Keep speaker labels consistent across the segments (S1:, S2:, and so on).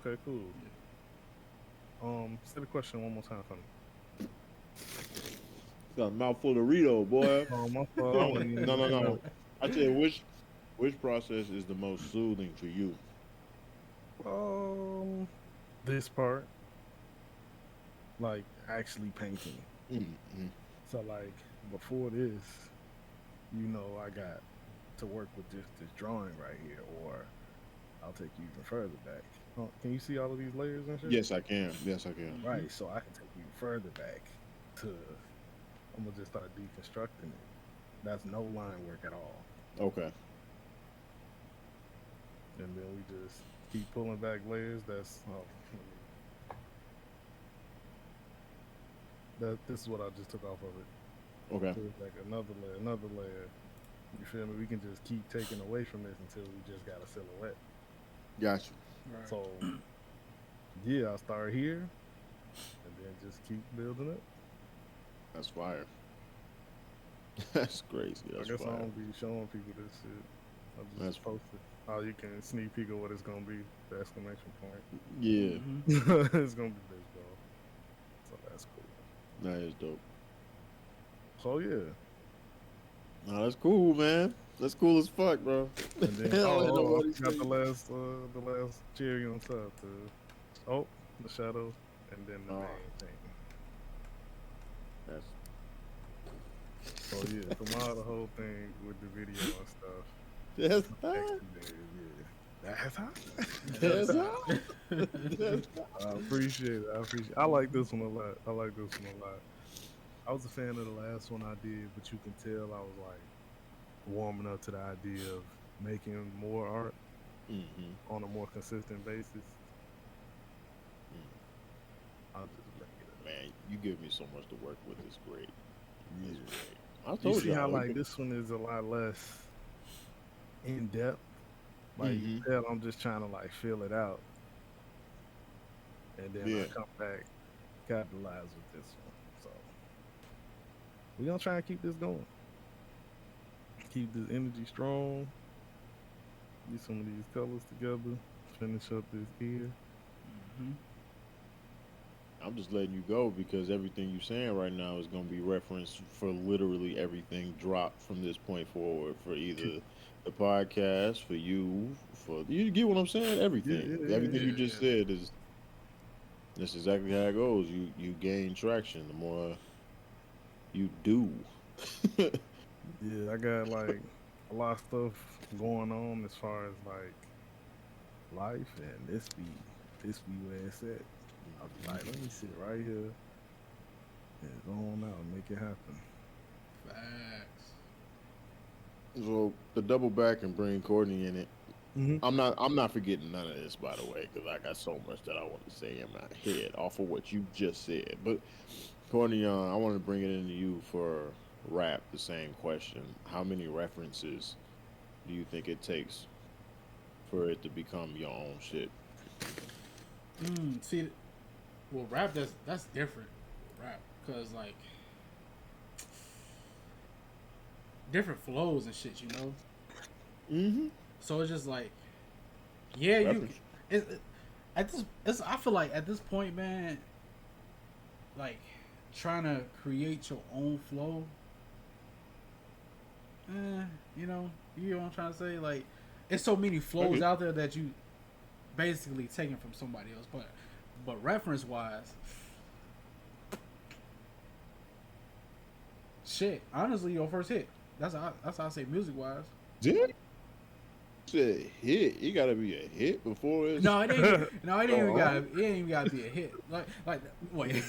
S1: Okay, cool. Say the question one more time for me.
S2: Got a mouthful of Rito, boy.
S1: Oh, my fault. I wasn't even
S2: No, no,
S1: looking
S2: no.
S1: out.
S2: I tell you, which process is the most soothing for you?
S1: Um, this part, like actually painting.
S2: Mm-hmm.
S1: So like before this, I got to work with this drawing right here, or I'll take you even further back. Can you see all of these layers and shit?
S2: Yes, I can. Yes, I can.
S3: Mm-hmm.
S1: Right. So I can take you further back to. I'm gonna just start deconstructing it. That's no line work at all,
S2: Okay.
S1: and then we just keep pulling back layers. This is what I just took off of it.
S2: Okay.
S1: Pull back another layer, another layer. You feel me? We can just keep taking away from this until we just got a silhouette.
S2: Got you.
S3: Right.
S1: So yeah, I'll start here and then just keep building it.
S2: That's fire. That's crazy.
S1: I
S2: That's
S1: guess I
S2: fire.
S1: don't be showing people this shit. I
S2: That's
S1: just post it. How you can sneak peek of what it's gonna be. The exclamation point.
S2: yeah.
S3: Mm-hmm.
S1: It's gonna be baseball. So that's cool.
S2: That is dope.
S1: So yeah.
S2: No, that's cool, man. That's cool as fuck, bro.
S1: And then
S2: Hell, ain't
S1: I
S2: nobody
S1: got
S2: say-
S1: the last cherry on top. The shadow and then the
S2: Oh.
S1: main thing.
S2: That's
S1: So yeah, from the whole thing with the video and stuff.
S2: that's
S1: That's hot.
S2: that's that's
S1: I appreciate it. I like this one a lot. I was a fan of the last one I did, but you can tell I was like warming up to the idea of making more art on a more consistent basis. I'll just bring it up.
S2: Man, you give me so much to work with. It's great. It's
S1: Yeah.
S2: great. I
S1: You
S2: told
S1: see
S2: you
S1: how like this one is a lot less in depth. Like you
S2: Mhm.
S1: tell, I'm just trying to like feel it out, and then
S2: Yeah.
S1: I come back, capitalize with this one. So we gonna try and keep this going. Keep this energy strong. Get some of these colors together. Finish up this ear.
S3: Mm-hmm.
S2: I'm just letting you go because everything you're saying right now is going to be referenced for literally everything dropped from this point forward for either the podcast, for you, for you get what I'm saying? Everything. Everything you just
S1: Yeah.
S2: said is that's exactly how it goes. You gain traction the more you do.
S1: Yeah, I got like a lot of stuff going on as far as like life, and this be where it's at. I'll be like, let me sit right here and go on out and make it happen.
S3: Facts.
S2: So the double back and bring Courtney in it.
S1: Mm-hmm.
S2: I'm not forgetting none of this, by the way, because I got so much that I want to say in my head off of what you just said. But Courtney, I want to bring it into you for rap. The same question: how many references do you think it takes for it to become your own shit?
S3: See, well, rap that's different. Rap, cause like different flows and shit, you know.
S2: Mm-hmm.
S3: So it's just like, yeah, you.
S2: Reference.
S3: At this, I feel like at this point, man, like trying to create your own flow. You know what I'm trying to say. Like, it's so many flows
S2: Okay.
S3: out there that you basically taking from somebody else. But reference wise, shit. Honestly, your first hit. That's how I say music wise.
S2: Yeah. Said hit. It gotta be a hit before it's.
S3: No, it ain't. No, it ain't even
S2: Oh.
S3: got. It ain't even got to be a hit. Like wait.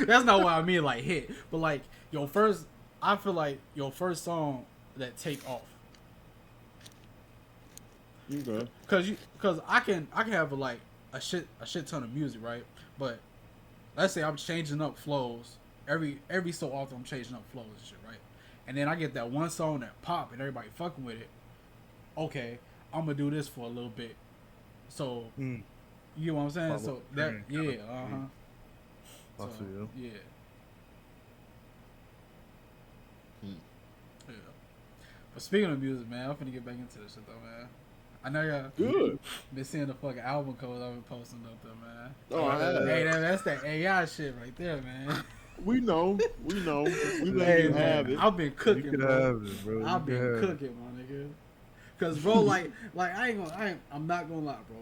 S3: That's not what I mean. Like hit, but like your first. I feel like your first song that take off.
S2: Okay.
S3: Cause I can have like a shit ton of music, right? But let's say I'm changing up flows every so often. I'm changing up flows and shit, right? And then I get that one song that pop and everybody fucking with it. Okay, I'm gonna do this for a little bit. So
S1: Mm.
S3: you know what I'm saying?
S1: Follow
S3: So
S1: the
S3: that
S1: trend,
S3: yeah,
S1: kinda. I
S3: So
S1: feel.
S3: yeah.
S2: Hmm.
S3: Yeah. But speaking of music, man, I'm finna get back into this shit though, man. I know y'all
S2: Good.
S3: been seeing the fucking album covers I've been posting up there, man.
S2: Oh, I have.
S3: Hey, that's that AI shit right there, man.
S2: We know. We let
S3: Hey,
S2: you
S3: man,
S2: have it.
S3: I've been
S1: You
S3: cooking,
S1: can
S3: bro.
S1: have it, bro.
S3: I've
S1: You can
S3: been
S1: have it.
S3: cooking, my nigga. Cause, bro, like I'm not gonna lie, bro.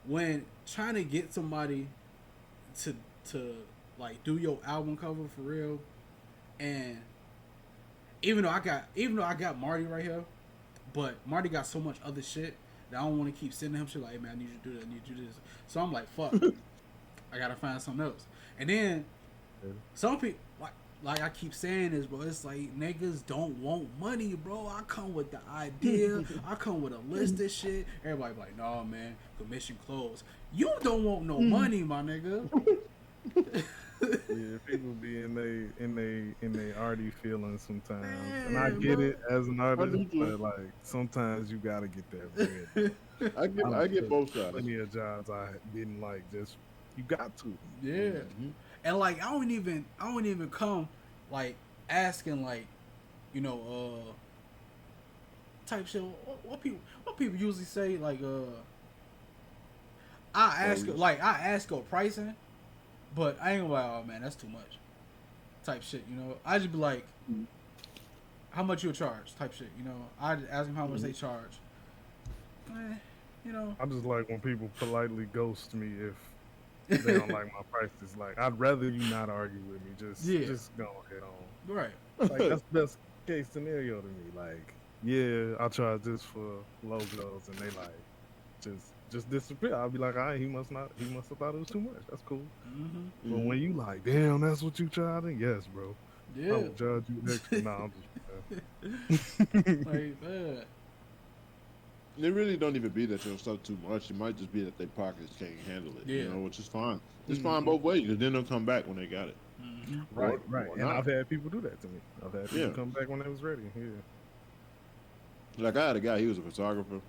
S3: When trying to get somebody to like do your album cover for real, and even though I got Marty right here, but Marty got so much other shit that I don't want to keep sending him shit like, hey man, I need you to do that, I need you to do this. So I'm like, fuck, I gotta find something else. And then some people like I keep saying this, bro. It's like niggas don't want money, bro. I come with the idea. I come with a list of shit. Everybody be like, nah, man, commission closed. You don't want no money, my nigga.
S1: Yeah, people be in they arty feelings sometimes, and I
S3: Man,
S1: get
S3: bro.
S1: it as an artist,
S2: do too.
S1: but like sometimes you gotta get that bread.
S2: I get both sides.
S1: Plenty of jobs I didn't like. Just you got to.
S3: Yeah.
S2: Mhm.
S3: And like I don't even come like asking like, you know, type shit. What people usually say like I ask your pricing, but I ain't gonna lie, oh man, that's too much. Type shit, you know. I just be like, how much you charge? Type shit, you know. I just ask them how much they charge. You know.
S1: I just like when people politely ghost me if they don't like my prices. Like I'd rather you not argue with me. Just go head on.
S3: Right.
S1: Like that's the best case scenario to me. Like, yeah, I'll charge this for logos, and they like just disappear. I'll be like, all right, he must have thought it was too much. That's cool.
S3: Mm-hmm.
S1: But when you like, damn, that's what you charging? Yes, bro. I
S3: Yeah.
S1: will charge you extra. Nah, I'm just
S3: Like that.
S2: It really don't even be that your stuff too much. It might just be that their pockets can't handle it.
S3: Yeah.
S2: You know, which is fine. It's fine both ways. Because then they'll come back when they got it.
S3: Mm-hmm.
S1: right.
S2: Or
S1: And
S2: not.
S1: I've had people do that to me. I've had people
S2: Yeah.
S1: come back when they was ready. Yeah.
S2: Like I had a guy. He was a photographer.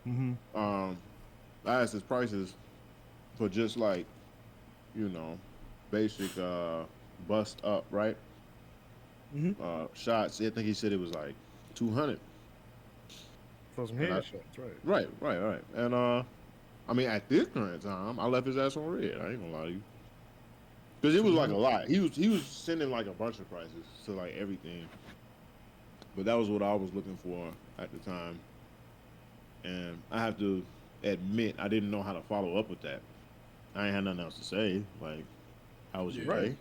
S1: Mm-hmm.
S2: I asked his prices for just like, you know, basic bust up, right? Shots. I think he said it was like 200.
S1: For some
S2: And I-
S1: headshots, right?
S2: Right. And I mean, at this current time, I left his ass on red. I ain't gonna lie to you, because it was like a lot. He was sending like a bunch of prices to like everything, but that was what I was looking for at the time, and I have to admit I didn't know how to follow up with that. I ain't had nothing else to say. Like, how was your
S3: Yeah.
S2: day?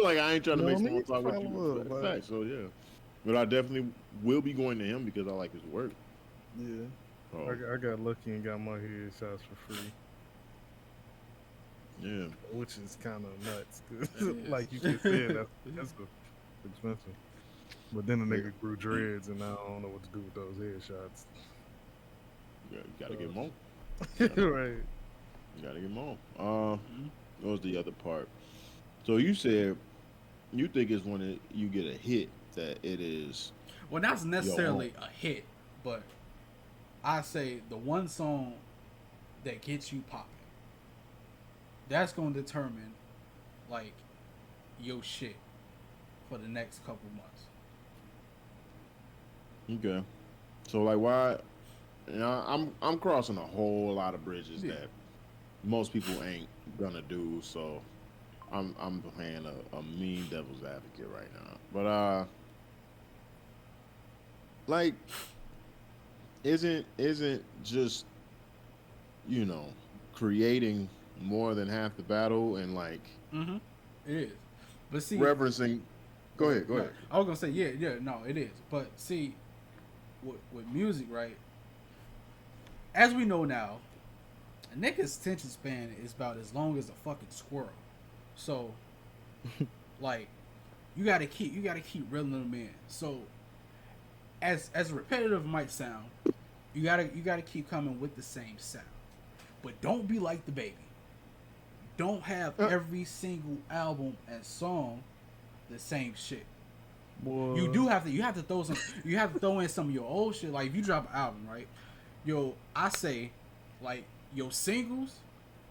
S2: Like, I ain't trying to
S1: No
S2: make someone
S1: need to
S2: talk with
S1: follow
S2: you.
S1: up, like-
S2: Fact, so yeah, but I definitely will be going to him because I like his work.
S1: Yeah.
S2: So,
S1: I got lucky and got my headshots for free,
S2: yeah.
S1: which is kind of nuts. 'Cause
S3: It is.
S1: like you just said, that's expensive. But then the nigga grew dreads, and now I don't know what to do with those headshots.
S2: Yeah, you gotta get more.
S1: Right.
S2: You gotta get more. What was the other part? So you said you think it's when you get a hit that it is.
S3: Well, not necessarily a hit, but I say the one song that gets you popping. That's gonna determine like your shit for the next couple months.
S2: Okay. So like why? You know, I'm crossing a whole lot of bridges
S3: Yeah.
S2: that most people ain't gonna do. So I'm playing a mean devil's advocate right now. But like isn't just, you know, creating more than half the battle, and like
S3: Mm-hmm. It is, but see,
S2: referencing. Go ahead.
S3: right, I was gonna say no, it is. But see, with music, right? As we know now, a nigga's attention span is about as long as a fucking squirrel. So, like, you gotta keep reeling them in. So, as repetitive might sound, you gotta keep coming with the same sound, but don't be like the baby. Don't have every single album and song the same shit.
S1: Boy.
S3: You have to throw in some of your old shit. Like if you drop an album, right? I say, like, your singles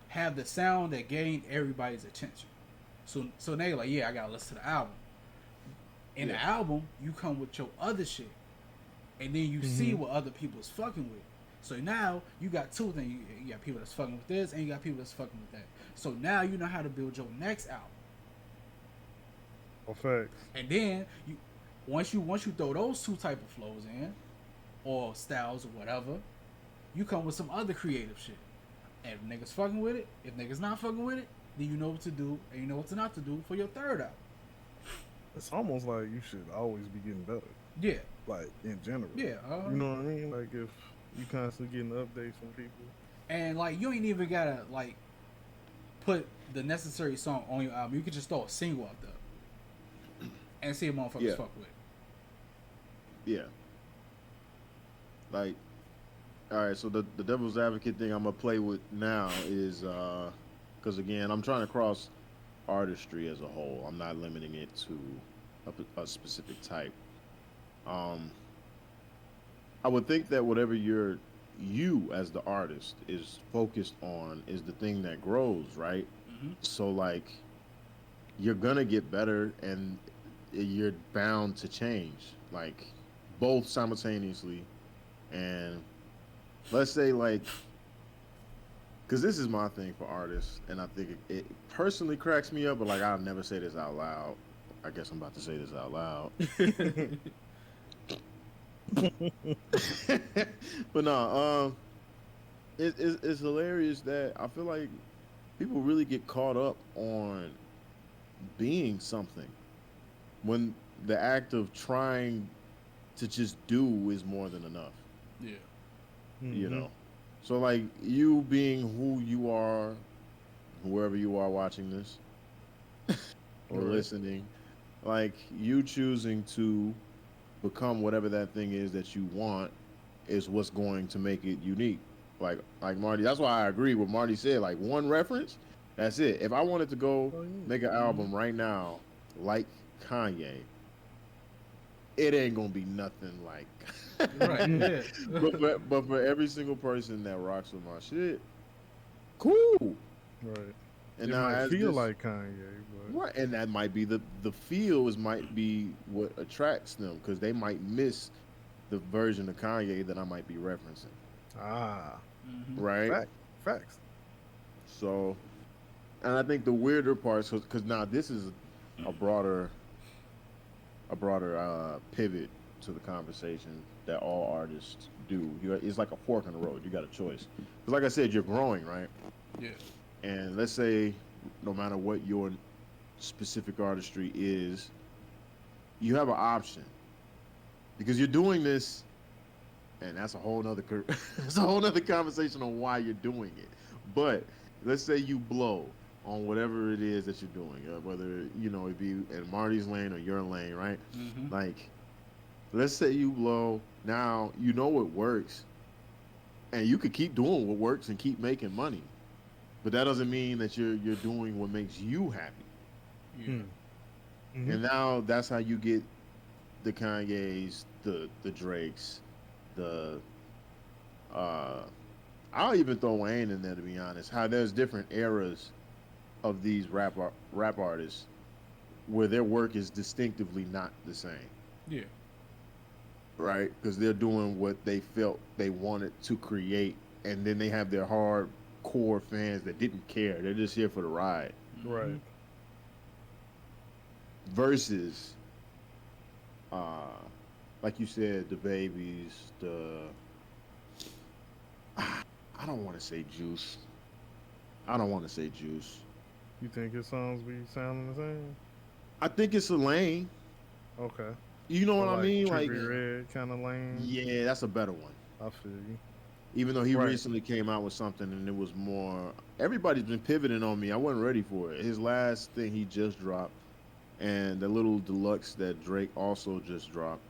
S3: have the sound that gained everybody's attention. So they like, yeah, I gotta listen to the album. In the album, you come with your other shit, and then you see what other people's fucking with. So now you got two things. You got people that's fucking with this, and you got people that's fucking with that. So now you know how to build your next album.
S1: Effects.
S3: And then once you throw those two type of flows in, or styles or whatever, you come with some other creative shit. And if niggas fucking with it, if niggas not fucking with it, then you know what to do and you know what to not to do for your third album.
S1: It's almost like you should always be getting better.
S3: Yeah.
S1: Like in general.
S3: Yeah.
S1: You know what I mean? Like if you constantly getting updates from people.
S3: And like you ain't even gotta like put the necessary song on your album. You could just throw a single out there and see if motherfuckers fuck with it.
S2: Yeah. Like, all right, so the devil's advocate thing I'm gonna play with now is because again I'm trying to cross artistry as a whole. I'm not limiting it to a specific type. I would think that whatever you as the artist is focused on is the thing that grows, right?
S3: Mm-hmm.
S2: So like you're gonna get better and you're bound to change, like both simultaneously. And let's say like, because this is my thing for artists, and I think it personally cracks me up, but like I'll never say this out loud. I guess I'm about to say this out loud. But no, it's hilarious that I feel like people really get caught up on being something when the act of trying to just do is more than enough.
S3: Yeah.
S1: Mm-hmm.
S2: You know, so like you being who you are, whoever you are watching this or listening, like you choosing to become whatever that thing is that you want is what's going to make it unique. Like Marty, that's why I agree with Marty said. Like one reference, that's it. If I wanted to go make an album right now like Kanye, it ain't gonna be nothing like.
S3: Right. Yeah.
S2: but for every single person that rocks with my shit, cool.
S1: Right.
S2: And
S1: it
S2: now
S1: might
S2: as
S1: feel
S2: this,
S1: like Kanye, but
S2: right, and that might be the feel might be what attracts them because they might miss the version of Kanye that I might be referencing.
S3: Mm-hmm.
S2: Right.
S1: Facts.
S2: So, and I think the weirder parts because now this is a broader pivot to the conversation that all artists do. It's like a fork in the road. You got a choice. Because like I said, you're growing, right?
S3: Yeah.
S2: And let's say no matter what your specific artistry is, you have an option. Because you're doing this, and that's a whole nother it's a whole nother conversation on why you're doing it. But let's say you blow on whatever it is that you're doing, whether it be in Marty's lane or your lane, right?
S3: Mm-hmm.
S2: Like, let's say you blow. Now you know what works, and you could keep doing what works and keep making money, but that doesn't mean that you're doing what makes you happy.
S3: Yeah.
S1: Mm-hmm.
S2: And now that's how you get the Kanyes, the Drakes, I'll even throw Wayne in there, to be honest. How there's different eras of these rap artists where their work is distinctively not the same.
S3: Yeah.
S2: Right? Because they're doing what they felt they wanted to create, and then they have their hardcore fans that didn't care. They're just here for the ride.
S1: Right.
S2: Versus, like you said, the Babies, I don't want to say Juice.
S1: You think his songs be sounding the same?
S2: I think it's a lane.
S1: Okay.
S2: You know what I mean? Like
S1: Red kind of lane.
S2: Yeah, that's a better one.
S1: I feel you.
S2: Even though he recently came out with something and it was more. Everybody's been pivoting on me. I wasn't ready for it. His last thing he just dropped, and the little deluxe that Drake also just dropped,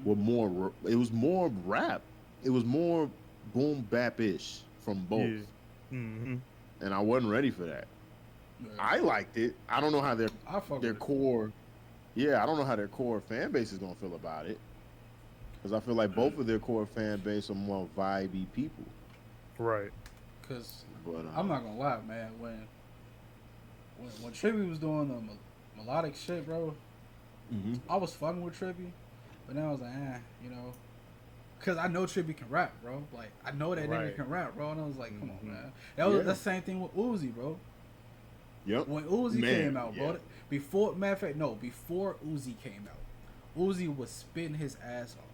S2: were more. It was more rap. It was more boom bap ish from both.
S1: Yeah. Mm-hmm.
S2: And I wasn't ready for that.
S3: Yeah.
S2: I liked it. I don't know how their core. Yeah, I don't know how their core fan base is gonna feel about it. Because I feel like both of their core fan base are more vibey people.
S1: Right.
S3: Because I'm not gonna lie, man. When Trippy was doing the melodic shit, bro, I was fucking with Trippy, but now I was like, Cause I know Trippie can rap, bro. Like I know that nigga
S1: Right.
S3: can rap, bro. And I was like, come on,
S1: Mhm.
S3: man. That was
S2: Yeah.
S3: the same thing with Uzi, bro.
S2: Yep.
S3: When Uzi
S2: Man,
S3: came out, bro.
S2: yeah.
S3: Before before Uzi came out, Uzi was spitting his ass off.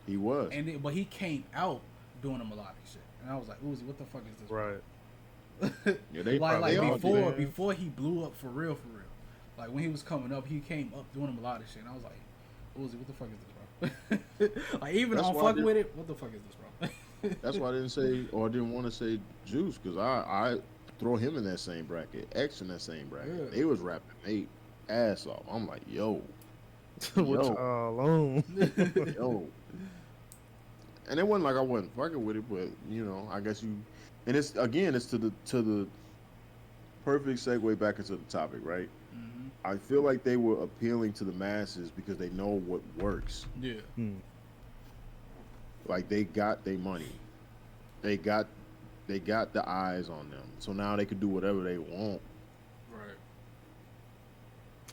S2: He was.
S3: But he came out doing a melodic shit, and I was like, Uzi, what the fuck is this?
S1: Right.
S2: Yeah, they
S3: like
S2: probably all
S3: before
S2: did.
S3: before he blew up for real. Like when he was coming up, he came up doing a melodic shit, and I was like, Uzi, what the fuck is this, bro? Like even
S2: That's
S3: I'm
S2: why I
S3: fucking
S2: did-
S3: with it. What the fuck is this, bro?
S2: That's why I didn't say or I didn't want to say Juice because I throw him in that same bracket, X in that same bracket.
S3: Yeah.
S2: They was rapping they ass off. I'm like, yo,
S1: What
S2: Yo.
S1: y'all on?
S2: yo. And it wasn't like I wasn't fucking with it, but you know, I guess you. And it's to the perfect segue back into the topic, right?
S3: Mhm.
S2: I feel like they were appealing to the masses because they know what works.
S3: Yeah.
S2: Like they got their money, they got the eyes on them, so now they could do whatever they want.
S3: Right.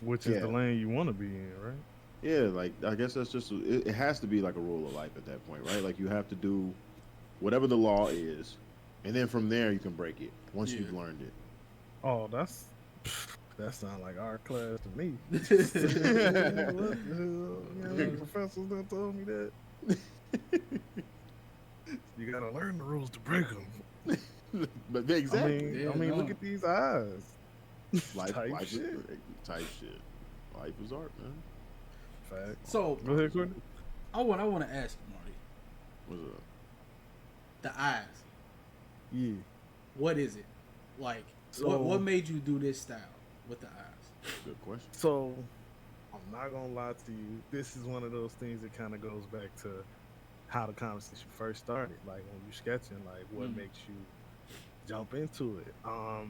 S1: Which is the
S2: Yeah.
S1: lane you want to be in, right?
S2: Yeah, like I guess that's just it has to be like a rule of life at that point, right? Like you have to do whatever the law is, and then from there you can break it once
S3: Yeah.
S2: you've learned it.
S1: Oh, that sounds like our class to me. What the hell? Professors that told me that. You gotta learn the rules to break them.
S2: But exactly,
S3: Yeah, no.
S1: Look at these eyes.
S2: life,
S1: type
S2: life
S1: shit.
S2: Is type shit. Life is art, man.
S1: Facts.
S3: So
S1: Go ahead, Courtney.
S3: I want to ask you, Marty,
S2: What's up?
S3: the eyes.
S1: Yeah.
S3: What is it? Like
S1: So-
S3: what made you do this style with the eyes?
S2: Good question.
S1: So, I'm not gonna lie to you. This is one of those things that kind of goes back to how the conversation first started. Like when you're sketching, like what
S3: Mm.
S1: makes you jump into it. I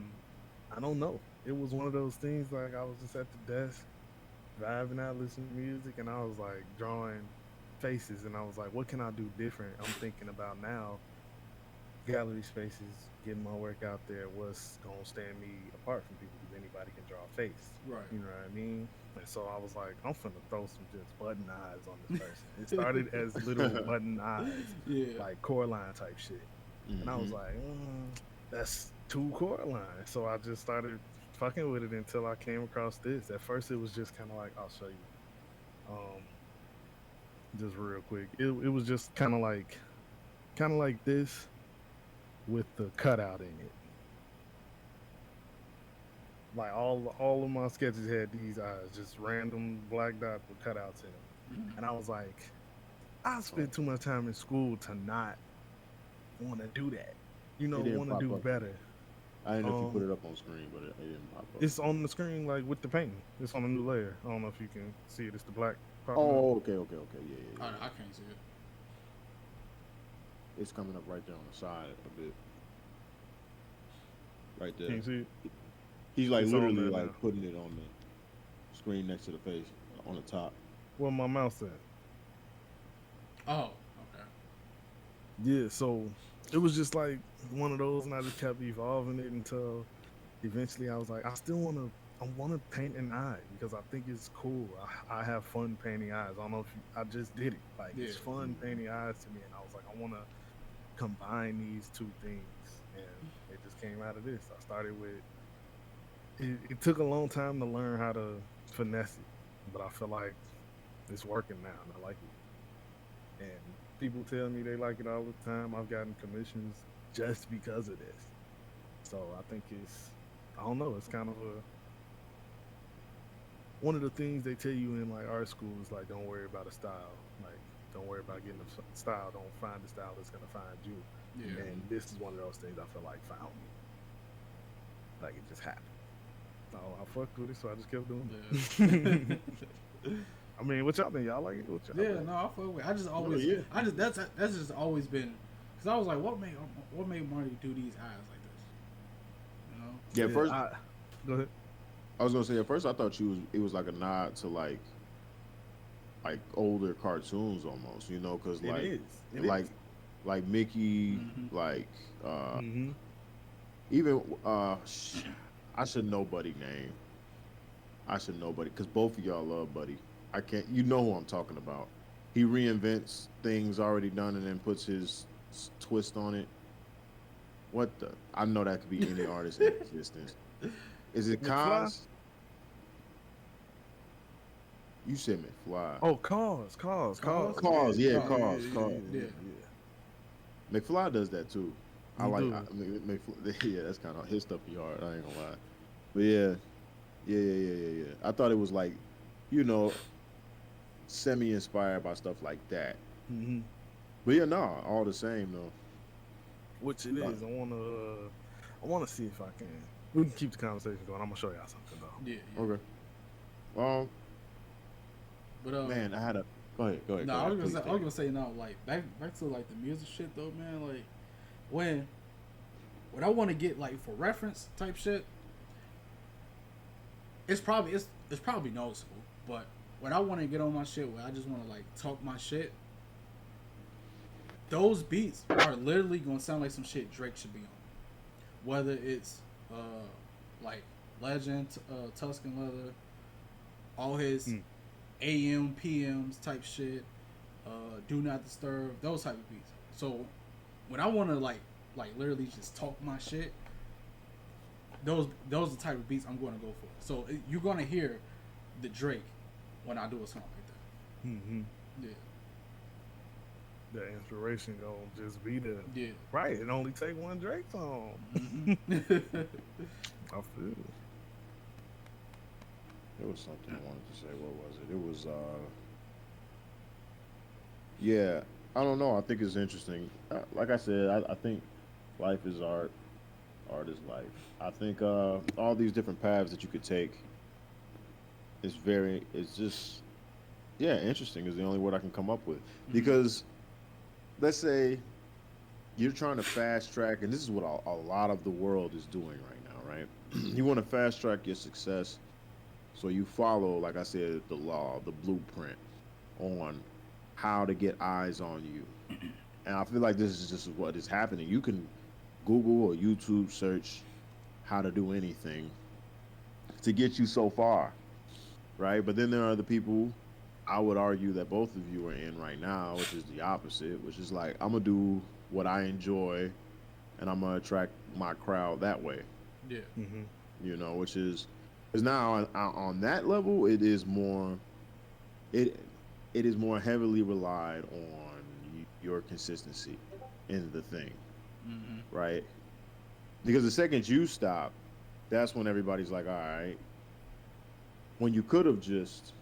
S1: don't know. It was one of those things. Like I was just at the desk, vibing out, listening to music, and I was like drawing faces, and I was like, what can I do different? I'm thinking about now. Gallery spaces, getting my work out there, what's gonna stand me apart from people because anybody can draw a face.
S3: Right.
S1: You know what I mean? And so I was like, I'm finna throw some just button eyes on this person. It started as little button eyes,
S3: Yeah.
S1: like core line type shit. And I was
S2: Mhm.
S1: like, that's two core lines. So I just started fucking with it until I came across this. At first it was just kind of like, I'll show you. Just real quick. It was just kind of like this with the cutout in it. Like all of my sketches had these eyes, just random black dots with cutouts in them.
S3: Mhm.
S1: And I was like, I spent too much time in school to not want to do that. You know,
S2: It didn't
S1: want to
S2: pop
S1: do
S2: up.
S1: better.
S2: I didn't know if you put
S1: Um,
S2: it up on screen, but it didn't pop up.
S1: It's on the screen, like with the painting. It's on a new layer. I don't know if you can see it. It's the black. popping up.
S2: Oh, okay, yeah.
S3: I can't see it.
S2: It's coming up right there on the side a bit. Right
S1: Can
S2: there.
S1: you see it?
S2: He's like
S1: It's on
S2: literally
S1: there
S2: like
S1: now.
S2: putting it on the screen next to the face on the top.
S1: Where my mouse at?
S3: Oh, okay.
S1: Yeah, so it was just like one of those, and I just kept evolving it until eventually I was like, I want to paint an eye because I think it's cool. I have fun painting eyes. I don't know if I just did it. Like it's
S3: Yeah.
S1: fun painting eyes to me, and I was like, I want to combine these two things, and it just came out of this. I started with. It took a long time to learn how to finesse it, but I feel like it's working now, and I like it. And people tell me they like it all the time. I've gotten commissions just because of this. So I think I don't know, it's kind of one of the things they tell you in like art school is like, don't worry about a style. Like, don't worry about getting a style. Don't find the style that's gonna find you.
S3: Yeah.
S1: And this is one of those things I feel like found me. Like it just happened. So I fucked with it, so I just kept doing it. I mean, what y'all think? Y'all like it? What y'all
S3: Yeah,
S1: think?
S3: no, I fuck with it. I just always,
S2: yeah.
S3: that's just always been, because I was like, what made Marty do these eyes like this? You know?
S2: Yeah, first
S1: Go ahead.
S2: I was gonna say at first I thought it was like a nod to like older cartoons almost, you know, because like
S1: It
S2: like Mickey,
S3: Mhm.
S2: like
S1: Mm-hmm.
S2: even I should know Buddy name. I should know Buddy because both of y'all love Buddy. I can't. You know who I'm talking about. he reinvents things already done and then puts his twist on it. What the? I know that could be any artist in existence. Is it
S1: McFly?
S2: Cos? You said McFly.
S1: Oh, cause.
S2: Cause, yeah, Cause.
S3: Yeah.
S2: McFly does that too. I
S1: He
S2: like
S1: do.
S2: McFly. Yeah, that's kind of his stuff. Be hard. I ain't gonna lie. But yeah. I thought it was like, you know, semi-inspired by stuff like that.
S1: Mm-hmm.
S2: But yeah, no, all the same though.
S1: Which it is. I wanna see if I can. We can keep the conversation going. I'm gonna show y'all something though.
S3: Yeah.
S2: Okay.
S3: But
S2: Man, I had a. Go ahead.
S3: No,
S2: go
S3: I
S2: ahead,
S3: was
S2: please,
S3: gonna say no. Like back to like the music shit though, man. Like when I want to get like for reference type shit, it's probably noticeable. But when I want to get on my shit, where I just want to like talk my shit, those beats are literally gonna sound like some shit Drake should be on. Whether it's like Legend, Tuscan Leather, all his AM, PMs type shit, Do Not Disturb, those type of beats. So when I want to like literally just talk my shit, those are the type of beats I'm going to go for. So you're going to hear the Drake when I do a song like that.
S1: Mm-hmm.
S3: Yeah.
S1: The inspiration gonna just be there.
S3: Yeah.
S1: Right. It only take one Drake song.
S3: Mm-hmm.
S1: I feel it.
S2: There was something I wanted to say. What was it? It was yeah, I don't know. I think it's interesting. Like I said, I think life is art. Art is life. I think all these different paths that you could take it's just interesting is the only word I can come up with. Because let's say you're trying to fast track, and this is what a lot of the world is doing right now, right? You want to fast track your success. So you follow, like I said, the law, the blueprint on how to get eyes on you. And I feel like this is just what is happening. You can Google or YouTube search how to do anything to get you so far, right? But then there are the people, I would argue that both of you are in right now, which is the opposite, which is like, I'm going to do what I enjoy and I'm going to attract my crowd that way.
S3: Yeah.
S1: Mm-hmm.
S2: You know, which is, because now on that level, it is more heavily relied on your consistency in the thing, right? Because the second you stop, that's when everybody's like, all right. When you could have just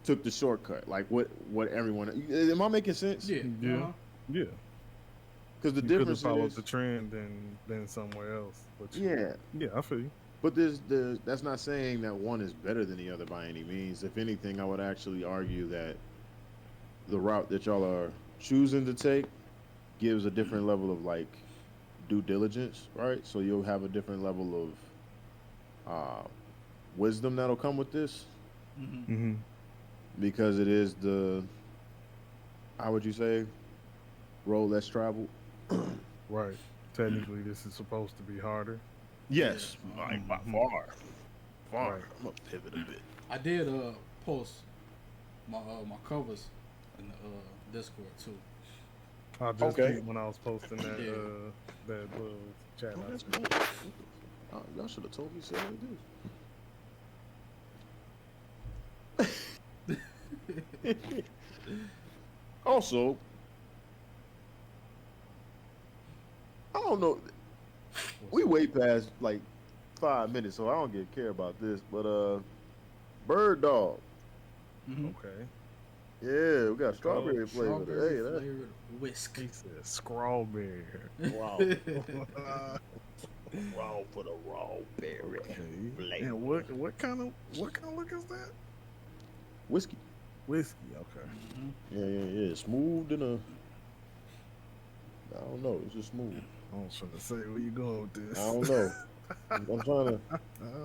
S2: took the shortcut, like what everyone. Am I making sense?
S3: Yeah.
S1: Yeah.
S3: Uh-huh.
S1: Yeah.
S2: Because the
S1: You could have
S2: difference
S1: followed
S2: is
S1: the trend than somewhere else. But
S2: yeah.
S1: I feel you.
S2: But that's not saying that one is better than the other by any means. If anything, I would actually argue that the route that y'all are choosing to take gives a different level of like due diligence, right? So you'll have a different level of wisdom that'll come with this,
S1: Mm-hmm.
S2: because it is how would you say, road less traveled.
S1: Right. Technically, this is supposed to be harder.
S2: Yes, like by far.
S1: Right.
S2: I'm gonna pivot a bit.
S3: I did post my covers in the Discord too.
S1: I just
S2: Okay.
S1: peeped when I was posting that
S3: Yeah.
S1: that little chat.
S2: Oh, that's
S1: out.
S2: cool. Y'all should have told me so it is. Also, I don't know. We way past like 5 minutes, so I don't care about this. But Bird Dog.
S1: Okay.
S2: Yeah, we got strawberry flavor.
S3: Strawberry
S2: Hey, that.
S3: flavored whisk.
S1: He said strawberry.
S2: Wow. Raw for the raw berry.
S1: Okay. And what kind of look is that?
S2: Whiskey.
S1: Whiskey. Okay.
S2: Yeah. Smooth and I don't know. It's just smooth.
S1: I was trying to say where you going with this.
S2: I don't know. I'm trying to.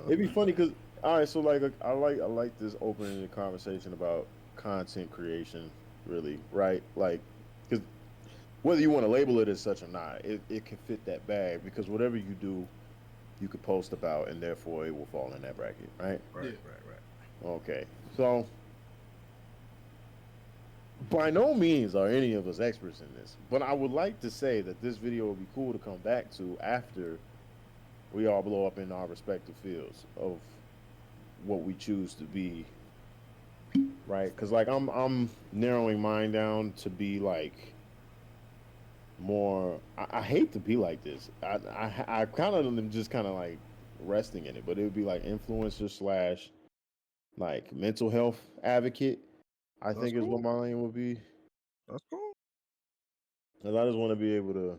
S2: It'd be funny because all right. So like I like this opening the conversation about content creation. Really, right? Like, because whether you want to label it as such or not, it can fit that bag because whatever you do, you could post about, and therefore it will fall in that bracket, right?
S1: Right.
S3: Yeah.
S1: Right.
S2: Okay. So by no means are any of us experts in this, but I would like to say that this video would be cool to come back to after we all blow up in our respective fields of what we choose to be, right? Because like I'm narrowing mine down to be like more. I hate to be like this. I kind of am just kind of like resting in it, but it would be like influencer slash like mental health advocate. I
S1: That's
S2: think is what
S1: cool.
S2: my lane would be.
S1: That's cool.
S2: Cause I just want to be able to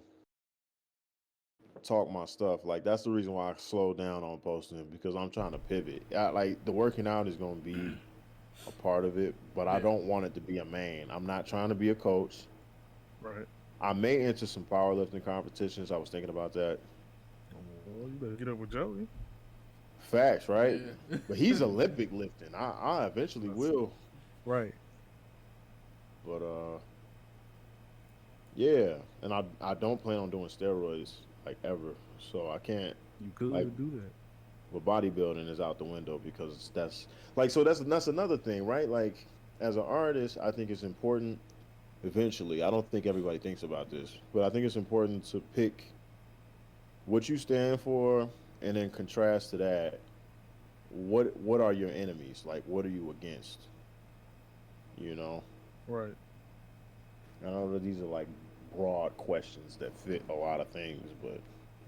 S2: talk my stuff. Like that's the reason why I slow down on posting because I'm trying to pivot. Like the working out is going to be a part of it, but I
S3: Yeah.
S2: don't want it to be a main. I'm not trying to be a coach.
S1: Right.
S2: I may enter some powerlifting competitions. I was thinking about that.
S1: Well, you better get up with Joey.
S2: Facts, right?
S3: Yeah.
S2: But he's Olympic lifting. I eventually will.
S1: Right.
S2: But yeah, and I don't plan on doing steroids like ever. So I can't
S1: You could
S2: like
S1: do that.
S2: but bodybuilding is out the window because that's like so that's another thing, right? Like as an artist, I think it's important eventually. I don't think everybody thinks about this, but I think it's important to pick what you stand for and then contrast to that what are your enemies? Like what are you against? You know?
S1: Right.
S2: I know that these are like broad questions that fit a lot of things, but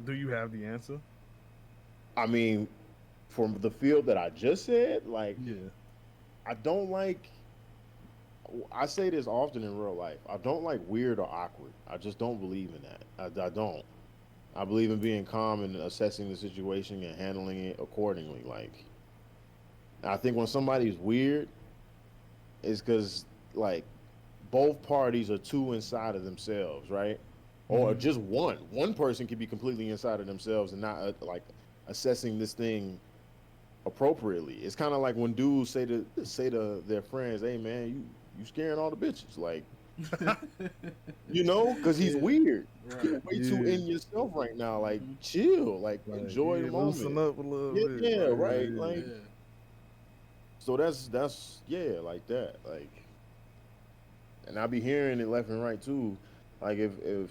S1: Do you have the answer?
S2: I mean, from the field that I just said, like
S1: Yeah.
S2: I don't like. I say this often in real life. I don't like weird or awkward. I just don't believe in that. I don't. I believe in being calm and assessing the situation and handling it accordingly. Like, I think when somebody's weird, it's because like both parties are too inside of themselves, right? Or
S1: Mhm.
S2: just one. One person can be completely inside of themselves and not like assessing this thing appropriately. It's kind of like when dudes say to their friends, "Hey man, you scaring all the bitches," like because he's
S3: Yeah.
S2: weird. You're
S3: Right.
S2: way too
S1: Yeah.
S2: in yourself right now. Like
S3: Hmm.
S2: chill, like
S1: Like,
S2: enjoy the
S1: yeah, loosen
S2: moment.
S1: up a little
S2: Yeah,
S1: bit.
S2: yeah,
S1: Like,
S2: right.
S1: yeah.
S2: Like
S3: Yeah.
S2: so that's yeah, like that. Like, and I be hearing it left and right too. Like if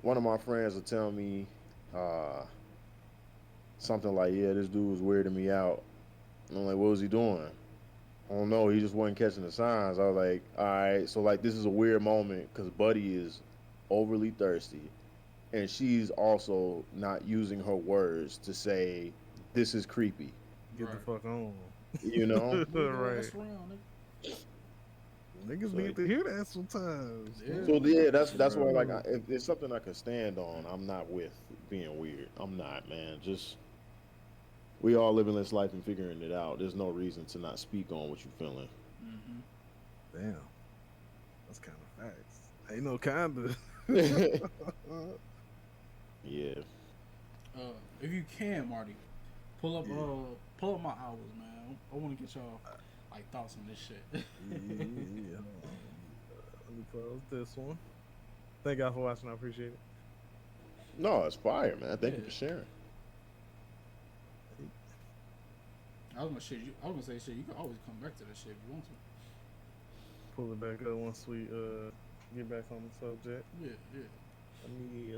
S2: one of my friends will tell me uh something like, "Yeah, this dude was weirding me out," and I'm like, "What was he doing?" I don't know. He just wasn't catching the signs. I was like, all right, so like this is a weird moment because Buddy is overly thirsty, and she's also not using her words to say this is creepy.
S1: Get the
S3: Right.
S1: fuck on.
S2: You know.
S3: Move your
S1: Right.
S3: ass around,
S1: Niggas
S2: So
S1: need to hear that sometimes.
S3: nigga.
S2: so
S1: Man.
S2: yeah, that's why like
S1: Bro.
S2: if it's something I can stand on, I'm not with being weird. I'm not, man. Just we all living this life and figuring it out. There's no reason to not speak on what you're feeling.
S3: Hmm.
S1: Damn. That's kind of facts. Ain't no kinda.
S2: Yeah.
S3: If you can, Marty, pull up my albums, man. I want to get y'all like thoughts on this shit.
S1: Yeah. Hold on. Let me close this one. Thank y'all for watching. I appreciate it.
S2: No, it's fire, man. Thank you
S3: Yeah.
S2: for sharing.
S3: I was gonna say shit. You can always come back to that shit if you want to.
S1: Pull it back up once we get back on the subject.
S3: Yeah, yeah.
S1: Let me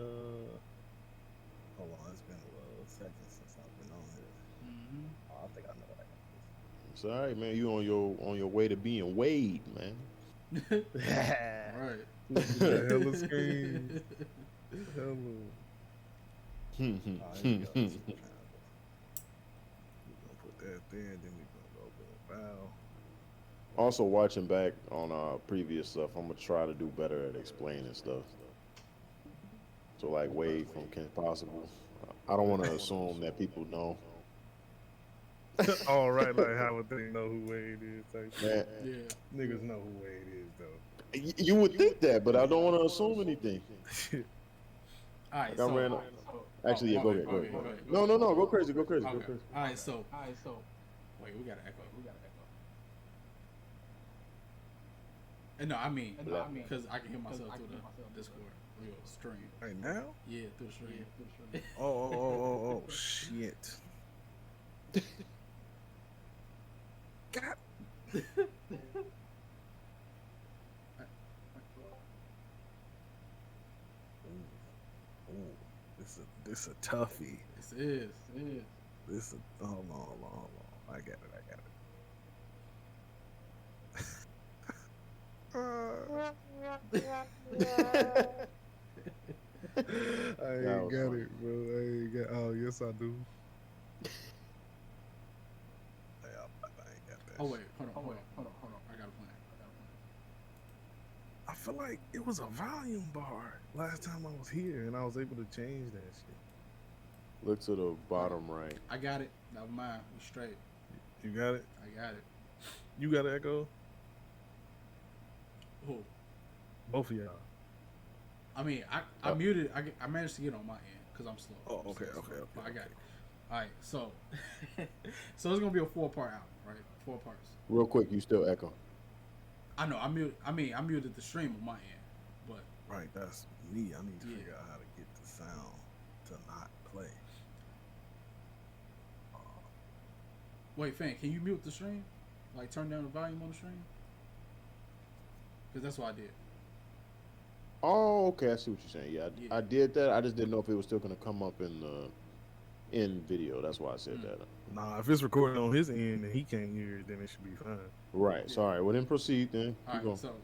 S1: hold on. It's been a little second since I've been on here.
S3: Mm-hmm.
S1: Oh, I think I know what I
S2: It's all right, man. You on your way to being Wade, man.
S1: got.
S3: Right.
S1: Hella screen. Hella. Oh, here we go. This is kind of, we're gonna put that there, then we're gonna go to the bow.
S2: Also, watching back on previous stuff, I'm gonna try to do better at explaining stuff. So, like Wade from Kim Possible, I don't want to assume that people know.
S1: All right, like how would they know who Wade is? Type
S2: Man,
S1: shit.
S3: Yeah.
S1: Niggas know who Wade is though.
S2: you would think that, but I don't want to assume anything.
S3: All right.
S2: Like
S3: So,
S2: I ran. Actually, yeah, go ahead, go ahead. No, no, no, go crazy, go crazy, go
S3: Okay.
S2: crazy.
S3: All right. So. Wait, we gotta echo. And no, I mean, because I can hear myself through the Discord real stream.
S1: Right now?
S3: Yeah, through the stream.
S1: Oh, shit. God. toughie.
S3: This is. It is.
S1: This is hold on. I got it. I
S2: That
S1: ain't
S2: was
S1: got
S2: funny.
S1: it, bro. I ain't got. Oh, yes, I do. I ain't got that.
S3: Oh wait,
S1: shit.
S3: hold on. I got a plan.
S1: I feel like it was a volume bar last time I was here, and I was able to change that shit.
S2: Look to the bottom right.
S3: I got it. That was mine. We straight.
S1: You got it.
S3: I got it.
S1: You got it, Echo.
S3: Who?
S1: Both of y'all.
S3: I mean, I muted. I managed to get on my end because I'm slow.
S1: Oh, okay.
S3: But I got it. All right, so so it's gonna be a 4-part album, right? 4 parts.
S2: Real quick, you still echo.
S3: I know. I muted the stream on my end, but
S1: Right, that's me. I need to
S3: Yeah.
S1: figure out how to get the sound to not play.
S3: wait, Phan, can you mute the stream? Like turn down the volume on the stream? Because that's what I did.
S2: Oh, okay. I see what you're saying. Yeah,
S3: Yeah.
S2: I did that. I just didn't know if it was still gonna come up in video. That's why I said that.
S1: Nah, if it's recording on his end and he can't hear it, then it should be fine.
S2: Right.
S3: Yeah.
S2: Sorry. Well, then proceed. Then
S3: All
S2: keep
S3: right,
S2: going.
S3: so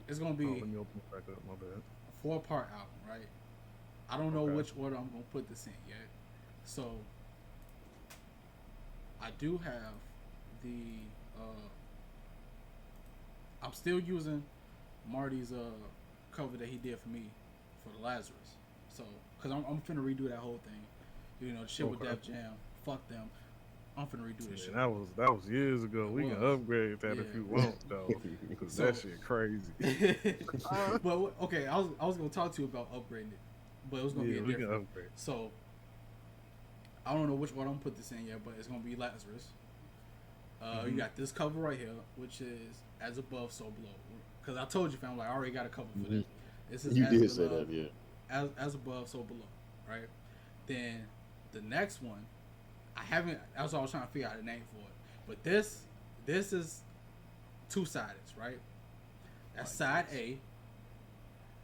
S3: it's gonna
S1: Oh,
S3: be
S1: let me open it back up. My bad.
S3: a 4-part album, right? I don't know
S1: Okay.
S3: which order I'm gonna put this in yet. So I do have the I'm still using Marty's cover that he did for me for the Lazarus. So because I'm finna redo that whole thing. You know, the shit with
S1: Okay.
S3: Def Jam. Fuck them. I'm finna redo this
S1: Yeah,
S3: shit.
S1: that was years ago. We can
S3: was.
S1: upgrade that if
S3: Yeah.
S1: you want, though, because
S3: So-
S1: that shit crazy.
S3: But okay, I was gonna talk to you about upgrading it, but it was gonna
S1: Yeah,
S3: be a
S1: we can
S3: different.
S1: upgrade.
S3: So I don't know which one I'm gonna put this in yet, but it's gonna be Lazarus. You got this cover right here, which is As Above, So Below. Because I told you, fam, like I already got a cover for this. This is
S2: You
S3: As
S2: did say
S3: Below,
S2: that, yeah.
S3: As Above, So Below, right? Then the next one, I haven't. That's what I was trying to figure out a name for it. But this is 2-sided, right? That's side A,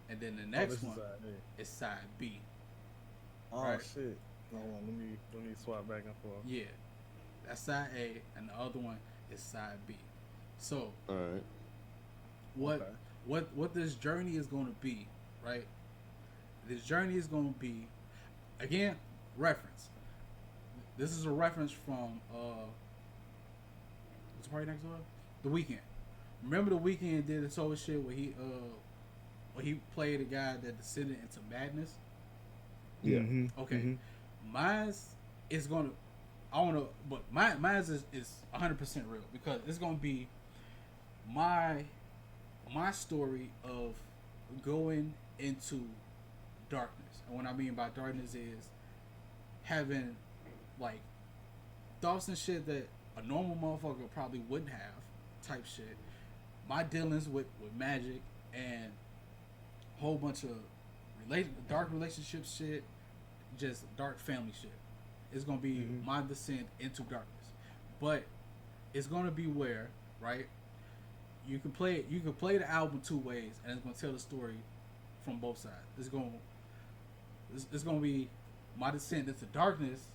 S3: and then the next
S1: this is
S3: one
S1: side A.
S3: is side B.
S1: Oh
S3: Right.
S1: shit! Hold on, let me swap back and forth.
S3: Yeah, that's side A, and the other one is side B. So
S2: All right.
S3: what this journey is going to be, right? This journey is going to be, again, reference. This is a reference from what's the party next door? The Weeknd. Remember The Weeknd did this whole shit where he played a guy that descended into madness.
S2: Yeah.
S3: Okay, mine's is gonna. I wanna, but mine's is 100% real because it's gonna be my story of going into darkness, and what I mean by darkness is having like thoughts and shit that a normal motherfucker probably wouldn't have, type shit. My dealings with magic and a whole bunch of dark relationship shit, just dark family shit. It's gonna be my descent into darkness, but it's gonna be where, right? You can play it. You can play the album 2 ways, and it's gonna tell the story from both sides. It's gonna be my descent into darkness,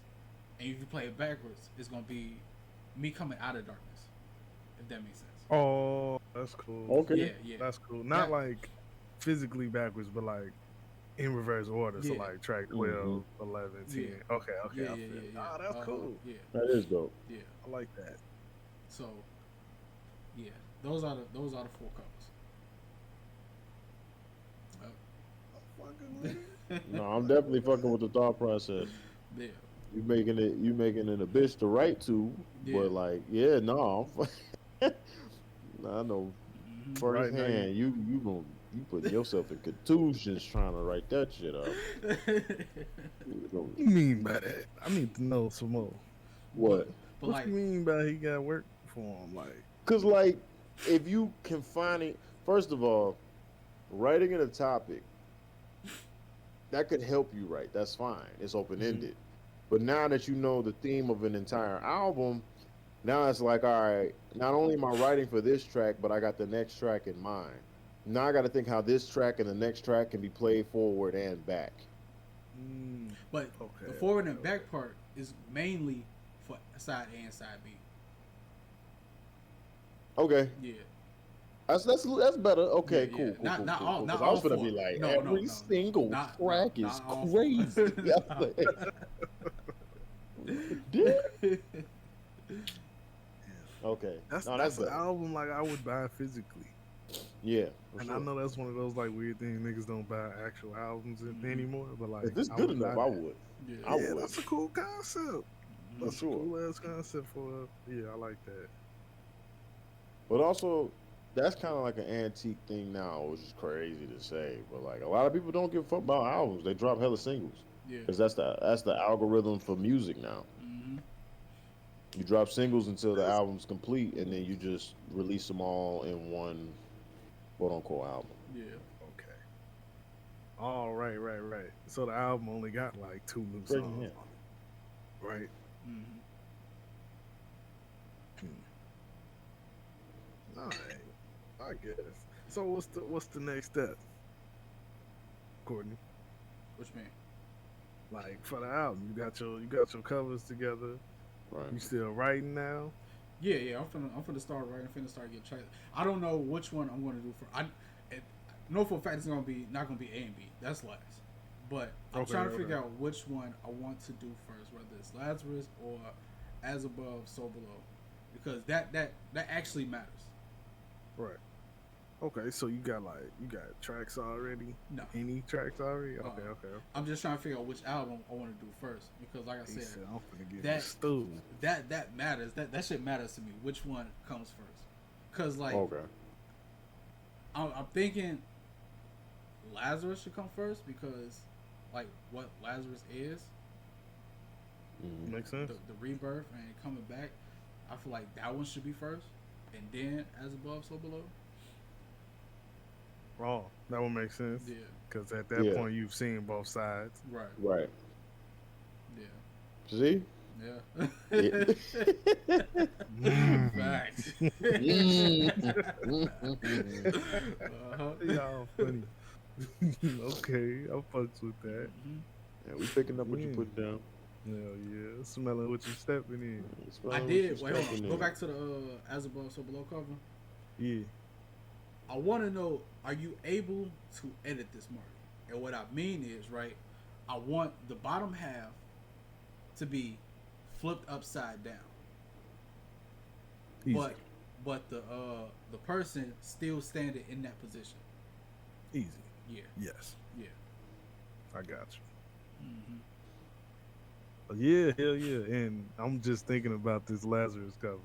S3: and if you play it backwards, it's gonna be me coming out of darkness. If that makes sense.
S1: Oh, that's cool.
S2: Okay.
S3: Yeah.
S1: That's cool. Not
S3: Yeah.
S1: like physically backwards, but like in reverse order. So
S3: Yeah.
S1: like track 12, 11, 10.
S3: Yeah.
S1: Okay, I
S3: Yeah.
S1: feel it. Ah, that's
S3: Uh-huh.
S1: cool.
S3: Yeah.
S2: That is dope.
S3: Yeah.
S1: I like that.
S3: So, yeah, those are the 4 covers.
S1: Fucking with it.
S2: No, I'm definitely fucking with the thought process.
S3: Yeah.
S2: You making it a bitch to write to,
S3: Yeah.
S2: but like, yeah, no, I know
S3: Mhm.
S1: Right now,
S2: firsthand. You put yourself in contusions trying to write that shit up.
S1: What you mean by that? I need to know some more.
S2: What?
S3: But
S1: What
S3: like,
S1: you mean by he got work for him? Like,
S2: Cause like, if you confine it, first of all, writing in a topic that could help you write. That's fine. It's open ended. But now that you know the theme of an entire album, now it's like, all right, not only am I writing for this track, but I got the next track in mind. Now I got to think how this track and the next track can be played forward and back.
S3: But
S1: Okay.
S3: the forward and back part is mainly for side A and side B.
S2: Okay,
S3: Yeah.
S2: that's better. Okay,
S3: Yeah,
S2: cool,
S3: yeah.
S2: cool, cool, cool.
S3: Not
S2: Because I was
S3: all
S2: gonna
S3: four.
S2: be like,
S3: No, no,
S2: every
S3: no,
S2: single track is
S3: not all
S2: crazy.
S3: four.
S2: Yeah,
S3: No.
S2: okay,
S1: That's
S2: no,
S1: that's
S2: that's
S1: an
S2: better.
S1: album like I would buy physically.
S2: Yeah, for
S1: And I
S2: sure.
S1: know that's one of those like weird things niggas don't buy actual albums anymore, but like
S2: If it's
S1: I
S2: good
S1: would buy
S2: enough, I
S1: that.
S2: would.
S3: Yeah.
S2: I
S1: Yeah,
S2: would
S1: that's a cool concept.
S2: for
S1: That's a
S2: sure.
S1: cool ass concept for yeah, I like that.
S2: But also, that's kind of like an antique thing now, which is crazy to say. But like a lot of people don't give a fuck about albums. They drop hella singles
S3: Yeah.
S2: because that's the algorithm for music now.
S3: Mm-hmm.
S2: You drop singles until the album's complete, and then you just release them all in one quote unquote album.
S3: Yeah.
S1: Okay. All right. So the album only got like 2 new
S2: Breaking
S1: songs
S2: Hit.
S1: on it. Right?
S3: Mm-hmm.
S1: All right. I guess. So what's the next step, Courtney?
S3: Which mean?
S1: Like for the album, you got your covers together. You
S2: Right.
S1: still writing now?
S3: Yeah. I'm finna start writing. I'm finna start getting track. I don't know which one I'm gonna do for. I know for a fact it's gonna be not gonna be A and B. That's last. But I'm
S1: Okay,
S3: trying to
S1: okay.
S3: figure out which one I want to do first, whether it's Lazarus or As Above, So Below, because that actually matters.
S1: Right. Okay, so you got tracks already?
S3: No.
S1: Any tracks already? Okay,
S3: Uh-uh.
S1: okay.
S3: I'm just trying to figure out which album I want to do first, because like I
S1: He
S3: said,
S1: said, I'm finna get
S3: that-
S1: this stool.
S3: that matters. That shit matters to me. Which one comes first? Because like
S2: Okay.
S3: I'm thinking Lazarus should come first, because like what Lazarus is,
S2: Mhm.
S1: Makes sense?
S3: the rebirth and coming back. I feel like that one should be first, and then As Above, So Below.
S1: Wrong. That would make sense.
S3: Yeah.
S1: Because at that
S2: Yeah.
S1: point, you've seen both sides.
S3: Right.
S2: Right.
S3: Yeah.
S2: See?
S3: Yeah.
S1: Mm.
S3: Facts. Uh-huh.
S1: Y'all funny. Okay, I fucks with that.
S3: Mhm.
S2: Yeah, we picking up what you put down.
S1: Hell yeah. Smelling what you stepping in.
S3: I did. Wait, hold on. Go back to the As Above, So Below cover.
S1: Yeah.
S3: I want to know: are you able to edit this, Marty? And what I mean is, right? I want the bottom half to be flipped upside down,
S1: Easy.
S3: but the person still standing in that position.
S1: Easy.
S3: Yeah.
S1: Yes.
S3: Yeah.
S1: I got you.
S3: Mm-hmm.
S1: Yeah, hell yeah. And I'm just thinking about this Lazarus cover.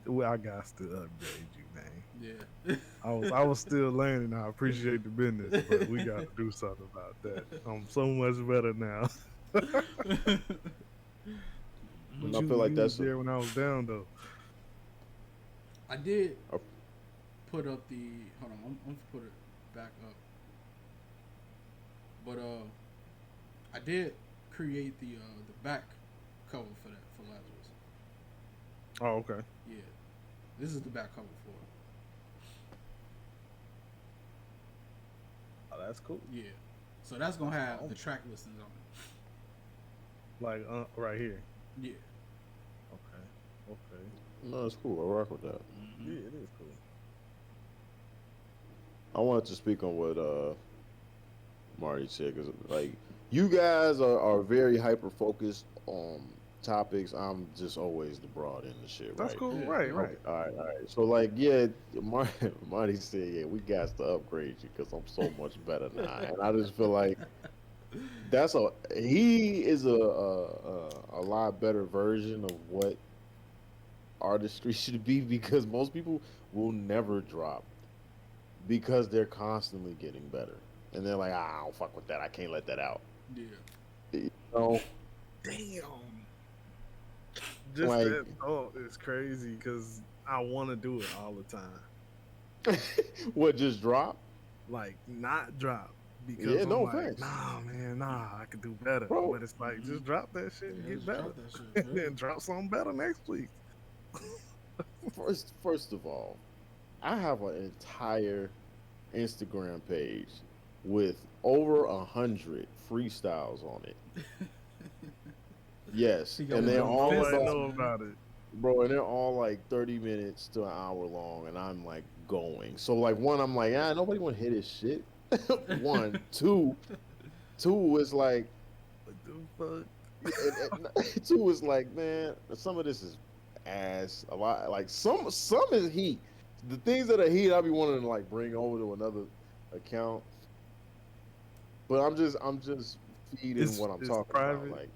S1: Well, I got to upgrade you, man.
S3: Yeah.
S1: I was still learning. I appreciate the business, but we got to do something about that. I'm so much better now.
S2: And I feel like
S1: you
S2: that's
S1: was there when I was down though.
S3: I did
S2: Oh.
S3: put up the. Hold on, I'm gonna put it back up. But I did create the back cover for that for Lazarus.
S1: Oh, okay.
S3: Yeah, this is the back cover for
S1: Oh, that's cool.
S3: it. Yeah, so that's gonna have the track listings on
S1: Like right here.
S3: it. Yeah.
S1: Okay. Okay.
S2: No, it's cool. I rock with that.
S3: Mm-hmm.
S1: Yeah, it is cool.
S2: I wanted to speak on what Marty said, because like you guys are very hyper focused on topics. I'm just always the broad end of shit.
S1: That's
S2: right?
S1: cool.
S3: Yeah.
S1: Right.
S2: Okay, all right. So like, yeah, Marty said, yeah, we got to upgrade you because I'm so much better now, and I just feel like he is a lot better version of what artistry should be, because most people will never drop because they're constantly getting better, and they're like, I don't fuck with that. I can't let that out.
S3: Yeah.
S2: You know?
S1: Damn. Just
S2: Like-
S1: that thought is crazy because I want to do it all the time.
S2: What, just drop?
S1: Like not drop because
S2: Yeah,
S1: I'm
S2: no
S1: like,
S2: offense.
S1: nah, man, I could do better.
S2: Bro.
S1: But it's like just drop that shit and
S3: Yeah,
S1: get
S3: just
S1: better,
S3: drop that shit,
S1: and
S3: yeah.
S1: then drop something better next week.
S2: First of all, I have an entire Instagram page with over 100 freestyles on it. Yes,
S3: He got
S2: and
S3: his
S2: they're
S3: own
S2: all
S3: fence,
S1: Nobody
S2: about,
S1: know
S3: man.
S1: about it.
S2: bro, and they're all like 30 minutes to an hour long, and I'm like going. So like one, I'm like, ah, nobody want to hear this shit. One, two is like,
S1: What the fuck?
S2: two is like, man, some of this is ass. A lot, like some is heat. The things that are heat, I be wanting to like bring over to another account, but I'm just feeding what I'm
S1: It's
S2: talking about.
S1: private.
S2: Like,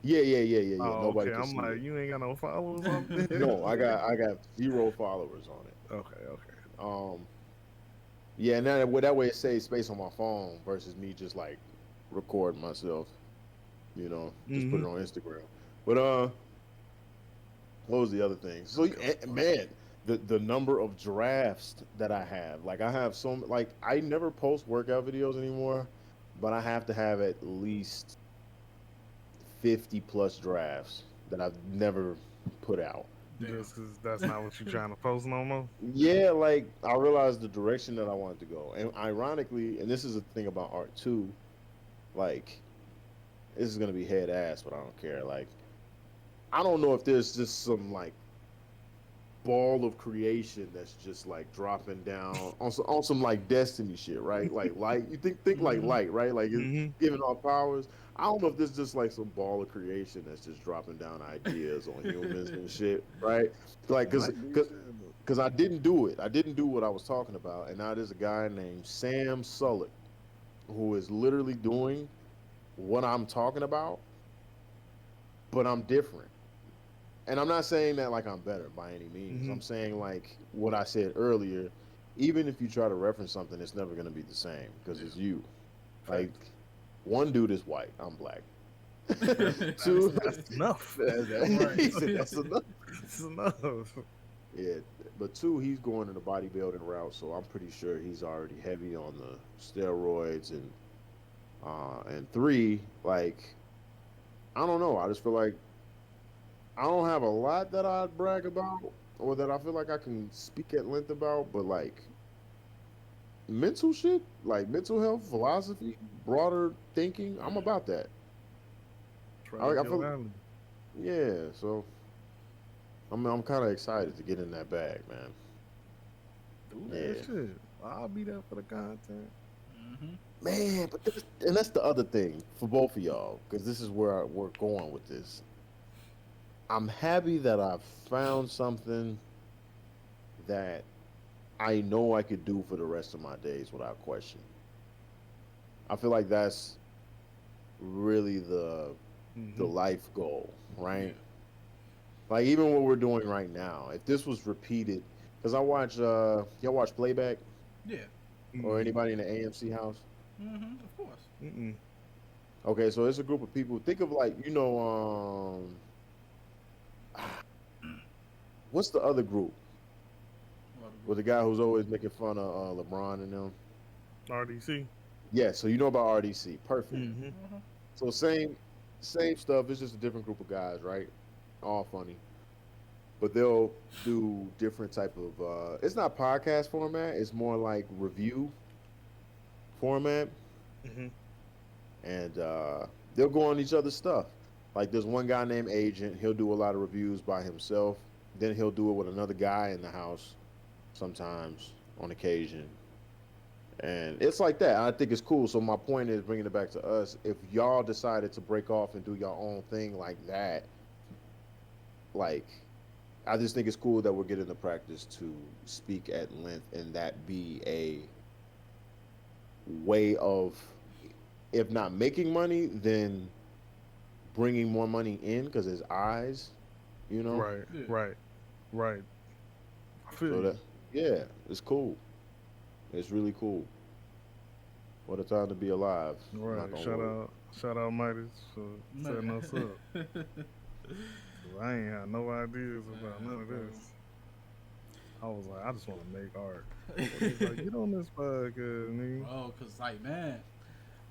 S2: yeah.
S1: Oh,
S2: Nobody
S1: okay.
S2: can
S1: I'm
S2: see
S1: like,
S2: it.
S1: you ain't got no followers on there.
S2: No, I got 0 followers on it.
S1: Okay.
S2: Um, yeah, and that way it saves space on my phone versus me just like recording myself. Just put
S1: Mm-hmm.
S2: it on Instagram. But what was the other thing? So man, the number of drafts that I have, like I have some, like I never post workout videos anymore, but I have to have at least 50 plus drafts that I've never put out.
S3: Damn.
S1: Just because that's not what you trying to post no more.
S2: Yeah, like I realized the direction that I wanted to go, and ironically, and this is the thing about art too, like this is gonna be head ass, but I don't care. Like I don't know if there's just some like ball of creation that's just like dropping down on some like destiny shit, right? Like light. You think like
S3: Mhm.
S2: light, right? Like it's
S1: Mm-hmm.
S2: giving off powers. I don't know if there's just like some ball of creation that's just dropping down ideas on humans and shit, right? Like,
S1: It
S2: cause,
S1: might be
S2: cause,
S1: shit, but
S2: cause I didn't do it. I didn't do what I was talking about, and now there's a guy named Sam Sullick who is literally doing what I'm talking about, but I'm different. And I'm not saying that like I'm better by any means.
S1: mm-hmm.
S2: I'm saying like what I said earlier. Even if you try to reference something, it's never gonna be the same because it's you. Like
S1: Facts.
S2: one dude is white, I'm black.
S1: That's,
S2: Two,
S1: that's enough.
S2: he
S3: Right.
S2: said that's enough.
S1: That's enough.
S2: Yeah, but two, he's going in the bodybuilding route, so I'm pretty sure he's already heavy on the steroids, and three, like I don't know. I just feel like I don't have a lot that I'd brag about or that I feel like I can speak at length about, but like mental shit, like mental health, philosophy, broader thinking, I'm about that.
S1: Try to
S2: I
S1: go
S2: feel,
S1: alley.
S2: yeah. So I'm kind of excited to get in that bag, man.
S1: Do that
S2: Yeah,
S1: shit. I'll be there for the content.
S3: Mhm.
S2: man. But and that's the other thing for both of y'all, because this is where we're going with this. I'm happy that I've found something that I know I could do for the rest of my days without question. I feel like that's really the
S1: Mm-hmm.
S2: life goal,
S3: Yeah.
S2: right? Like even what we're doing right now, if this was repeated, because I watch y'all watch playback
S3: Yeah.
S2: or
S1: Mm-mm.
S2: anybody in the AMC house.
S3: Of course.
S1: Mm-mm.
S2: Okay, so it's a group of people. Think of like what's the other group
S3: Well,
S2: with the guy who's always making fun of LeBron and them?
S1: RDC.
S2: Yeah, so you know about RDC. Perfect.
S1: Mm-hmm.
S2: So same stuff. It's just a different group of guys, right? All funny, but they'll do different type of. It's not podcast format. It's more like review format,
S1: Mm-hmm.
S2: and they'll go on each other's stuff. Like there's one guy named Agent. He'll do a lot of reviews by himself. Then he'll do it with another guy in the house, sometimes on occasion, and it's like that. I think it's cool. So my point is bringing it back to us. If y'all decided to break off and do your own thing like that, like I just think it's cool that we're getting the practice to speak at length and that be a way of, if not making money, then bringing more money in because it's eyes, you know.
S1: Right.
S3: Yeah.
S1: Right. Right. I feel
S2: So
S1: you.
S2: that yeah, it's cool. It's really cool. What a time to be alive.
S1: Right.
S2: Knock on wood.
S1: Shout out Midas for setting us up. 'Cause I ain't had no ideas about none of this. I was like, I just want to make art. He's like, get on this podcast, nigga.
S3: Oh, cause like man,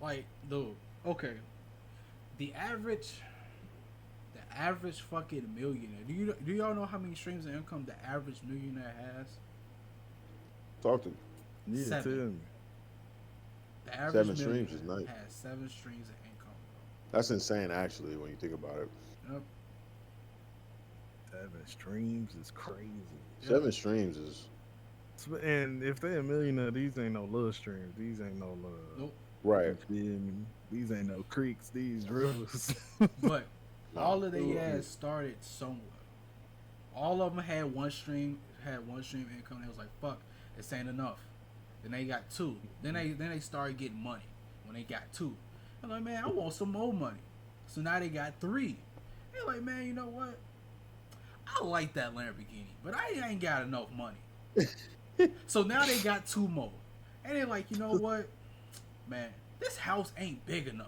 S3: like dude. Okay, the average fucking millionaire. Do y'all know how many streams of income the average millionaire has?
S2: Talk to me.
S1: Yeah,
S3: 7.
S1: tell me.
S3: The average
S2: 7 streams is
S3: millionaire
S2: nice.
S3: has 7 streams of income,
S2: That's insane, actually, when you think about it.
S3: bro. Yep.
S1: 7 streams is crazy.
S3: Yep.
S2: 7 streams is
S1: And if they a millionaire, these ain't no love streams. These ain't no love.
S3: Nope.
S2: right.
S1: You feel me? These ain't no creeks. These rivers.
S3: But
S2: Nah.
S3: all of they ass started somewhere. All of them had one stream income. They was like, "Fuck, this ain't enough." Then they got 2. Then they started getting money when they got 2. I'm like, man, I want some more money. So now they got 3. They're like, man, you know what? I like that Lamborghini, but I ain't got enough money. So now they got 2 more, and they're like, you know what, man, this house ain't big enough.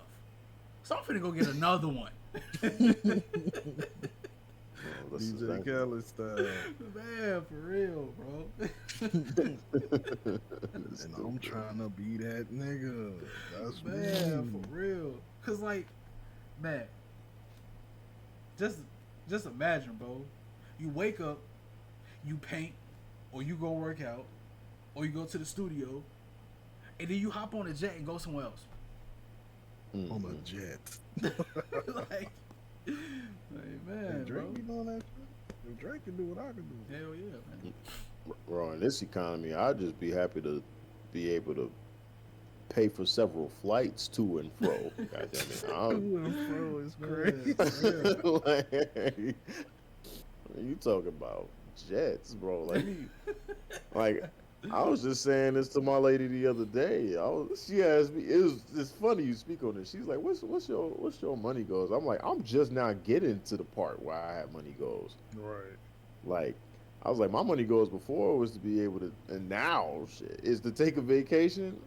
S3: So I'm finna go get another one.
S2: Oh, this is
S1: DJ
S2: that-
S1: Khaled style.
S3: Man, for real, bro.
S1: And I'm trying to be that nigga. That's
S3: Man,
S1: me.
S3: for real. Cause like, man, just imagine, bro. You wake up, you paint, or you go work out, or you go to the studio, and then you hop on a jet and go somewhere else.
S1: On
S2: Mhm.
S1: a jet.
S3: like, man,
S1: If Drake
S3: bro.
S1: be doing that shit, if Drake can do what I can do.
S3: Hell yeah, man.
S2: Bro, in this economy, I'd just be happy to be able to pay for several flights to and fro. God damn it.
S1: Bro, it's crazy.
S3: Man,
S2: Like, you talking about jets, bro. Like I was just saying this to my lady the other day. She asked me, it's funny you speak on this. She's like, what's your money goals? I'm like, I'm just now getting to the part where I have money goals.
S1: Right.
S2: Like, I was like, my money goals before was to be able to, and now shit, is to take a vacation,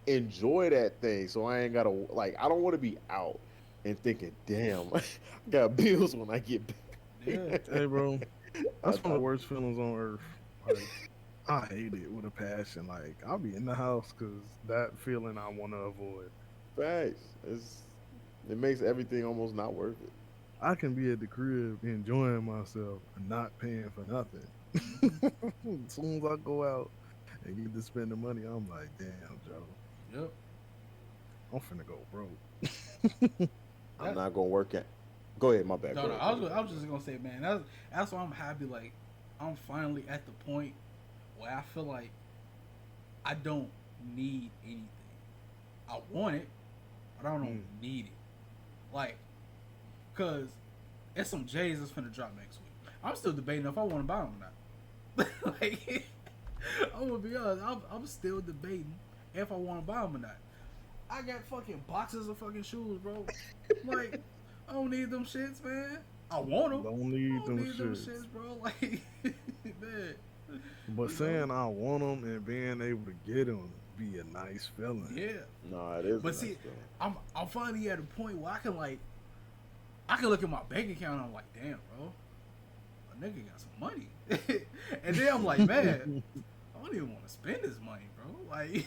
S2: enjoy that thing. So I ain't gotta, like, I don't want to be out and thinking, damn, I got bills when I get back.
S3: Yeah.
S1: Hey, bro. That's one of the worst feelings on earth. Like, I hate it with a passion. Like, I'll be in the house because that feeling I want to avoid.
S2: Facts. It makes everything almost not worth it.
S1: I can be at the crib enjoying myself and not paying for nothing. As soon as I go out and get to spend the money, I'm like, damn, Joe,
S3: Yep.
S1: I'm finna go broke.
S2: I'm not gonna work at. Go ahead, my bad.
S3: No,
S2: Go
S3: no.
S2: ahead.
S3: I was just gonna say, man, that's why I'm happy. Like, I'm finally at the point where I feel like I don't need anything. I want it, but I don't need it. Like, cause it's some J's that's finna drop next week. I'm still debating if I want to buy them or not. Like, I'm gonna be honest. I'm still debating if I want to buy them or not. I got fucking boxes of fucking shoes, bro. Like, I don't need them shits, man. I want them.
S1: Don't need
S3: I don't
S1: them
S3: need them
S1: shits.
S3: shits, bro. Like, man.
S1: But saying I want them and being able to get them be a nice feeling.
S3: Yeah.
S2: No, it is.
S3: But see, I'm finally at a point where I can look at my bank account and I'm like, damn, bro, a nigga got some money. And then I'm like, man, I don't even want to spend this money, bro. Like,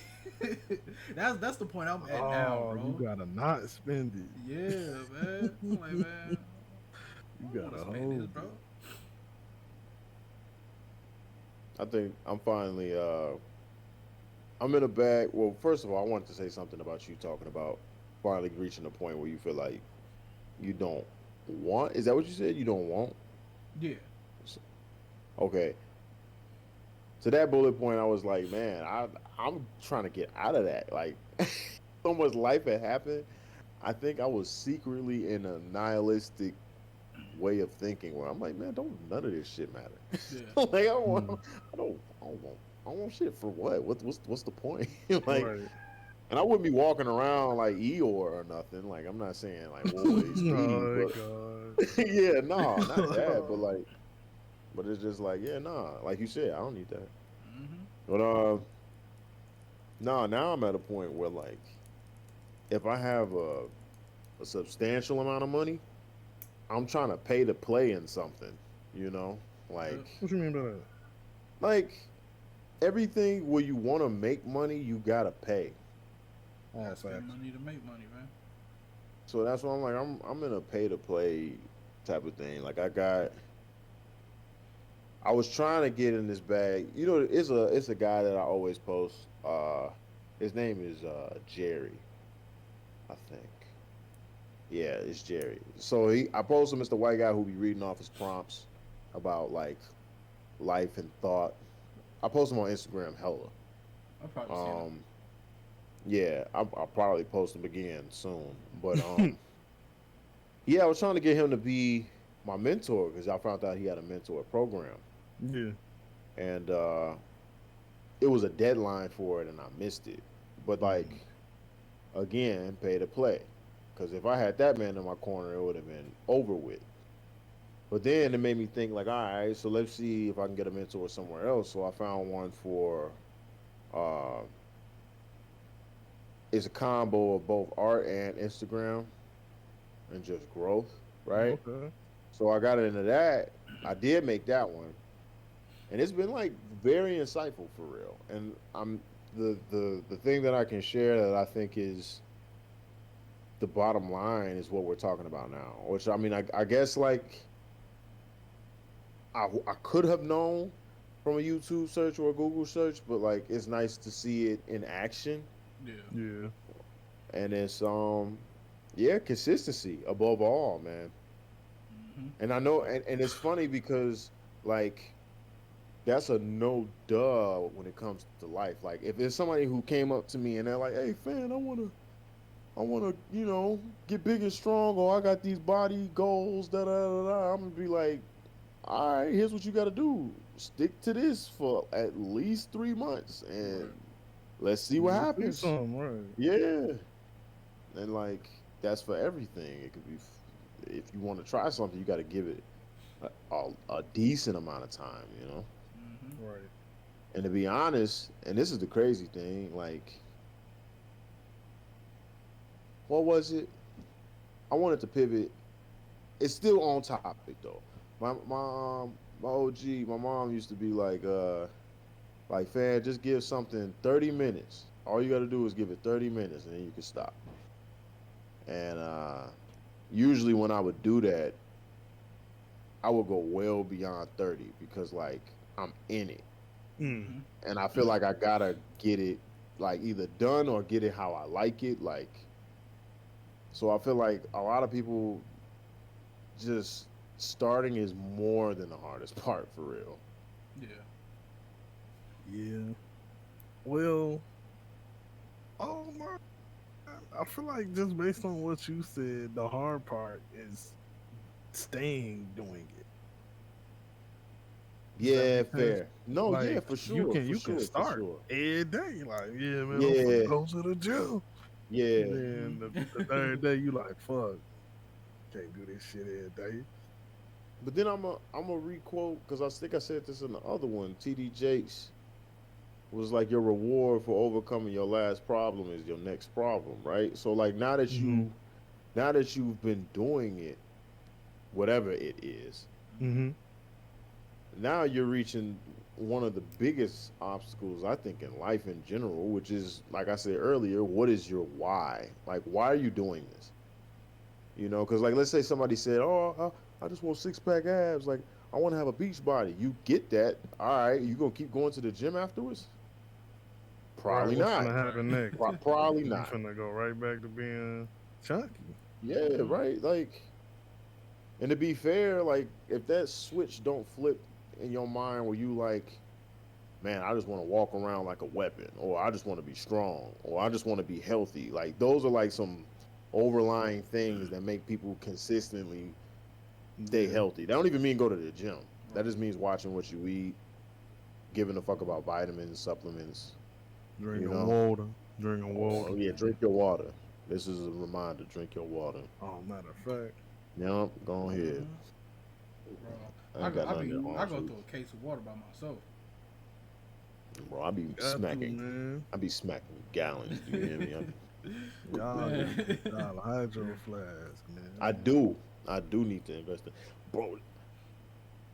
S3: that's the point I'm at now, bro.
S1: You gotta not spend it.
S3: Yeah, man. I'm like, man,
S1: You
S3: I don't
S1: gotta
S3: wanna spend this,
S1: hold
S3: bro.
S1: it.
S2: I think I'm finally. I'm in a bag. Well, first of all, I wanted to say something about you talking about finally reaching a point where you feel like you don't want. Is that what you said? You don't want?
S3: Yeah.
S2: Okay. To that bullet point, I was like, man, I'm trying to get out of that. Like, so much life had happened. I think I was secretly in a nihilistic way of thinking where I'm like, man, don't none of this shit matter.
S3: Yeah.
S2: Like, I don't want shit for what? What's the point? Like,
S1: Right.
S2: and I wouldn't be walking around like Eeyore or nothing. Like, I'm not saying like, whoa, he's Speedy,
S1: Oh,
S2: but
S1: God.
S2: yeah, no, not that, but like, but it's just like, yeah, nah, like you said, I don't need that.
S3: Mm-hmm.
S2: But no, now I'm at a point where like, if I have a substantial amount of money, I'm trying to pay to play in something, you know, like,
S1: What you mean by that?
S2: like everything where you want to make money, you gotta pay.
S1: Oh,
S3: Spend
S1: facts.
S3: money to make money, man.
S2: So that's why I'm like, I'm in a pay to play type of thing. Like I was trying to get in this bag. You know, it's a guy that I always post. His name is Jerry, I think. Yeah, it's Jerry. So I post him as the white guy who be reading off his prompts about like life and thought. I post him on Instagram hella.
S3: I've probably seen it.
S2: Um, yeah, I'll probably post him again soon. But yeah, I was trying to get him to be my mentor because I found out he had a mentor program,
S1: Yeah.
S2: and it was a deadline for it, and I missed it. But like again, pay to play, because if I had that man in my corner, it would have been over with. But then it made me think like, all right, so let's see if I can get a mentor somewhere else. So I found one for uh, it's a combo of both art and Instagram and just growth, right?
S1: Okay.
S2: So I got into that. I did make that one, and it's been like very insightful for real. And I'm the thing that I can share that I think is the bottom line is what we're talking about now. Which I mean, I guess like I could have known from a YouTube search or a Google search, but like it's nice to see it in action.
S3: Yeah.
S1: Yeah.
S2: And it's yeah, consistency above all, man. And I know, and it's funny because like that's a no duh when it comes to life. Like if there's somebody who came up to me and they're like, "Hey, fan, I wanna, get big and strong, or I got these body goals, da da da da." I'm gonna be like, "All right, here's what you got to do. Stick to this for at least 3 months, and let's see what
S1: You see
S2: happens."
S1: something, right?
S2: Yeah, and like that's for everything. It could be if you want to try something, you got to give it a decent amount of time, you know.
S1: Right.
S2: And to be honest, and this is the crazy thing, like, what was it? I wanted to pivot. It's still on topic though. My OG, my mom used to be like, "Fan, just give something 30 minutes. All you got to do is give it 30 minutes, and then you can stop." And usually when I would do that, I would go well beyond 30 because like I'm in it,
S1: Mm.
S2: and I feel like I gotta get it like either done or get it how I like it. Like, so I feel like a lot of people just starting is more than the hardest part for real.
S3: Yeah.
S1: Yeah. Well, oh my, I feel like just based on what you said, the hard part is staying doing it. Does that
S2: Yeah,
S1: make sense?
S2: fair. No, yeah,
S1: Like
S2: for
S1: you
S2: sure,
S1: can
S2: for
S1: you can
S2: sure, for
S1: start
S2: sure.
S1: every day. Like, yeah, man, I'm finna
S2: Yeah,
S1: go to the gym.
S2: yeah.
S1: And then the third day you like, fuck, can't do this shit every day.
S2: But then I'm a requote because I think I said this in the other one. TD Jakes was like your reward for overcoming your last problem is your next problem, right? So like
S1: Mm-hmm.
S2: now that you've been doing it, whatever it is,
S1: Mm-hmm.
S2: now you're reaching one of the biggest obstacles I think in life in general, which is like I said earlier, what is your why? Like why are you doing this? You know, because like let's say somebody said, "Oh, I just want 6 pack abs. Like I want to have a beach body." You get that? All right, you gonna keep going to the gym afterwards?
S1: Right,
S2: Probably
S1: what's
S2: not.
S1: gonna happen next?
S2: Probably
S1: You
S2: not.
S1: finna go right back to being chunky.
S2: Yeah, right. Like, and to be fair, like if that switch don't flip in your mind where you like, man, I just want to walk around like a weapon, or I just want to be strong, or I just want to be healthy. Like those are like some overlying things that make people consistently stay
S1: Yeah.
S2: healthy. That don't even mean go to the gym. That just means watching what you eat, giving a fuck about vitamins, supplements. You
S1: Drinking
S2: know.
S1: water. Drinking
S2: Oh
S1: water.
S2: yeah, drink your water. This is a reminder. Drink your water.
S1: Oh, matter of fact.
S2: Yep, go ahead.
S3: Bro,
S2: I ain't got nothing in
S3: I
S2: orange
S3: go
S2: juice.
S3: through a case of water by myself.
S2: Bro, I be
S1: Got to,
S2: smacking.
S1: man.
S2: I be smacking gallons. Do you hear me?
S1: Y'all
S3: Man.
S1: need y'all a hydro flask, man.
S2: I do. I do need to invest in. Bro,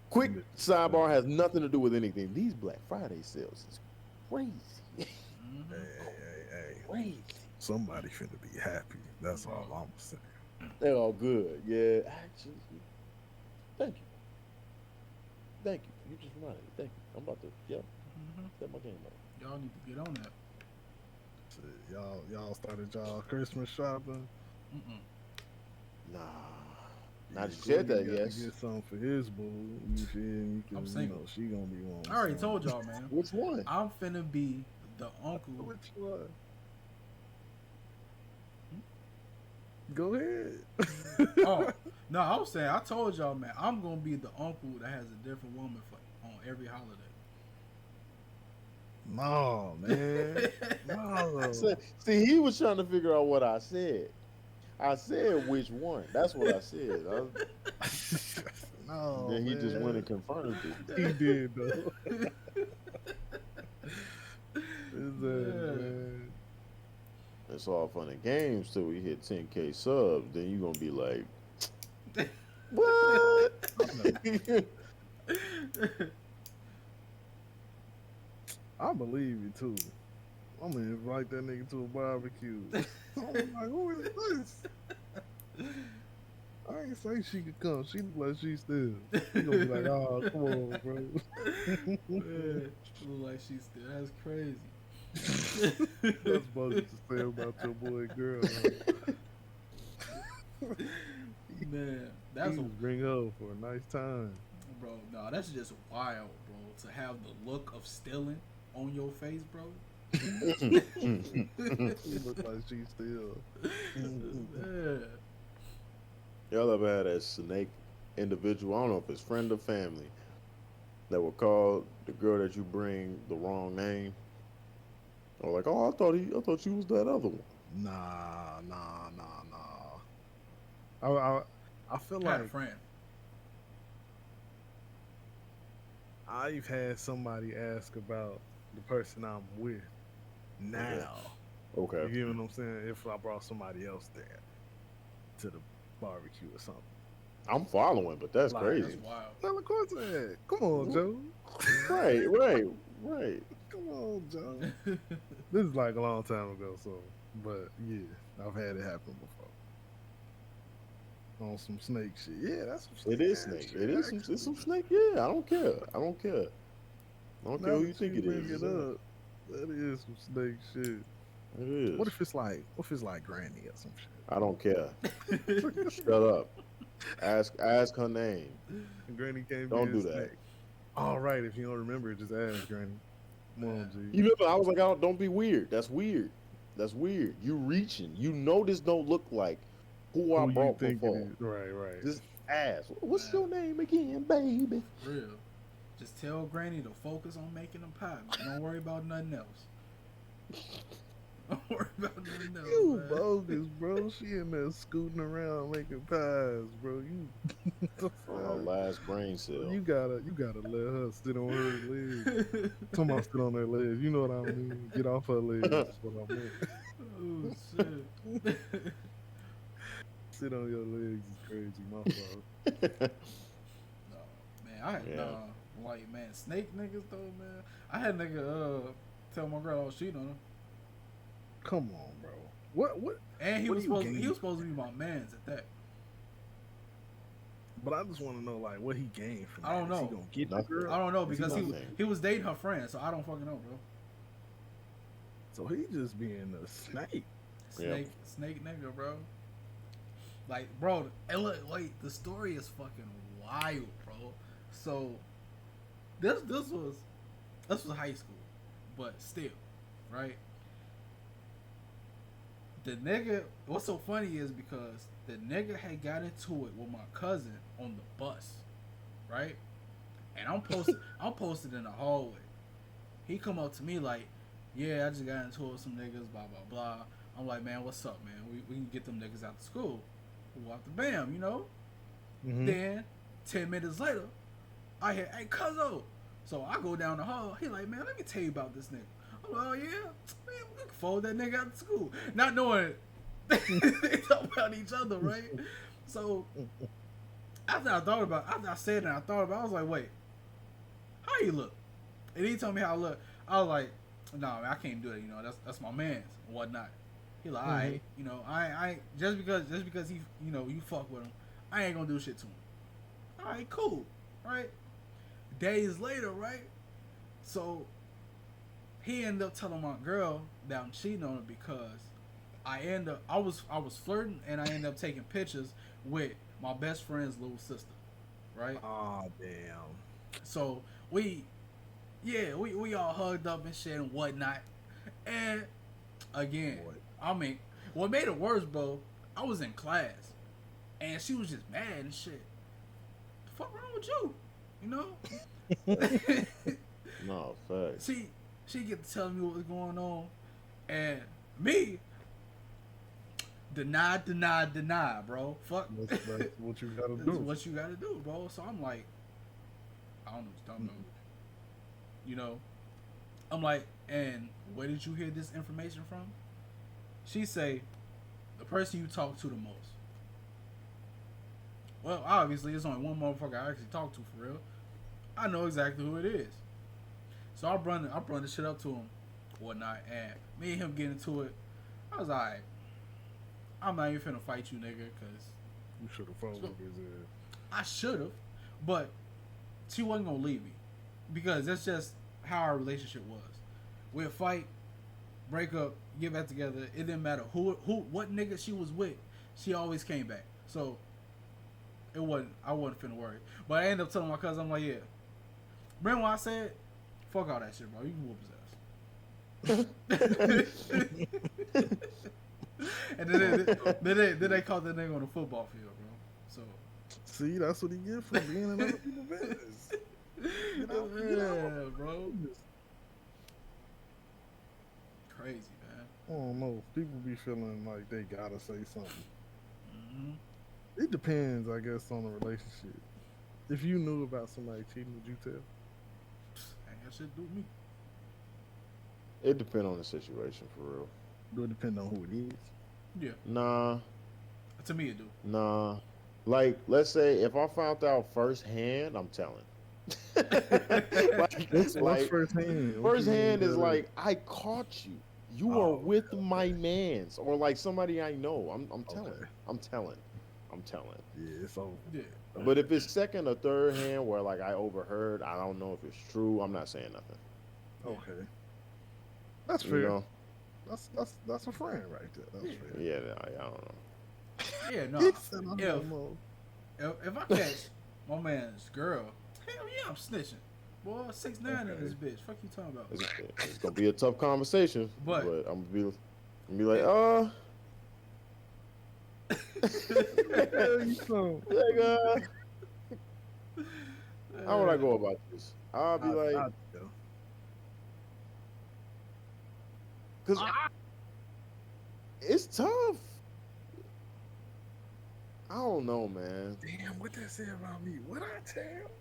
S2: quick sidebar has nothing to do with anything. These Black Friday sales is crazy.
S1: Hey, hey.
S2: Crazy.
S1: Somebody finna be happy. That's all I'm saying.
S2: They're all good. Yeah, actually. Thank you. Thank you. You just reminded me. Thank you. I'm about to, step my game up.
S3: Y'all need to get on that.
S1: Shit, y'all started y'all Christmas shopping.
S3: Mm-mm.
S2: Nah, not
S1: Yeah,
S2: said that.
S1: Courtney got to
S2: Yes.
S1: get something for his boo. You feel me?
S3: I'm
S1: Because
S3: single.
S1: she gonna be wanting.
S3: I already
S1: something.
S3: told y'all, man.
S2: Which one?
S3: I'm finna be the uncle.
S1: Which one? Go ahead.
S3: Oh no, I was saying I told y'all, man. I'm gonna be the uncle that has a different woman for on every holiday.
S1: No, man. No.
S2: See, he was trying to figure out what I said. I said which one. That's what I said.
S1: No,
S2: Then he just went
S1: man.
S2: and confirmed it.
S1: He did though. His ass,
S3: Yeah.
S1: man.
S2: It's all fun and games till we hit 10K subs. Then you gonna be like, what?
S1: I believe you too. I'm gonna invite that nigga to a barbecue. I'm like, who is this? I ain't say she could come. She look like she still. He gonna be like, oh, come on, bro.
S3: Man, look like she's still. That's crazy.
S1: That's supposed to say about your boy girl.
S3: Man, that's
S1: He
S3: a,
S1: just bring her for a nice time.
S3: bro. No, that's just wild, bro. To have the look of stealing on your face, bro.
S1: He look like she still.
S3: Yeah.
S2: Y'all ever had that snake individual? I don't know if it's friend or family that would call the girl that you bring the wrong name, or like, oh, I thought you was that other one.
S1: Nah. I feel
S3: I had a
S1: like
S3: friend.
S1: I've had somebody ask about the person I'm with now. You
S2: Okay.
S1: get what I'm saying? If I brought somebody else there to the barbecue or something.
S2: I'm following, but that's
S1: Like,
S2: crazy.
S3: That's wild.
S1: Well, of course I had. Come on, Joe.
S2: Right.
S1: Come on, Joe. This is like a long time ago, so, but yeah, I've had it happen before. On some snake shit. Yeah, that's some snake.
S2: It is
S1: man
S2: snake.
S1: shit,
S2: It is
S1: actually.
S2: it's some snake. Yeah, I don't care. I don't care
S1: Now
S2: who you
S1: that
S2: think it
S1: bring
S2: is.
S1: it up, that is some snake shit.
S2: It is.
S1: What if it's like Granny or some shit?
S2: I don't care. Shut up. Ask her name.
S1: Granny can't
S2: Don't
S1: be a
S2: do that.
S1: snake. All right, if you don't remember, just ask Granny. Come on, G.
S2: You remember? I was like, don't be weird. That's weird. That's weird. You reaching. You know this don't look like who I
S1: Who you
S2: brought
S1: think it
S2: before.
S1: is? Right.
S2: Just ask. What's
S3: Man.
S2: your name again, baby?
S3: Real. Just tell Granny to focus on making them pie. Man. Don't worry about nothing else. Don't worry about nothing else.
S1: You
S3: man.
S1: bogus, bro. She in there scooting around making pies, bro. You
S2: On her last brain cell.
S1: You gotta let her sit on her legs. Talking about sit on her legs. You know what I mean? Get off her legs. That's what I meant.
S3: Oh shit.
S1: Sit on your legs is crazy. My fault.
S3: No, man, I had
S2: Yeah.
S3: like man, snake niggas though, man. I had a nigga tell my girl I was cheating on her.
S1: Come on, bro. What?
S3: And he
S1: What
S3: was
S1: do you
S3: supposed
S1: gain?
S3: he was supposed to be my man's at that.
S1: But I just want to know, like, what he gained from that.
S3: I don't
S1: Is he
S3: know.
S1: gonna get the
S2: Nothing.
S1: girl?
S3: I don't know
S1: Is
S3: because
S1: gonna-
S3: he was dating her friend, so I don't fucking know, bro.
S1: So he just being a snake.
S2: Yeah.
S3: Snake nigga, bro. Like, bro, and look, like the story is fucking wild, bro. So this was high school, but still, right? The nigga, what's so funny is because the nigga had got into it with my cousin on the bus, right? And I'm posted in the hallway. He come up to me like, yeah, I just got into it with some niggas, blah blah blah. I'm like, man, what's up, man? We can get them niggas out of school. Who out the bam, you know?
S1: Mhm.
S3: Then 10 minutes later, I hear, hey, cuzzo. So I go down the hall. He like, man, let me tell you about this nigga. I'm like, oh yeah, man, we can fold that nigga out of school, not knowing they talk about each other, right? So after I said it, and I thought about it, I was like, wait, how you look? And he told me how I look. I was like, nah, man, I can't do it. You know, that's my man's and whatnot. He like, alright, you know, I just because he, you know, you fuck with him, I ain't gonna do shit to him. All right, cool, right? Days later, right? So he ended up telling my girl that I'm cheating on her because I was flirting and I ended up taking pictures with my best friend's little sister, right?
S1: Oh damn.
S3: So we all hugged up and shit and whatnot. And again,
S1: Boy.
S3: I mean, what made it worse, bro? I was in class and she was just mad and shit. The fuck wrong with you? You know?
S2: No, facts.
S3: She get to tell me what was going on, and me deny, bro. Fuck.
S1: That's what you gotta
S3: This
S1: do.
S3: is what you gotta do, bro. So I'm like, I don't know. You know, I'm like, and where did you hear this information from? She say, the person you talk to the most. Well, obviously, there's only one motherfucker I actually talk to for real. I know exactly who it is. So I brought the shit up to him, whatnot, and me and him get into it. I was like, I'm not even finna fight you, nigga, cause
S1: You should have followed his ass.
S3: I should have, but she wasn't gonna leave me because that's just how our relationship was. We'd fight, break up, get back together. It didn't matter what nigga she was with. She always came back. So I wasn't finna worry. But I ended up telling my cousin, I'm like, yeah. Remember when I said, fuck all that shit, bro. You can whoop his ass. And then they caught that nigga on the football field, bro. So
S1: See, that's what he get for being in other people's business.
S3: Yeah, bro. Crazy, man.
S1: I don't know. People be feeling like they gotta say something.
S3: Mm-hmm.
S1: It depends, I guess, on the relationship. If you knew about somebody cheating, would you tell?
S3: Ain't got shit to do with me.
S2: It depends on the situation, for real.
S1: Do it depend on who it is?
S3: Yeah.
S2: Nah.
S3: To me, it do.
S2: Nah. Like, let's say if I found out firsthand, I'm telling.
S1: What's firsthand?
S2: Firsthand is like, I caught you. You are with my mans, or like somebody I know. I'm telling.
S1: Okay.
S2: I'm telling.
S1: Yeah, it's over.
S3: Yeah.
S2: But if it's second or third hand, where like I overheard, I don't know if it's true. I'm not saying nothing.
S1: Okay. That's fair.
S2: You know?
S1: That's a friend right there. That's fair.
S2: Yeah, I don't know.
S3: Yeah, no.
S1: He said, I don't know.
S3: If I catch my man's girl, hell yeah, I'm snitching. Boy, 6'9" in this bitch. Fuck you talking about?
S2: It's gonna be a tough conversation, but I'm gonna be like, how would I go about this? I'll be like, because it's tough. I don't know, man.
S1: Damn, what that say about me? What I tell?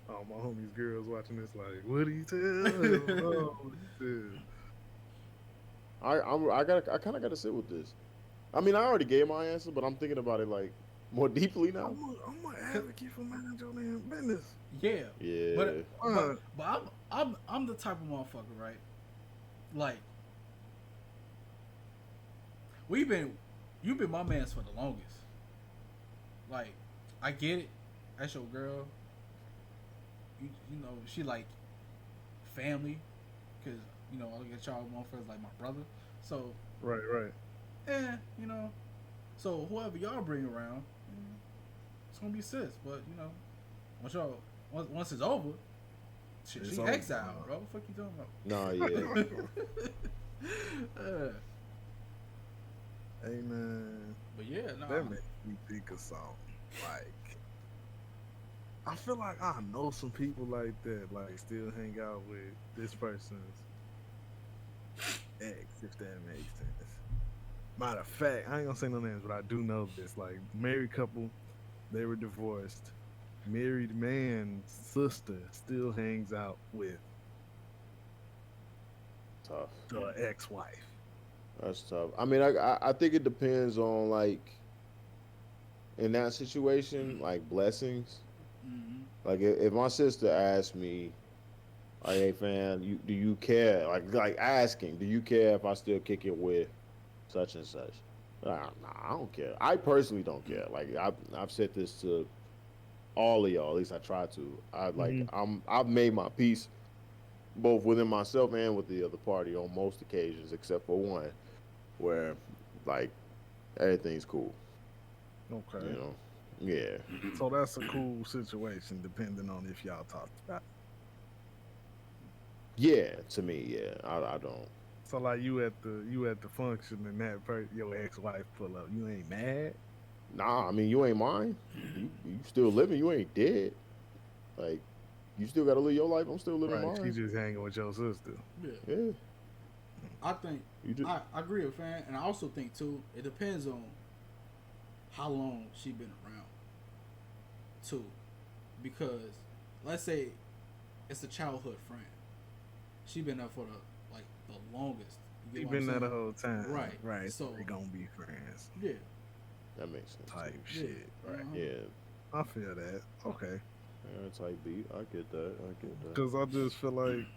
S1: Oh, my homie's girls watching this like, what do you tell? Oh, what do you tell?
S2: I kind of got to sit with this. I mean, I already gave my answer, but I'm thinking about it like more deeply now.
S1: I'm an advocate for mind your damn business.
S3: Yeah.
S2: Yeah.
S3: But I'm the type of motherfucker, right? Like, you've been my man's for the longest. Like, I get it. That's your girl. You know, she like family, cause you know I look at y'all motherfuckers like my brother. So
S1: Right.
S3: you know, so whoever y'all bring around, it's gonna be sis. But you know, once it's over, she
S1: over,
S3: exiled, bro. What the fuck you talking about?
S2: No, yeah.
S1: Hey man,
S3: But yeah, no.
S1: that makes me think of something. Like, I feel like I know some people like that, like still hang out with this person's ex, if that makes sense. Matter of fact, I ain't gonna say no names, but I do know this. Like, married couple, they were divorced. Married man's sister still hangs out with
S2: Tough.
S1: the ex-wife.
S2: That's tough. I mean, I think it depends on, like, in that situation, like, blessings.
S3: Mm-hmm.
S2: Like, if my sister asked me, like, hey, Phan, do you care? Like asking, do you care if I still kick it with such and such? Nah, I don't care. I personally don't care. Like, I've said this to all of y'all. At least I try to. I've made my peace both within myself and with the other party on most occasions, except for one where like everything's cool. You
S1: Okay.
S2: know, yeah,
S1: So that's a cool situation, depending on if y'all talked about.
S2: yeah. To me, yeah, I don't.
S1: So like you at the function and your ex wife pull up, you ain't mad?
S2: Nah, I mean you ain't mine. You still living. You ain't dead. Like you still gotta live your life. I'm still living
S1: Right? She
S2: mine.
S1: just hanging with your sister.
S3: Yeah,
S2: Yeah,
S3: I think
S2: you just.
S3: I agree with Fan, and I also think too it depends on how long she been around too, because let's say it's a childhood friend. She been there for the longest. You
S1: You
S3: get what I'm
S1: been there the
S3: saying?
S1: whole time,
S3: Right.
S1: Right. So
S3: So
S1: they gonna be friends
S3: yeah,
S2: That makes sense
S1: type
S2: too.
S3: yeah,
S1: shit, right?
S2: Yeah,
S1: I feel that. Okay,
S2: yeah, type beat. I get that. I get that.
S1: because I just feel like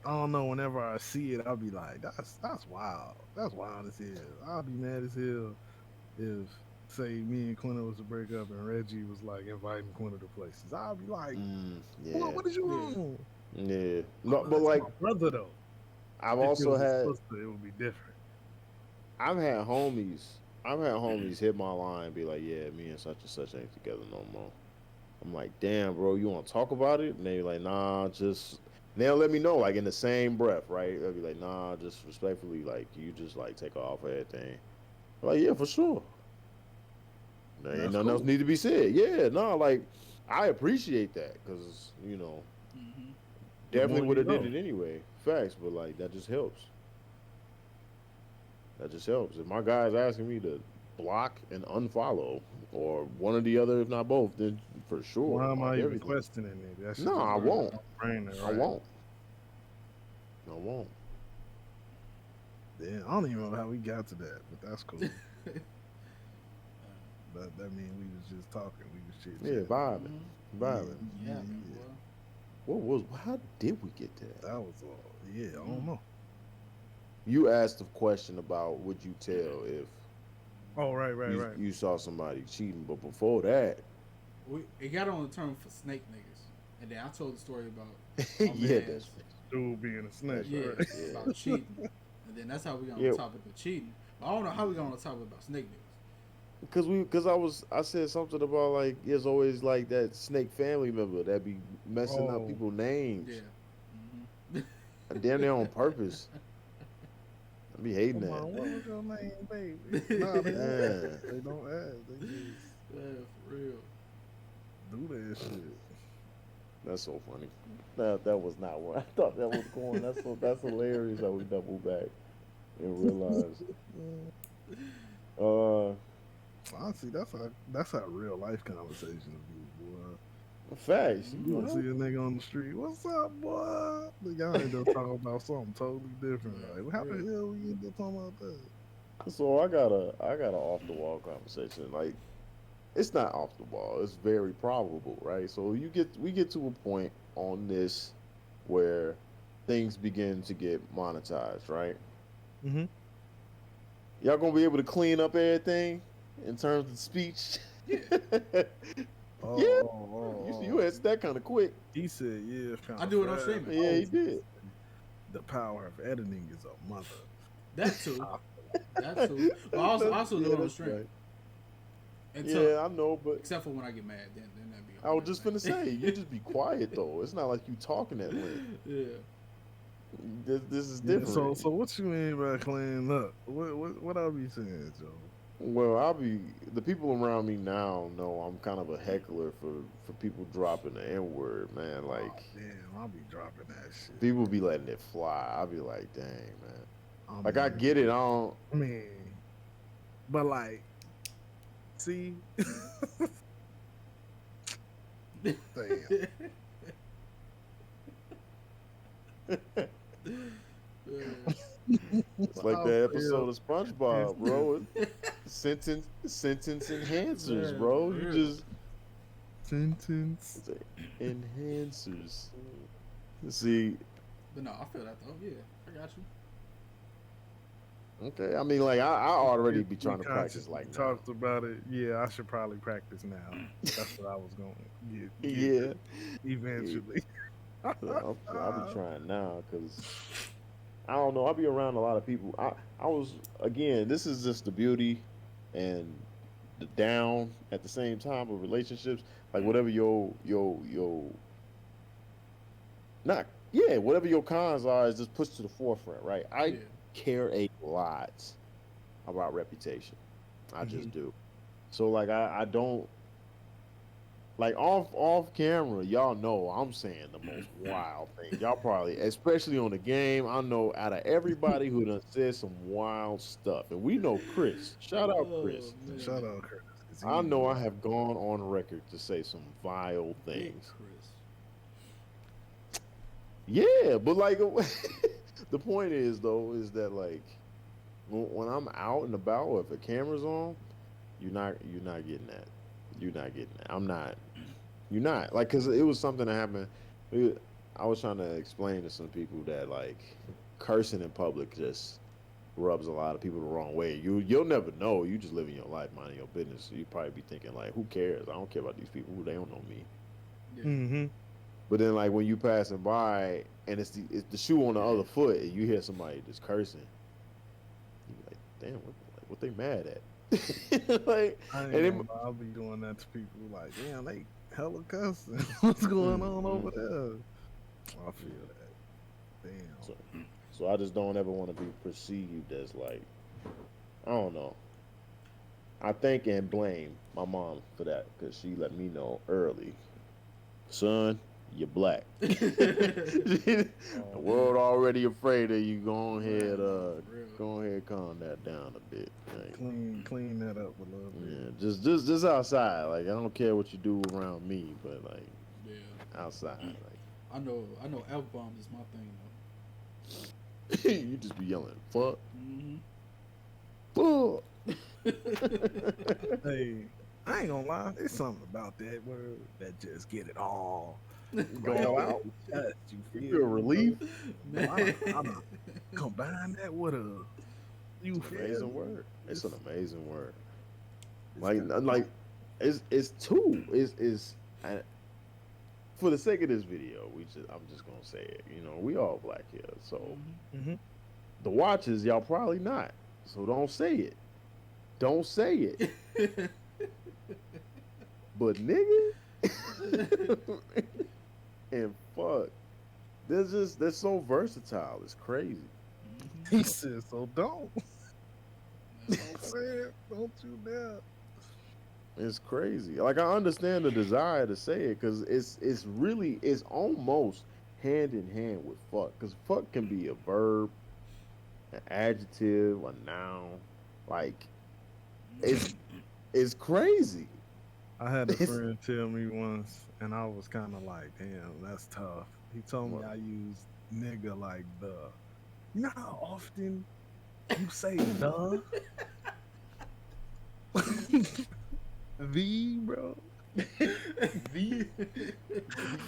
S1: I don't know. Whenever I see it, I'll be like, that's wild. That's wild as hell. I'll be mad as hell if say me and Quinta was to break up and Reggie was like inviting Quinta to places. I'll be like,
S2: Yeah,
S1: what did you
S3: yeah.
S1: wrong?
S2: yeah.
S1: Oh,
S2: No, but
S1: that's
S2: like
S1: my brother though.
S2: I've
S1: If it
S2: also
S1: was his
S2: had
S1: sister, it would be different.
S2: I've had homies. I've had homies hit my line and be like, "Yeah, me and such ain't together no more." I'm like, "Damn, bro, you want to talk about it?" And they like, "Nah, just." They'll let me know like in the same breath, right? They'll be like, "Nah, just respectfully, like you just like take off everything." I'm like, yeah, for sure. There ain't
S1: That's
S2: nothing else
S1: cool.
S2: need to be said. Yeah, no, like I appreciate that because
S3: hmm
S1: The
S2: definitely
S1: more
S2: would
S1: you
S2: have did
S1: know.
S2: it anyway. Facts, but like that just helps. That just helps. If my guy's asking me to block and unfollow, or one or the other, if not both, then for sure,
S1: Why am
S2: mark
S1: I even
S2: everything.
S1: questioning it? That should
S2: No,
S1: just
S2: I
S1: be
S2: won't.
S1: a brainer,
S2: I
S1: right?
S2: won't. I won't.
S1: Then I don't even know how we got to that, but that's cool. That mean we was just talking, we was chit
S2: Yeah,
S1: chatting.
S2: vibing,
S1: Yeah,
S2: vibing.
S3: Yeah,
S1: yeah,
S3: man,
S1: yeah.
S3: boy.
S2: What was? How did we get to that?
S1: That was all. Yeah, I don't
S3: Mm.
S1: know.
S2: You asked a question about would you tell if
S1: Oh, right.
S2: you saw somebody cheating, but before that,
S3: It got on the term for snake niggas, and then I told the story about my
S2: yeah,
S3: man's
S1: Dude being a snake,
S2: that's
S3: yeah
S2: right.
S1: right?
S2: Yeah,
S3: about cheating, and then that's how we got on
S2: yeah.
S3: the topic of cheating. But I don't know how we got on the topic about snake niggas.
S2: Because I said something about like there's always like that snake family member that be messing up
S1: Oh,
S2: people's names.
S3: Yeah. hmm
S2: Damn near on purpose. I be hating
S1: come
S2: that.
S1: on, what was your name, baby? Nah, they don't ask.
S2: Yeah.
S1: They don't ask. They just
S3: Yeah, for real.
S1: do that shit.
S2: That's so funny. That was not where I thought that was going. That's hilarious how we double back and realize. Uh,
S1: Honestly, that's how real life conversations be, boy.
S2: facts.
S1: You
S2: You
S1: gonna see
S2: know.
S1: a nigga on the street, what's up, boy? The guy end up talking about something totally different.
S3: Yeah,
S1: Like,
S3: for
S1: how the
S3: real.
S1: hell we end up talking about that?
S2: So I got a off the wall conversation. Like it's not off the wall. It's very probable, right? So we get to a point on this where things begin to get monetized, right?
S1: Mm-hmm.
S2: Y'all gonna be able to clean up everything in terms of speech.
S3: Yeah.
S1: Oh,
S2: Yeah,
S1: oh, oh,
S2: you
S1: oh.
S2: answered that kind of quick.
S1: He said, yeah,
S3: I
S1: kind of
S3: do it on
S1: fast.
S3: streaming.
S2: Yeah, he did.
S1: The power of editing is a mother.
S3: That too. That too. But I also do it on
S2: That's
S3: stream.
S2: right.
S3: Until
S2: Yeah, I know, but
S3: except for when I get mad, then that'd be a
S2: I
S3: whole
S2: was just finna
S3: different
S2: say,
S3: thing.
S2: you just be quiet though. It's not like you talking at length.
S3: Yeah.
S2: This is
S1: Yeah, so
S2: different.
S1: what you mean by cleaning up? What I be saying, Joe?
S2: Well, the people around me now know I'm kind of a heckler for people dropping the N word, man.
S1: Oh
S2: Like
S1: damn, I'll be dropping that shit.
S2: people be letting it fly. I'll be like, dang, man.
S1: I
S2: Like I
S1: mean,
S2: get it. I don't.
S1: I mean, but like, see, damn.
S2: It's like
S1: I
S2: that
S1: feel
S2: episode of SpongeBob, bro. Sentence enhancers, bro. You just
S1: sentence.
S2: it's enhancers. See,
S3: But no, I feel that though. Yeah, I got you.
S2: Okay, I mean, like I already be
S1: We
S2: trying to practice
S1: consciously
S2: like now.
S1: talked about it. Yeah, I should probably practice now. That's what I was going to get
S2: Yeah,
S1: to eventually.
S2: I'll be trying now because I don't know. I'll be around a lot of people. I was again. This is just the beauty and the down at the same time of relationships. Like whatever your not yeah whatever your cons are is just pushed to the forefront. Right. I
S3: Yeah.
S2: care a lot about reputation. I
S1: Mhm.
S2: just do. So like I don't like off camera, y'all know I'm saying the most wild things. Y'all probably, especially on the game, I know out of everybody who done said some wild stuff, and we know Chris. Shout out
S3: Oh
S2: Chris.
S3: man,
S1: Shout out, Curtis. 'Cause
S2: I know I
S1: he,
S2: have gone on record to say some vile
S3: big
S2: things.
S3: Chris.
S2: Yeah, but like the point is though is that like when I'm out and about, or if a camera's on, you're not getting that. You're not getting that. I'm not. You're not like because it was something that happened. I was trying to explain to some people that like cursing in public just rubs a lot of people the wrong way. You'll never know. You just living your life, minding your business. So you probably be thinking like, who cares? I don't care about these people. They don't know me.
S3: Yeah.
S1: mm-hmm.
S2: But then like when you passing by and it's the shoe on the other foot and you hear somebody just cursing, you be like, damn, what they mad at? Like
S1: I
S2: and
S1: ain't
S2: it,
S1: gonna lie, I'll be doing that to people like, damn, they hella cussing. What's going on over there? I feel that. Damn.
S2: so, so I just don't ever want to be perceived as like I don't know. I thank and blame my mom for that because she let me know early, son, you're black. The world already afraid of you. Go ahead, calm that down a bit. Like,
S1: Clean that up a little
S2: yeah,
S1: bit.
S2: just outside. Like I don't care what you do around me, but like
S3: Yeah.
S2: outside, like
S3: I know F bombs is my thing
S2: you just be yelling, fuck,
S3: though.
S2: fuck.
S1: Hey, I ain't gonna lie, there's something about that word that just get it all
S2: Go
S1: right
S2: out.
S1: off your chest, you
S2: You
S1: feel
S2: feel
S1: me,
S2: relief.
S1: bro? I done combine that with a, you
S2: It's an
S1: feel
S2: amazing
S1: me?
S2: word. It's an amazing word.
S1: It's
S2: Like
S1: got-
S2: like it's two. Is for the sake of this video, I'm just gonna say it. You know, we all black here, so
S1: Mhm.
S2: the watchers y'all probably not. So don't say it. Don't say it. But nigga and fuck, they're so versatile. It's crazy.
S1: He said, so don't. Don't say it. Don't you dare.
S2: It's crazy. Like I understand the desire to say it because it's almost hand in hand with fuck because fuck can be a verb, an adjective, a noun. Like it's crazy.
S1: I had a
S2: It's,
S1: friend tell me once, and I was kind of like, damn, that's tough. He told me
S2: What?
S1: I use nigga like the. You know how often you say the? The, bro.
S3: V.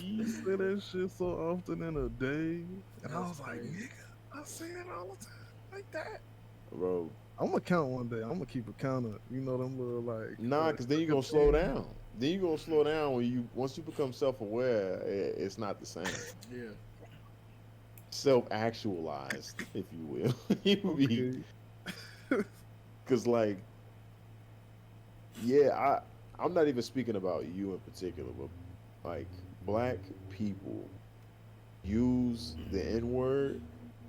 S1: You say that shit so often in a day. And I
S3: That's
S1: was like,
S3: crazy.
S1: nigga, I say it all the time like that.
S2: bro.
S1: I'm gonna count one day. I'm gonna keep a count of, you know, them little like.
S2: Nah, because then you're gonna slow down. Then you're gonna slow down once you become self-aware. It's not the same.
S3: Yeah.
S2: Self-actualized, if you will. You be
S1: Okay.
S2: because like yeah, I'm not even speaking about you in particular, but like black people use the N word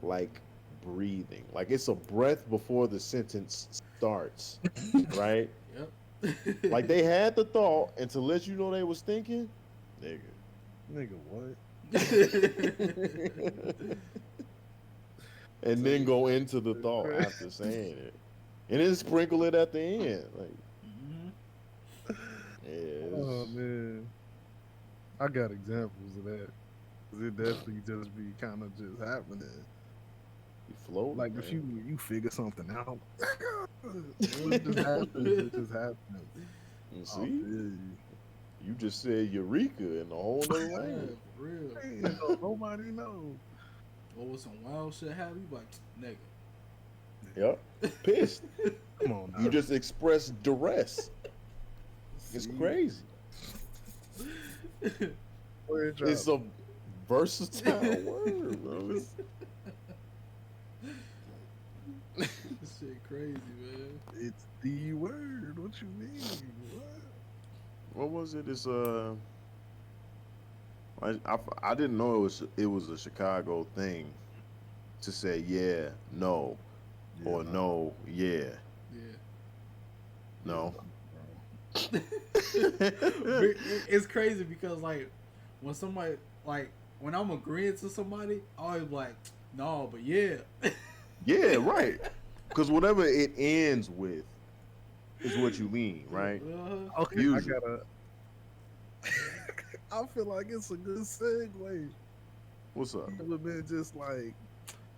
S2: like breathing. Like it's a breath before the sentence starts, right?
S3: Yep.
S2: Like they had the thought, and to let you know they was thinking, nigga.
S1: Nigga, what?
S2: And then go into the thought after saying it, and then sprinkle it at the end. Like, yeah,
S1: Oh man, I got examples of that. 'Cause it definitely just be kind of just happening.
S2: you float.
S1: Like if you figure something out, it just happens. It just happens.
S2: You
S1: I
S2: see,
S1: feel you.
S2: you just said eureka in the whole other
S3: Yeah,
S2: language.
S3: for real.
S1: Ain't nobody knows.
S3: Or with some wild shit happen, you be like, nigga.
S2: Yep. Pissed.
S1: Come on now.
S2: You just expressed duress. It's
S1: See?
S2: crazy.
S1: Word
S2: It's
S1: drop.
S2: a versatile word, bro.
S3: This shit crazy, man.
S1: It's the word. What you mean?
S2: What was it? It's I didn't know it was a Chicago thing to say yeah, no,
S1: What?
S2: or no, yeah,
S3: Yeah.
S2: no.
S3: It's crazy because like when somebody like when I'm agreeing to somebody, I always be like, no, but yeah.
S2: Yeah, right. Because whatever it ends with is what you mean, right?
S1: Okay,
S2: Usually.
S1: I gotta. I feel like it's a good segue.
S2: What's up?
S1: It would have been just like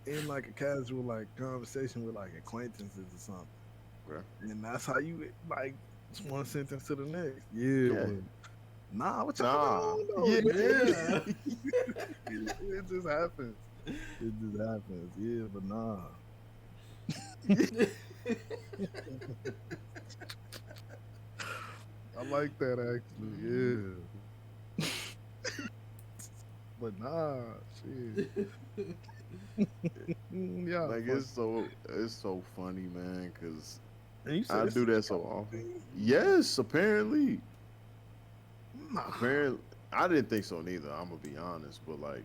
S1: in like a casual like conversation with like acquaintances or something.
S2: Okay.
S1: And that's how you like just one sentence to the next. Yeah,
S2: Yeah.
S1: but nah, what
S2: Nah.
S1: y'all doing?
S2: Yeah.
S3: Yeah.
S1: It just happens. It just happens. Yeah, but nah. I like that actually. Yeah. But nah, shit. Yeah.
S2: Like
S1: fuck.
S2: it's so funny, man, because
S1: And you said
S2: I
S1: it's
S2: do
S1: a
S2: that so
S1: Chicago
S2: often.
S1: thing?
S2: Yes, apparently.
S1: Nah.
S2: Apparently, I didn't think so neither. I'm gonna be honest, but like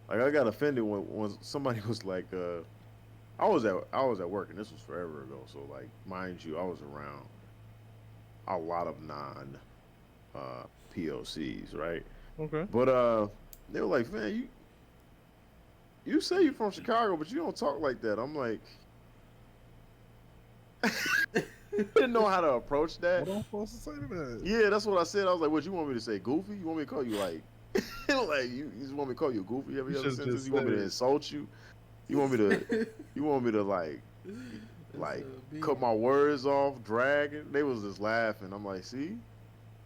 S2: I got offended when somebody was like, I was at work, and this was forever ago. So like, mind you, I was around a lot of non POCs, right?
S1: Okay.
S2: But they were like, man, you say you're from Chicago, but you don't talk like that. I'm like, didn't know how to approach that.
S1: What am I supposed to say to that?
S2: Yeah, that's what I said. I was like, what you want me to say, goofy? You want me to call you like, like you just want me to call you goofy every
S1: You
S2: other
S1: should
S2: sentence?
S1: just
S2: You want me to
S1: say-
S2: insult you? You want me to like
S3: That's,
S2: cut my words off, dragging? They was just laughing. I'm like, see?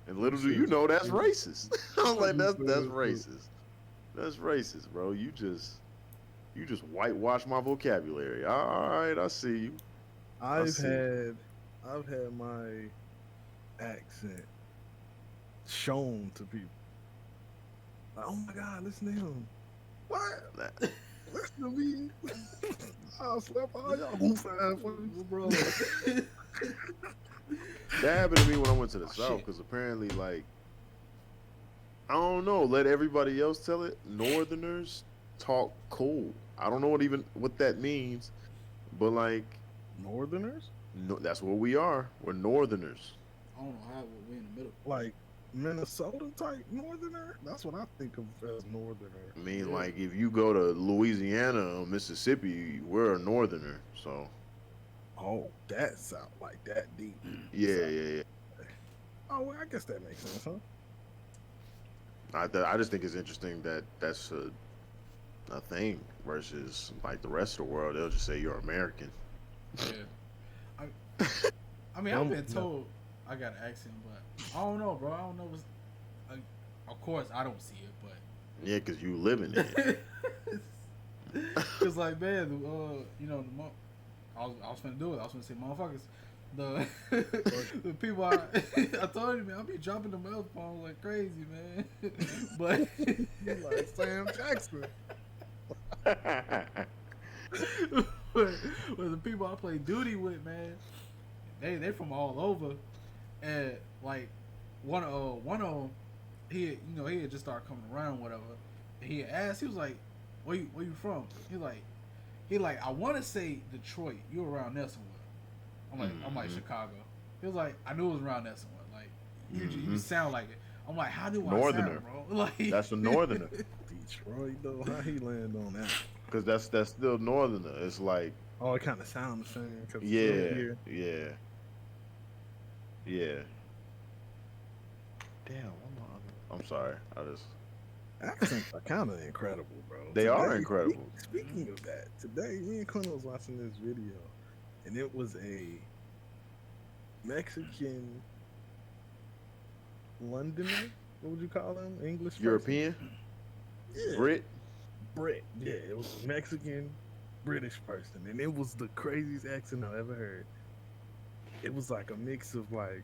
S2: And little do you know that's racist. I was like, that's racist. That's racist, bro. You just whitewash my vocabulary. All right, I see you.
S1: I've had my accent shown to people. Like, oh my god, listen to him. What? Listen to me. I'll slap all y'all goof ass fuckers.
S3: bro.
S2: That happened to me when I went to the
S3: Oh,
S2: South,
S3: shit.
S2: because apparently, like, I don't know, let everybody else tell it. Northerners talk cool. I don't know what that means, but like,
S1: Northerners?
S2: no, that's what we are. We're Northerners.
S3: I don't know how we're in the middle.
S1: Like Minnesota type northerner? That's what I think of as northerner.
S2: I mean,
S3: Yeah.
S2: like, if you go to Louisiana or Mississippi, we're a Northerner. So,
S1: Oh, that sound like that deep.
S2: yeah.
S1: Oh, well, I guess that makes sense, huh?
S2: I just think it's interesting that that's a thing versus like the rest of the world. They'll just say you're American.
S3: Yeah. I mean, I've been told I got an accent, but I don't know, bro. I don't know what's. Of course, I don't see it, but.
S2: Yeah, because you living in it.
S3: Cause like, man, you know, I was finna do it. I was finna say, motherfuckers, the people I told you, man, I'll be dropping the mail phone like crazy, man. But
S1: You like Sam Jackson.
S3: but the people I play duty with, man, they from all over, and like one of them, he had just started coming around, whatever. And he asked, he was like, where you from? He like, I want to say Detroit. You around there somewhere? I'm like Chicago. He was like, I knew it was around there somewhere. Like you sound like it. I'm like, how do I
S2: Northerner.
S3: sound, bro? Like
S2: That's a Northerner.
S1: Detroit, though. How he land on that?
S2: Because that's still Northerner. It's like,
S1: Oh, it kind of sounds the same. 'Cause it's
S2: yeah. Damn, I'm sorry.
S1: Accents are kind of incredible, bro.
S2: They are incredible.
S1: Speaking of that, today me and Quinn was watching this video, and it was a Mexican Londoner. What would you call them? English person?
S2: European,
S1: Yeah.
S2: Brit.
S1: Brit. Yeah, it was Mexican British person, and it was the craziest accent I ever heard. It was like a mix of like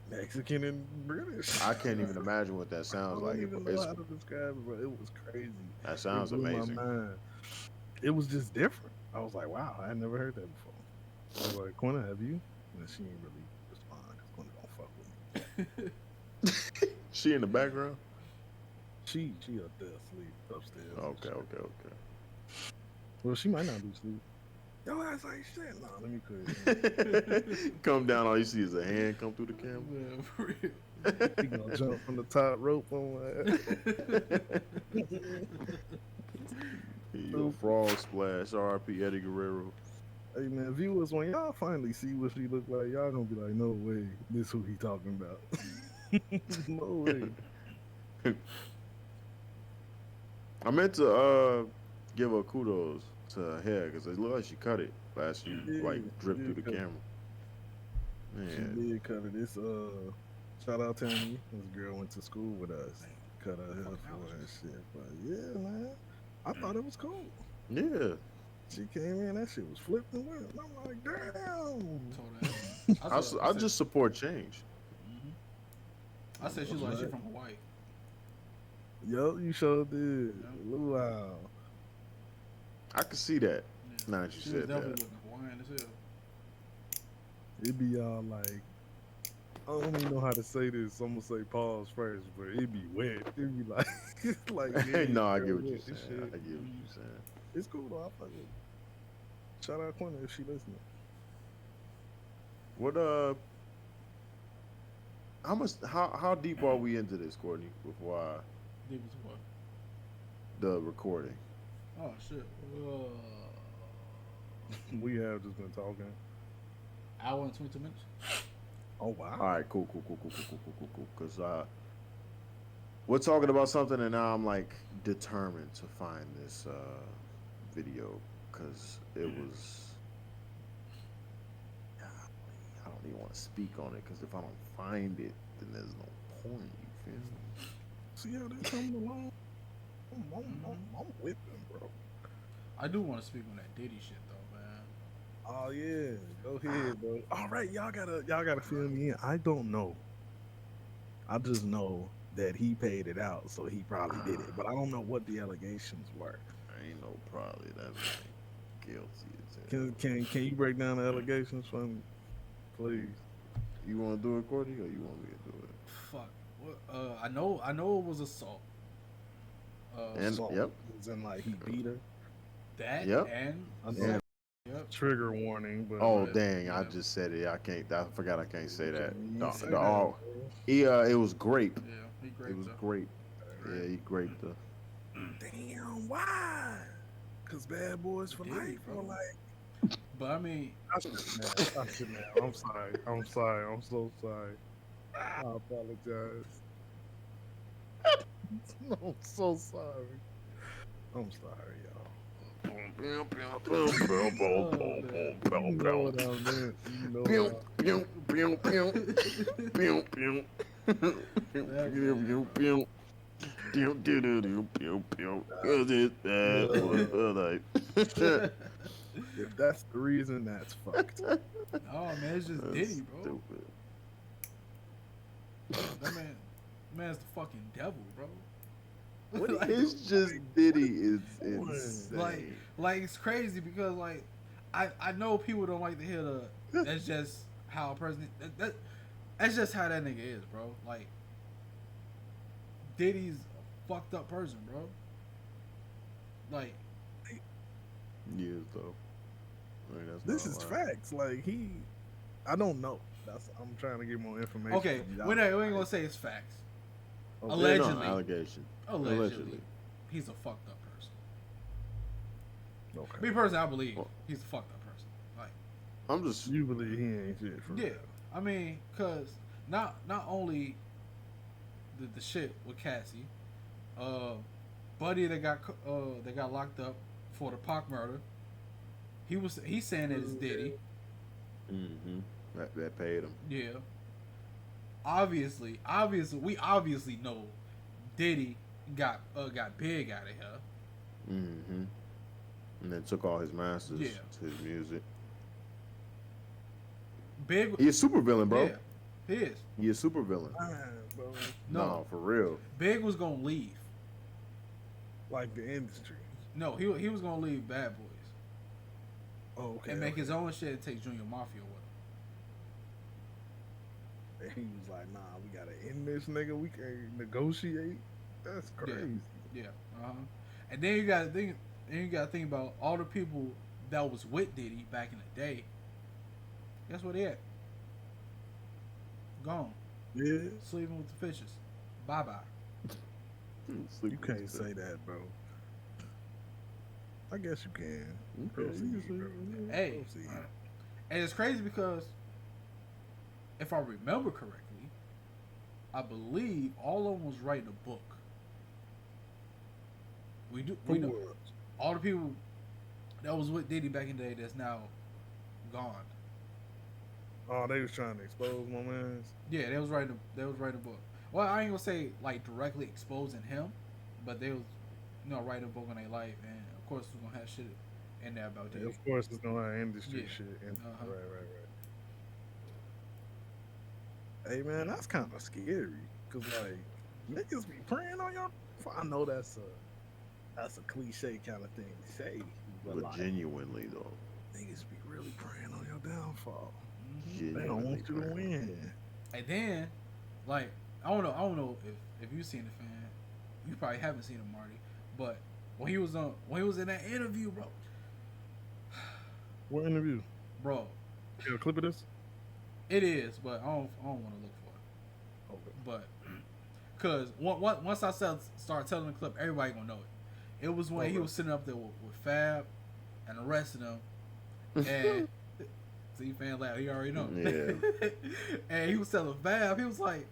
S1: Mexican and British.
S2: I can't even imagine what that
S1: I
S2: sounds
S1: don't
S2: like.
S1: even know how to describe it, but it was crazy.
S2: That
S1: It
S2: sounds
S1: blew my
S2: amazing.
S1: mind. It was just different. I was like, wow, I had never heard that before. I was like, Quinna, have you? And she didn't really respond because Quinna don't fuck with me.
S2: She in the background?
S1: She up there asleep upstairs.
S2: Okay.
S1: Well, she might not be asleep. Yo, I was like, shit. Nah, let me quit.
S2: Come down, all you see is a hand come through the camera.
S3: Yeah, for real.
S1: She gonna jump from the top rope on my
S2: Yo, frog splash, R.I.P. Eddie Guerrero.
S1: Hey man, viewers, when y'all finally see what she look like, y'all gonna be like, no way, this who he talking about. No way.
S2: I meant to give her kudos to her hair because it looked like she cut it last she like dripped through the camera.
S1: She
S2: Man,
S1: did cut it. It's shout out to me. This girl went to school with us. Cut her hair for her and shit. But yeah, man, I thought it was cool.
S2: yeah.
S1: She came in, that shit was flipped and went. And I'm like, damn.
S3: Told her.
S2: I just support change.
S3: I said she like she from Hawaii.
S1: Yo, you sure did. Wow.
S2: I could see that.
S3: Yeah.
S2: Now that you
S3: She was
S2: said
S3: definitely
S2: that.
S3: looking Hawaiian as hell.
S1: It be all like, I don't even know how to say this. I'm gonna say pause first, but it be wet. It be like, like
S2: No, I get
S1: girl
S2: what you're
S1: wet and
S2: saying.
S1: shit.
S2: I get what you're saying.
S1: It's cool though. I fuck it. Shout out Quinna if she listening.
S2: What how deep are we into this, Courtney, before
S3: Deep as what?
S2: the recording?
S3: Oh shit.
S1: We have just been talking.
S3: Hour and 22 minutes.
S1: Oh wow.
S2: All right, cool. Because we're talking about something, and now I'm like determined to find this video because it was. I don't even want to speak on it because if I don't find it, then there's no point. You feel me?
S1: See how they coming along? I'm with them, bro.
S3: I do want to speak on that Diddy shit though, man.
S1: Oh yeah, go ahead, bro. All right, y'all gotta fill me in. I don't know. I just know that he paid it out, so he probably did it. But I don't know what the allegations were.
S2: I ain't no probably. That's like guilty as hell.
S1: Can you break down the allegations for me, please?
S2: You want to do it, Courtney, or you want me to do it?
S3: Fuck. What? I know it was assault.
S2: And
S1: So,
S2: yep.
S1: as in like he beat her.
S3: That
S2: Yep.
S3: and
S1: I know.
S2: Yeah.
S3: yep.
S1: Trigger warning, but
S2: Oh
S1: like,
S2: dang! I
S3: Yeah.
S2: just said it. I can't. I forgot. I can't say that.
S1: you say
S2: The
S1: that,
S2: all.
S1: bro.
S2: It was grape.
S3: Yeah, he
S2: It
S3: great
S2: was
S3: though.
S2: great. Yeah, he graped her.
S1: Damn, why? Cause bad boys for
S3: Diddy,
S1: life,
S3: bro.
S1: or like.
S3: But I mean,
S1: I should now. I'm sorry. I'm so sorry. I apologize. I'm so sorry. I'm sorry, y'all. You know what I meant. You know if that's the reason, that's fucked.
S3: oh man, it's just Diddy, bro. That man's the fucking devil, bro. Like,
S2: It's just Diddy is insane.
S3: like it's crazy because like I know people don't like to hear the. That's just how a person. That's just how that nigga is, bro. Like Diddy's a fucked up person, bro. Like
S2: He is though. I mean, that's
S1: This
S2: not
S1: is
S2: a lie.
S1: facts. Like I don't know. I'm trying to get more information.
S3: okay,
S1: from y'all.
S3: we ain't gonna say it's facts.
S1: Okay.
S3: Allegedly.
S2: No, allegation.
S3: Allegedly, he's a fucked up person.
S1: Okay.
S3: Me personally, I believe he's a fucked up person. Like.
S2: I'm just.
S1: You believe he ain't shit for
S3: Yeah,
S1: real.
S3: I mean, cause not only the shit with Cassie, Buddy that got locked up for the Pac murder. He's saying that it's Diddy.
S2: Mm-hmm. That paid him.
S3: Yeah. Obviously, we obviously know Diddy got big out of here.
S2: Mm-hmm. And then took all his masters
S3: Yeah.
S2: to his music.
S3: Big.
S2: He a super villain, bro.
S3: Yeah, he is.
S2: He a super villain.
S1: Bro.
S2: No, for real.
S3: Big was gonna leave.
S1: Like the industry.
S3: No, he was gonna leave Bad Boys
S1: Oh, okay.
S3: and make
S1: okay.
S3: his own shit and take Junior Mafia with him.
S1: And he was like, nah, we gotta end this nigga. We can't negotiate. That's crazy.
S3: Yeah. And then you gotta think about all the people that was with Diddy back in the day. Guess where they at? Gone.
S1: Yeah.
S3: Sleeping with the fishes. Bye bye.
S1: You can't say that, bro. I guess you can. Proceed, bro.
S3: Hey.
S1: Proceed.
S3: And it's crazy because if I remember correctly, I believe all of them was writing a book. We know
S1: Who
S3: all the people that was with Diddy back in the day that's now gone.
S1: Oh, they was trying to expose my mans.
S3: Yeah, they was writing a book. Well, I ain't gonna say like directly exposing him, but they was writing a book on their life, and of course we're gonna have shit in there about
S1: Yeah,
S3: Diddy.
S1: of course, it's gonna have industry
S3: Yeah.
S1: shit. And,
S3: Uh-huh.
S1: Right. Hey man, that's kind of scary. Cause like niggas be praying on your. I know that's a cliche kind of thing to say, but
S2: But
S1: like
S2: genuinely though.
S1: niggas be really praying on your downfall.
S3: Mhm.
S1: They don't want you to win.
S3: And then, like, I don't know if you've seen the Fan. You probably haven't seen him, Marty. But when he was in that interview,
S1: What interview?
S3: bro,
S1: You got a clip of this?
S3: it is. But I don't want to look for it.
S1: Okay.
S3: But because once I start telling the clip, everybody gonna know it. It was when he was sitting up there with Fab and the rest of them, and see Fan laugh. He already know.
S2: Yeah.
S3: And he was telling Fab, he was like,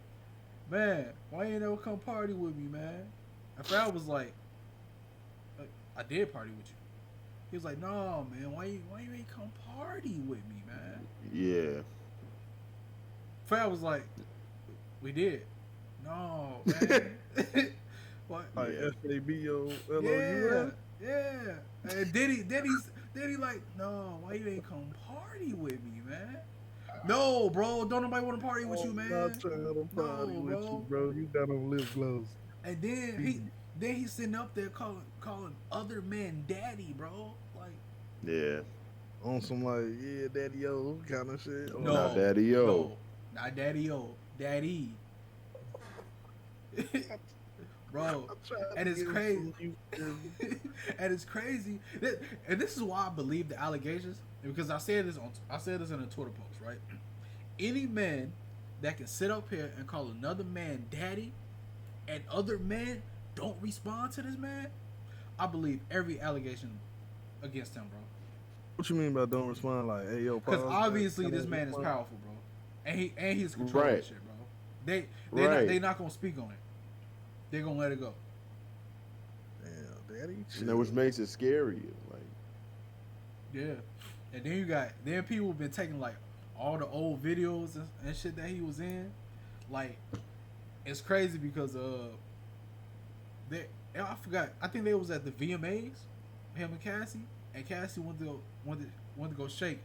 S3: "Man, why you ain't never come party with me, man?" And Fab was like, "I did party with you." He was like, "No, man, why you ain't come party with me, man?"
S2: Yeah.
S3: Fab was like, "We did." No, man. What?
S1: Like
S2: Yeah.
S1: FABO
S3: Yeah, yeah. And Diddy like, "No, why you ain't come party with me, man?" No, bro, don't nobody want to party with you, man.
S1: I'm not trying to party
S3: No,
S1: with
S3: bro.
S1: you, bro. You got them lip glows.
S3: And then he's sitting up there calling other men daddy, bro. Like,
S2: Yeah.
S1: On some like, yeah, daddy o kind of shit. Or
S3: no,
S2: Not daddy o.
S3: no, not daddy o, daddy. Bro,
S1: I'm trying
S3: and
S1: to
S3: it's
S1: get
S3: crazy.
S1: some
S3: And it's crazy. And this is why I believe the allegations, because I said this in a Twitter post, right? Any man that can sit up here and call another man daddy, and other men don't respond to this man, I believe every allegation against him, bro.
S1: What you mean by don't respond? Like, hey, yo,
S3: Because
S1: pause,
S3: obviously
S1: man.
S3: this man is powerful, bro, and he's controlling
S2: Right.
S3: shit, bro.
S2: Right.
S3: They not gonna speak on it. They're gonna let it go.
S1: Damn, daddy. Shit.
S2: And that which makes it scary. Like,
S3: Yeah, and then people been taking like all the old videos and shit that he was in. Like, it's crazy because I forgot. I think they was at the VMAs, him and Cassie wanted to go shake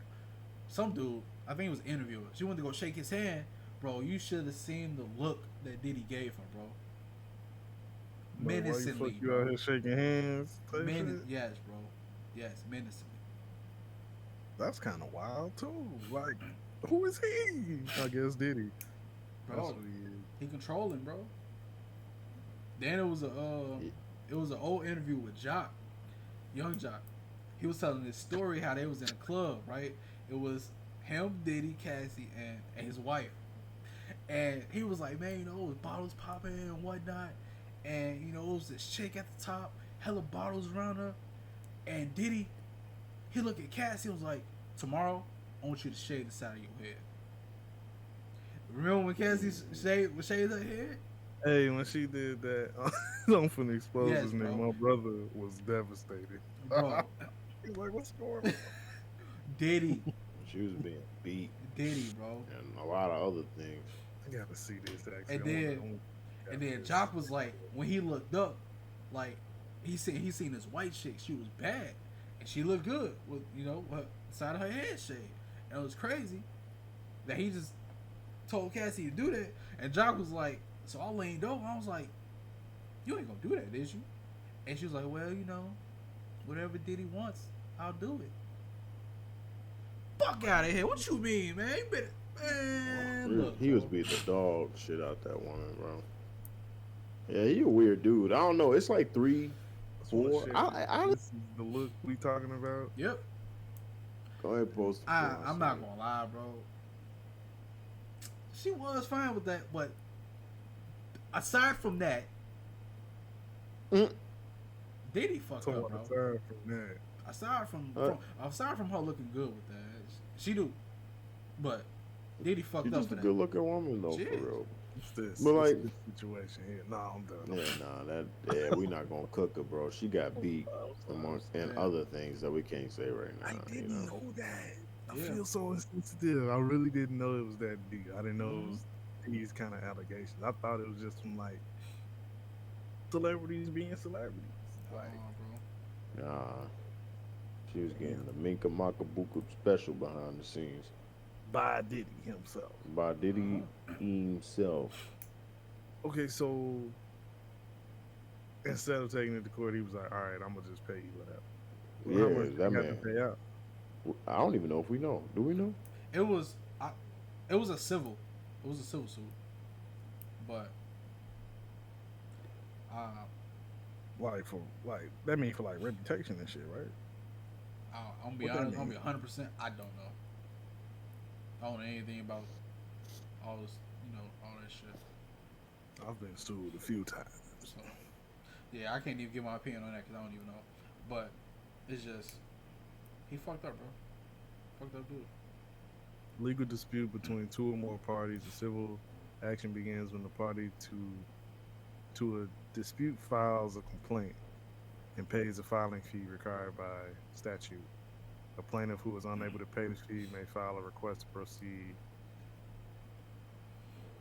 S3: some dude. I think it was an interviewer. She wanted to go shake his hand, bro. You should have seen the look that Diddy gave her, bro.
S1: Bro, why
S3: Menacingly,
S1: you out here shaking hands? type shit?
S3: Yes, bro. Yes, menacingly.
S1: That's kind of wild too. Like, who is he? I guess Diddy. That's
S3: Bro,
S1: what he is.
S3: he controlling, bro. Then it was an old interview with Jock, Young Jock. He was telling this story how they was in a club, right? It was him, Diddy, Cassie, and his wife. And he was like, man, it was bottles popping and whatnot. And, it was this chick at the top, hella bottles around her. And Diddy, he looked at Cassie and was like, tomorrow, I want you to shave the side of your head. Remember when Cassie shaved her head?
S1: Hey, when she did that, I'm finna expose
S3: Yes,
S1: his name.
S3: bro.
S1: My brother was devastated.
S3: Bro,
S1: He's like, what's going on?
S3: Diddy,
S2: she was being beat
S3: bro.
S2: and a lot of other things.
S1: I gotta see this actually.
S3: And then Jock was like, when he looked up, like he seen his white chick, she was bad, and she looked good with what side of her head shaved. And it was crazy that he just told Cassie to do that, and Jock was like, so I leaned over. I was like, you ain't gonna do that, is you? And she was like, well, whatever Diddy wants, I'll do it. Fuck out of here! What you mean, man? You better, man. Look,
S2: he was beating the dog shit out that woman, bro. Yeah, he a weird dude. I don't know. It's like 3, 4.
S1: This is the look we talking about.
S3: Yep.
S2: Go ahead, post.
S3: I'm not gonna lie, bro. She was fine with that, but aside from that, Diddy fucked up, bro.
S1: Aside from that,
S3: aside from her looking good with that, she do, but Diddy fucked up.
S2: She's just a good looking woman though,
S3: She
S2: for
S3: is.
S2: real.
S1: this situation here. Nah, I'm done.
S2: We not gonna cook her, bro. She got beat and other things that we can't say right now.
S1: I didn't know that. I feel so insensitive. I really didn't know it was that deep. I didn't know it was these kind of allegations. I thought it was just from like celebrities being celebrities. Like,
S2: Nah, she was getting the Minka Makabuku special behind the scenes
S1: by Diddy himself.
S2: by Diddy himself.
S1: Okay, so instead of taking it to court, he was like, "All right, I'm gonna just pay you whatever." How much
S2: that
S1: you got
S2: man.
S1: to pay out?
S2: I don't even know if we know. Do we know?
S3: It was a civil suit, but
S1: Like for that means for like reputation and shit, right?
S3: I'm gonna be
S1: What that
S3: honest. I'm
S1: mean?
S3: gonna be 100%. I don't know. I don't know anything about all this, all that shit.
S1: I've been sued a few times.
S3: So, yeah, I can't even give my opinion on that because I don't even know. But it's just he fucked up, bro. Fucked up dude.
S1: Legal dispute between two or more parties. The civil action begins when the party to a dispute files a complaint and pays a filing fee required by statute. A plaintiff who is unable to pay the fee may file a request to proceed.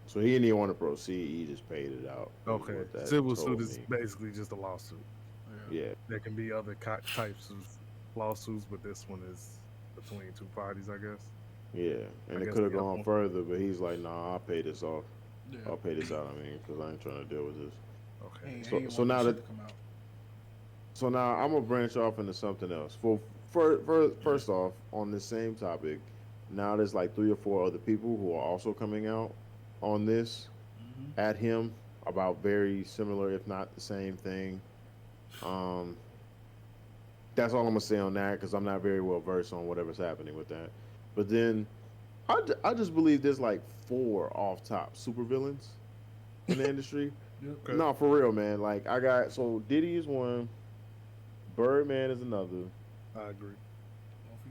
S2: So he didn't even want to proceed. He just paid it out.
S1: Okay,
S2: What that
S1: civil
S2: told
S1: suit is
S2: me.
S1: basically just a lawsuit.
S2: Yeah.
S1: There can be other types of lawsuits, but this one is between two parties, I guess.
S2: Yeah, and
S1: I
S2: it
S1: guess
S2: could have
S1: the other
S2: gone
S1: one-
S2: further, but he's like, "Nah, I'll pay this off.
S3: Yeah.
S2: I'll pay this out. because I ain't trying to deal with this."
S1: Okay.
S2: So now that- So now I'm gonna branch off into something else. First off, on the same topic, now there's like 3 or 4 other people who are also coming out on this at him about very similar, if not the same thing. That's all I'm gonna say on that because I'm not very well versed on whatever's happening with that. But then I just believe there's like 4 off top supervillains in the industry.
S1: Okay.
S2: No, for real, man. Like so Diddy is one, Birdman is another,
S1: I agree.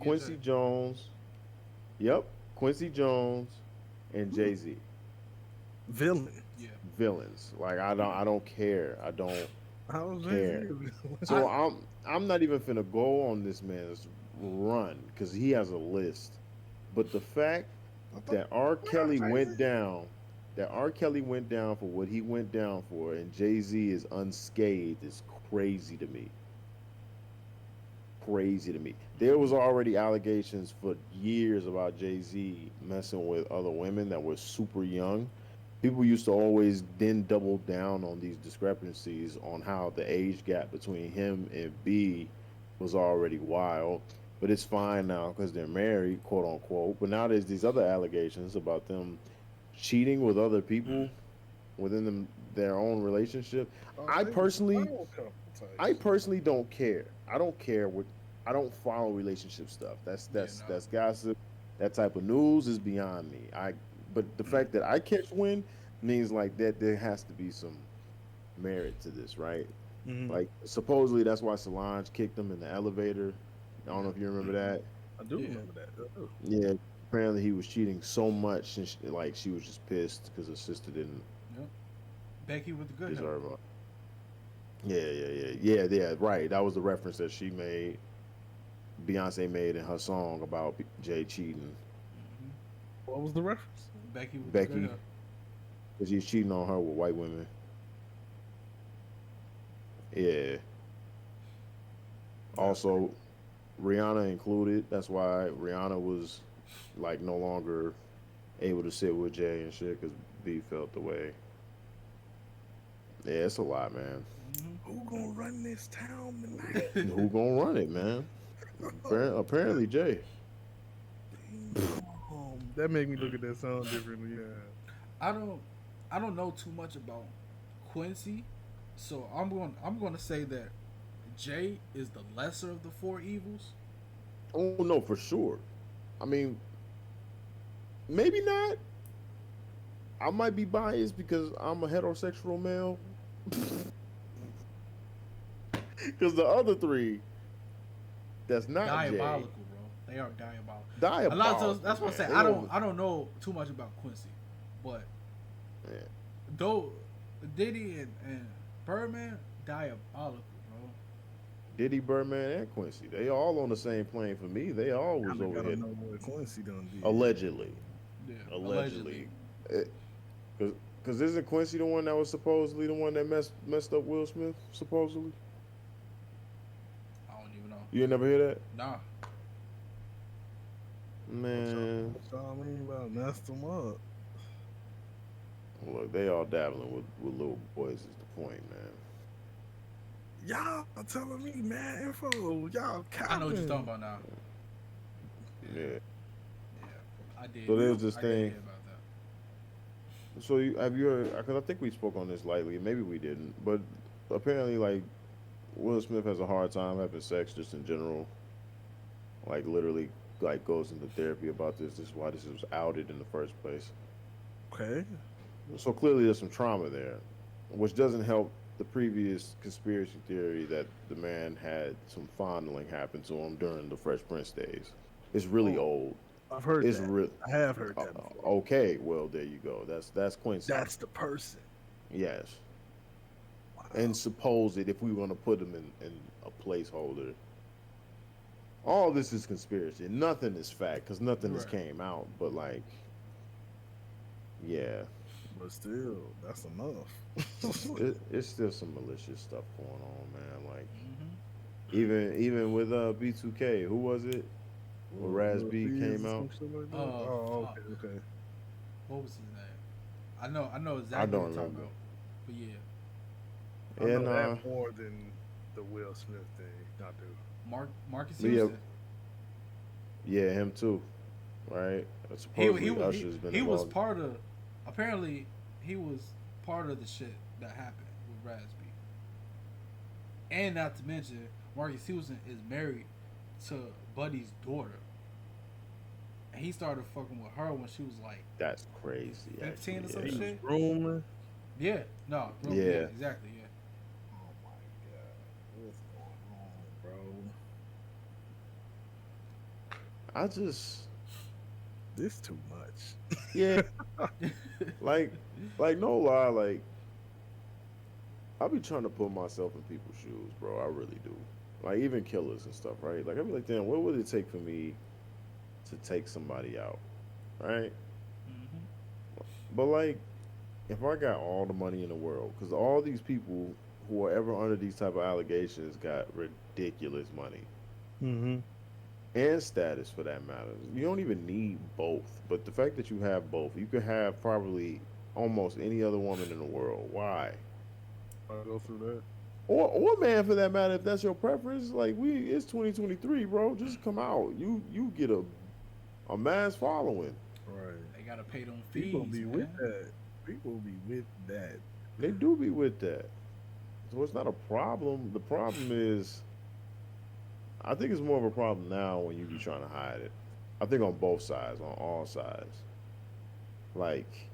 S2: Quincy Jones, Quincy Jones, and Jay-Z.
S1: Villain.
S3: Yeah.
S2: Villains. Like I don't care. I don't
S1: I was
S2: care. So I'm not even finna go on this man's run because he has a list. But the fact that R. Kelly went down for what he went down for, and Jay-Z is unscathed is crazy to me. Crazy to me. There was already allegations for years about Jay-Z messing with other women that were super young. People used to always then double down on these discrepancies on how the age gap between him and B was already wild. But it's fine now because they're married, quote unquote. But now there's these other allegations about them cheating with other people within their own relationship. I personally don't care. I don't care what. I don't follow relationship stuff. That's gossip. That type of news is beyond me. But the fact that I catch wind means like that there has to be some merit to this, right?
S1: Mm-hmm.
S2: Like supposedly that's why Solange kicked him in the elevator. I don't know if you remember that.
S1: I do remember that.
S2: Yeah, apparently he was cheating so much, and she was just pissed because her sister didn't
S3: Becky with the good hair.
S2: deserve her. Yeah. Right. That was the reference that she made. Beyonce made in her song about Jay cheating.
S1: What was the reference?
S3: Becky with the good hair.
S2: Because he's cheating on her with white women. Yeah. Also, Rihanna included. That's why Rihanna was like no longer able to sit with Jay and shit because B felt the way. Yeah, it's a lot, man.
S1: Who gonna run this town tonight?
S2: Who gonna run it, man? Apparently Jay.
S1: That make me look at that song differently. Yeah.
S3: I don't I don't know too much about Quincy, so I'm going to say that Jay is the lesser of the four evils.
S2: Oh no, for sure. I mean, maybe not. I might be biased because I'm a heterosexual male. Because the other three, that's not
S3: Diabolical,
S2: Jay.
S3: bro. They are diabolical.
S2: Diabolical.
S3: A lot of those, that's what I say.
S2: man.
S3: I don't know too much about Quincy, but
S2: Yeah.
S3: though Diddy and Birdman diabolical, bro.
S2: Diddy, Birdman, and Quincy. They all on the same plane for me. They all was
S1: I
S2: over
S1: gotta
S2: here.
S1: know what Quincy done did.
S2: Allegedly.
S3: Yeah,
S2: Allegedly. Because isn't Quincy the one that was supposedly the one that messed up Will Smith, supposedly?
S3: I don't even know.
S2: You ain't never hear that?
S3: Nah,
S2: Man.
S1: What y'all mean about messed them up?
S2: Look, they all dabbling with little boys is the point, man.
S1: Y'all are telling me mad info. Y'all capping.
S3: I know what you're talking about now.
S2: Yeah.
S3: Yeah, I did.
S2: So there's this
S3: I did
S2: thing.
S3: hear about that.
S2: So have you heard? Because I think we spoke on this lightly. Maybe we didn't. But apparently, like, Will Smith has a hard time having sex just in general. Like, literally, like, goes into therapy about this. This is why this was outed in the first place.
S1: Okay.
S2: So clearly there's some trauma there, which doesn't help the previous conspiracy theory that the man had some fondling happen to him during the Fresh Prince days. It's really old.
S1: I've heard
S2: It's
S1: that.
S2: real.
S1: I have heard that before.
S2: Okay, well there you go. That's Quincy.
S1: That's the person.
S2: Yes.
S1: Wow.
S2: And suppose it if we want to put him in a placeholder. All this is conspiracy. Nothing is fact because nothing has
S3: Right.
S2: came out. But like, yeah.
S1: But still, that's enough.
S2: It's still some malicious stuff going on, man. Like
S3: Mm-hmm.
S2: even with B2K, who was it? When Raz B came out,
S1: Like that?
S3: Oh,
S1: Oh,
S3: fuck.
S1: okay, okay.
S3: What was his name? I know exactly
S2: I don't
S3: what you're talking
S2: remember.
S3: about. But yeah,
S1: I know
S2: and
S1: that more than the Will Smith thing. I do.
S3: Marcus
S2: Yeah.
S3: Houston.
S2: yeah, him too, right?
S3: He
S2: Supposedly
S3: was
S2: Usher's been
S3: he was
S2: involved.
S3: part of. Apparently, he was part of the shit that happened with Raz B. And not to mention, Marcus Houston is married to Buddy's daughter. And he started fucking with her when she was like,
S2: That's crazy.
S3: 15 or
S2: actually,
S3: some
S2: yeah.
S1: He was
S3: shit?
S1: grooming.
S3: yeah, no, bro,
S2: Yeah.
S3: exactly, yeah.
S1: Oh my god, what's going on, bro?
S2: I just
S1: This too much.
S2: yeah, like no lie, like I be trying to put myself in people's shoes, bro. I really do. Like even killers and stuff, right? Like I be like, damn, what would it take for me to take somebody out, right?
S3: Mm-hmm.
S2: But like, if I got all the money in the world, because all these people who are ever under these type of allegations got ridiculous money
S1: Mm-hmm.
S2: and status for that matter. You don't even need both, but the fact that you have both, you could have probably almost any other woman in the world. Why?
S1: I go through that.
S2: Or man for that matter, if that's your preference. Like it's 2023, bro. Just come out. You get a mass following.
S1: Right.
S3: They gotta pay them fees.
S1: People be
S3: man.
S1: with that. People be with that.
S2: They do be with that. So it's not a problem. The problem is, I think it's more of a problem now when you be trying to hide it. I think on both sides, on all sides. Like,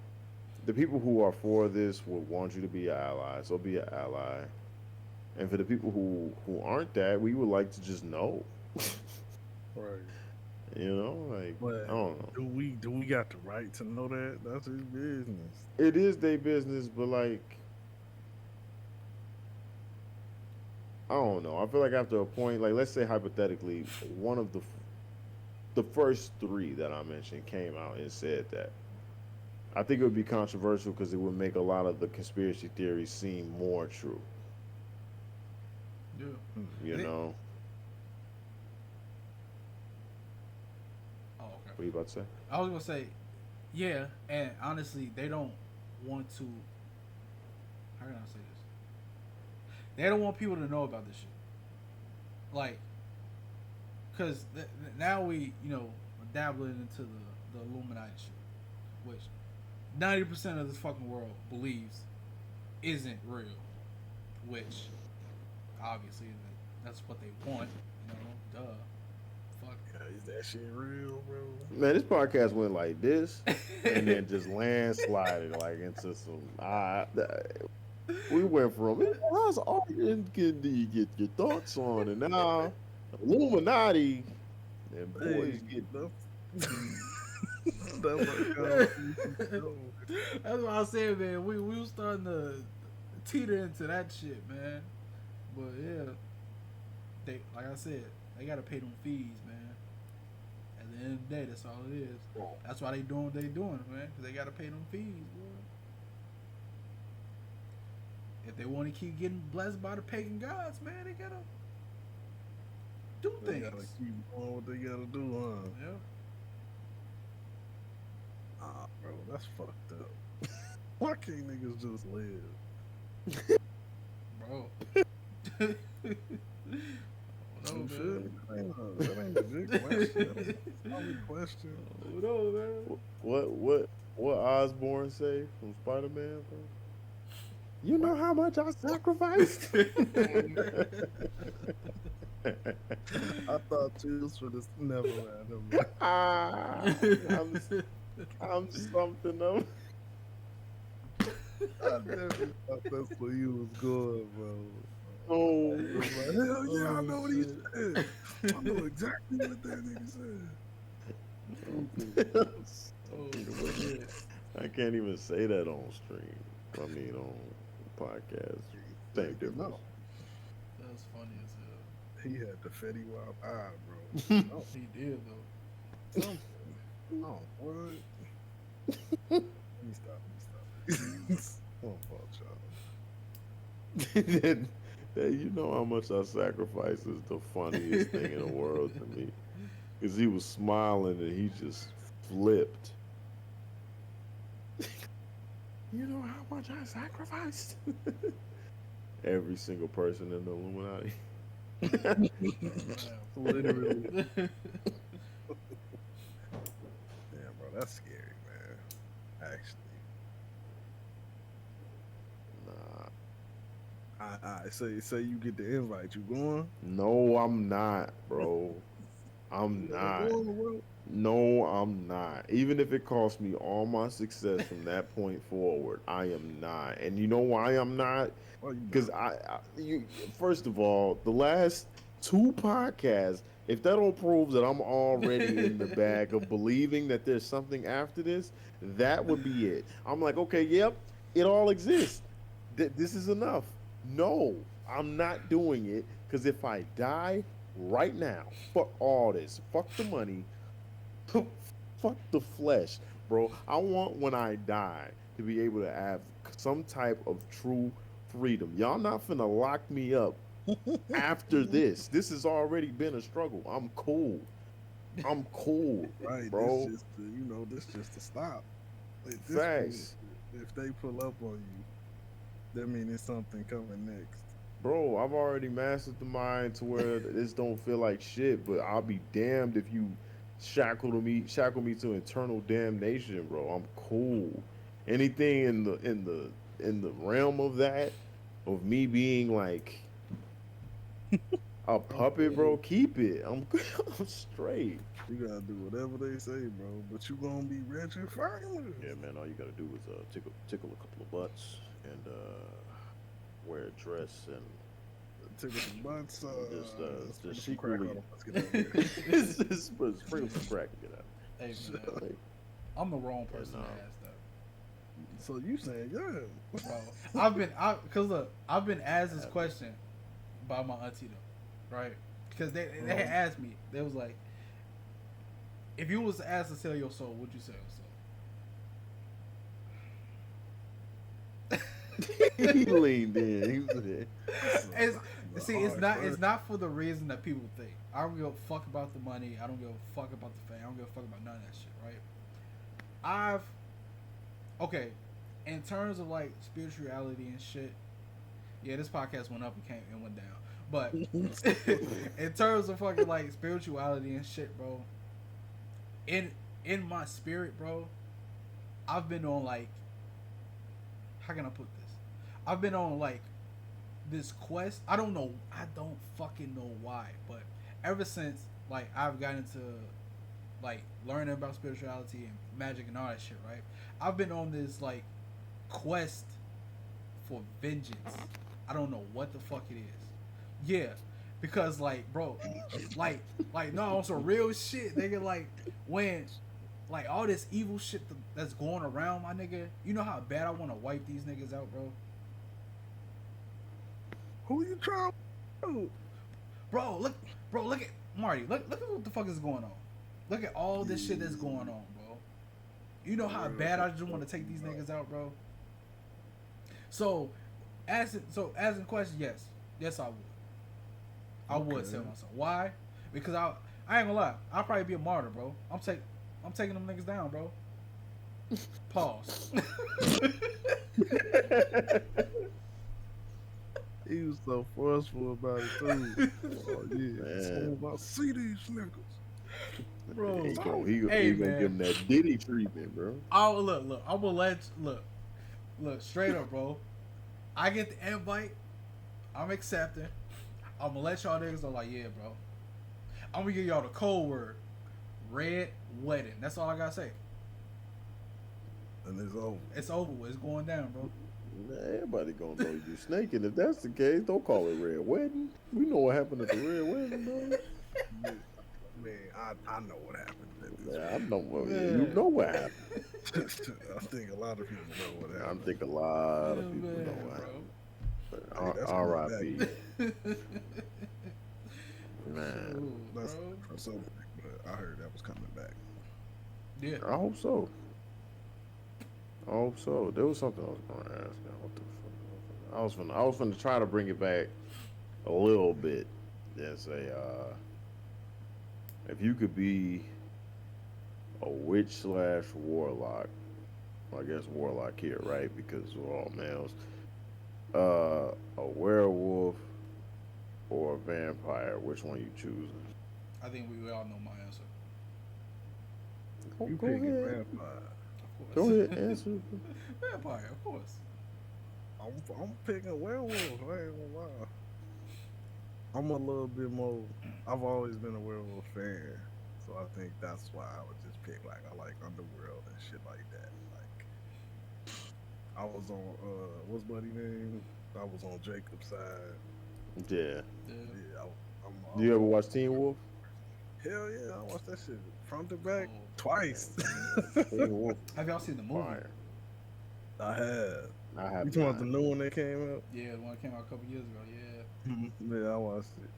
S2: the people who are for this would want you to be an ally, so be an ally. And for the people who aren't that, we would like to just know.
S1: Right.
S2: You know, like
S1: But
S2: I don't know.
S1: do we got the right to know that? That's his business.
S2: It is their business, but like I don't know. I feel like after a point, like let's say hypothetically, one of the first three that I mentioned came out and said that. I think it would be controversial because it would make a lot of the conspiracy theories seem more true.
S3: Yeah.
S2: You
S3: They-
S2: know, What you about to say?
S3: I was gonna say, yeah, and honestly, they don't want to. How can I say this? They don't want people to know about this shit. Like, cause now we, are dabbling into the Illuminati shit, which 90% of this fucking world believes isn't real, which obviously that's what they want, duh. Fuck.
S1: Is that shit real, bro?
S2: Man, this podcast went like this, and then just landslided like into some. We went from how's arguing get your thoughts on, and now Illuminati and boys get.
S3: That's what I said, man. We were starting to teeter into that shit, man. But yeah, they like I said, they gotta pay them fees, man. At the end of the day, that's all it is. That's why they doing what they doing, man. Cause they gotta pay them fees, boy. If they want to keep getting blessed by the pagan gods, man, they gotta do things.
S1: They gotta keep doing what they gotta do, huh?
S3: Yeah.
S1: Bro, that's fucked up. Why can't niggas just live?
S3: Bro.
S1: No, that ain't a good question. That's not a question.
S3: No, man.
S2: What Osborn say from Spider-Man? Bro? You know how much I sacrificed.
S1: I thought you was for this. Never mind.
S2: I'm something of.
S1: I never thought that's where you was going, bro.
S2: Oh,
S1: hell yeah, I know what he said. I know exactly what that nigga said.
S2: I can't even say that on stream. I mean, on podcast. Same difference.
S1: No.
S3: That was funny as hell.
S1: He had the Fetty Wap eye, bro. No,
S3: He did, though.
S1: something. No, what? Let me stop. Oh, fuck, y'all.
S2: You know how much I sacrifice is the funniest thing in the world to me. Because he was smiling and he just flipped. You know how much I sacrificed? Every single person in the Illuminati.
S1: Literally. Damn, bro, that's scary, man. Actually. Say you get the invite. You going?
S2: No, I'm not, bro. I'm not. No, I'm not. Even if it costs me all my success from that point forward, I am not. And you know why I'm not? Because first of all, the last 2 podcasts, if that don't prove that I'm already in the bag of believing that there's something after this, that would be it. I'm like, okay, yep, it all exists. This is enough. No, I'm not doing it, because if I die right now, fuck all this. Fuck the money. Fuck the flesh, bro. I want when I die to be able to have some type of true freedom. Y'all not finna lock me up after this. This has already been a struggle. I'm cool,
S1: right,
S2: bro.
S1: This just to stop.
S2: Facts.
S1: If they pull up on you, that means there's something coming next.
S2: Bro, I've already mastered the mind to where this don't feel like shit, but I'll be damned if you shackle me to eternal damnation, bro. I'm cool. Anything in the realm of that, of me being like a puppet, bro, keep it. I'm straight.
S1: You gotta do whatever they say, bro. But you gonna be rich and famous.
S2: Yeah, man. All you gotta do is tickle a couple of butts and wear a dress and
S1: tickle some butts.
S2: Just
S1: some crack
S2: secretly.
S1: on them. Let's get out of here.
S2: Just sprinkle some crack and get out.
S3: Hey, man, I'm the wrong person to ask that.
S1: So you saying, yeah?
S3: Bro, I've been asked this question by my auntie though, right? Because they had asked me. They was like, if you was asked to sell your soul, would you sell your soul?
S2: He leaned in. He was there.
S1: a
S3: See, it's
S1: hard
S3: not.
S1: question.
S3: It's not for the reason that people think. I don't give a fuck about the money. I don't give a fuck about the fame. I don't give a fuck about none of that shit. Right? Okay. In terms of like spirituality and shit, yeah, this podcast went up and went down. But in terms of fucking like spirituality and shit, bro, in my spirit, bro, I've been on like, how can I put this? I've been on like this quest. I don't fucking know why, but ever since like I've gotten into like learning about spirituality and magic and all that shit, right? I've been on this like quest for vengeance. I don't know what the fuck it is. Yeah, because like, bro, like no, on some real shit, nigga. Like when, like all this evil shit that's going around, my nigga. You know how bad I want to wipe these niggas out, bro.
S1: Who you trying to?
S3: Bro, look at Marty. Look at what the fuck is going on. Look at all this shit that's going on, bro. You know how bad I just want to take these niggas out, bro. So, asking question, yes, I would. I would tell myself why, because I ain't gonna lie, I'll probably be a martyr, bro. I'm taking them niggas down, bro. Pause.
S1: He was so forceful about it too. Oh yeah, so about see these niggas,
S3: Bro.
S2: He gonna
S3: Hey,
S2: give
S3: man.
S2: him that Diddy treatment, bro.
S3: Oh look, I'm gonna look straight up, bro. I get the invite, I'm accepting. I'm gonna let y'all niggas know, like, yeah, bro. I'm gonna give y'all the code word, red wedding. That's all I gotta say.
S1: and it's over.
S3: It's over with. It's going down, bro.
S2: Everybody gonna know you snaking. If that's the case, don't call it red wedding. We know what happened at the red wedding, bro.
S1: Man, I know what happened.
S2: Yeah, I know what you know what happened.
S1: I think a lot of people know what
S2: I
S1: happened.
S2: think a lot of people
S3: Man,
S2: know what
S3: bro.
S2: happened.
S1: Hey, that's
S2: R.I.P.
S1: coming
S2: Man,
S3: Ooh,
S1: That's
S3: bro.
S1: something, but I heard that was coming back.
S3: Yeah.
S2: I hope so. I hope so. There was something I was gonna ask. Now. What the fuck? I was gonna try to bring it back a little bit. And say, if you could be a witch / warlock, I guess warlock here, right? Because we're all males. A werewolf or a vampire, which one you choosing?
S3: I think we all know my answer.
S1: You
S2: Go
S1: picking
S2: ahead.
S3: Of
S1: vampire.
S3: course.
S2: Go ahead, answer.
S3: Vampire, of course.
S1: I'm picking werewolf. I ain't gonna lie. I'm a little bit more. I've always been a werewolf fan, so I think that's why I would just pick like I like Underworld and shit like that. Like I was on what's buddy name? I was on Jacob's side.
S2: Yeah.
S3: Yeah.
S1: Yeah, I'm.
S2: Do you ever watch Teen Wolf?
S1: Hell yeah, I watched that shit front to back
S3: Oh,
S1: twice.
S2: Teen Wolf.
S3: Have y'all seen the movie?
S2: Fire.
S1: I have.
S2: I have.
S1: You talking about
S2: not.
S1: the new one that came out?
S3: Yeah, the one that came out a couple years ago. Yeah.
S1: Yeah, I watched it.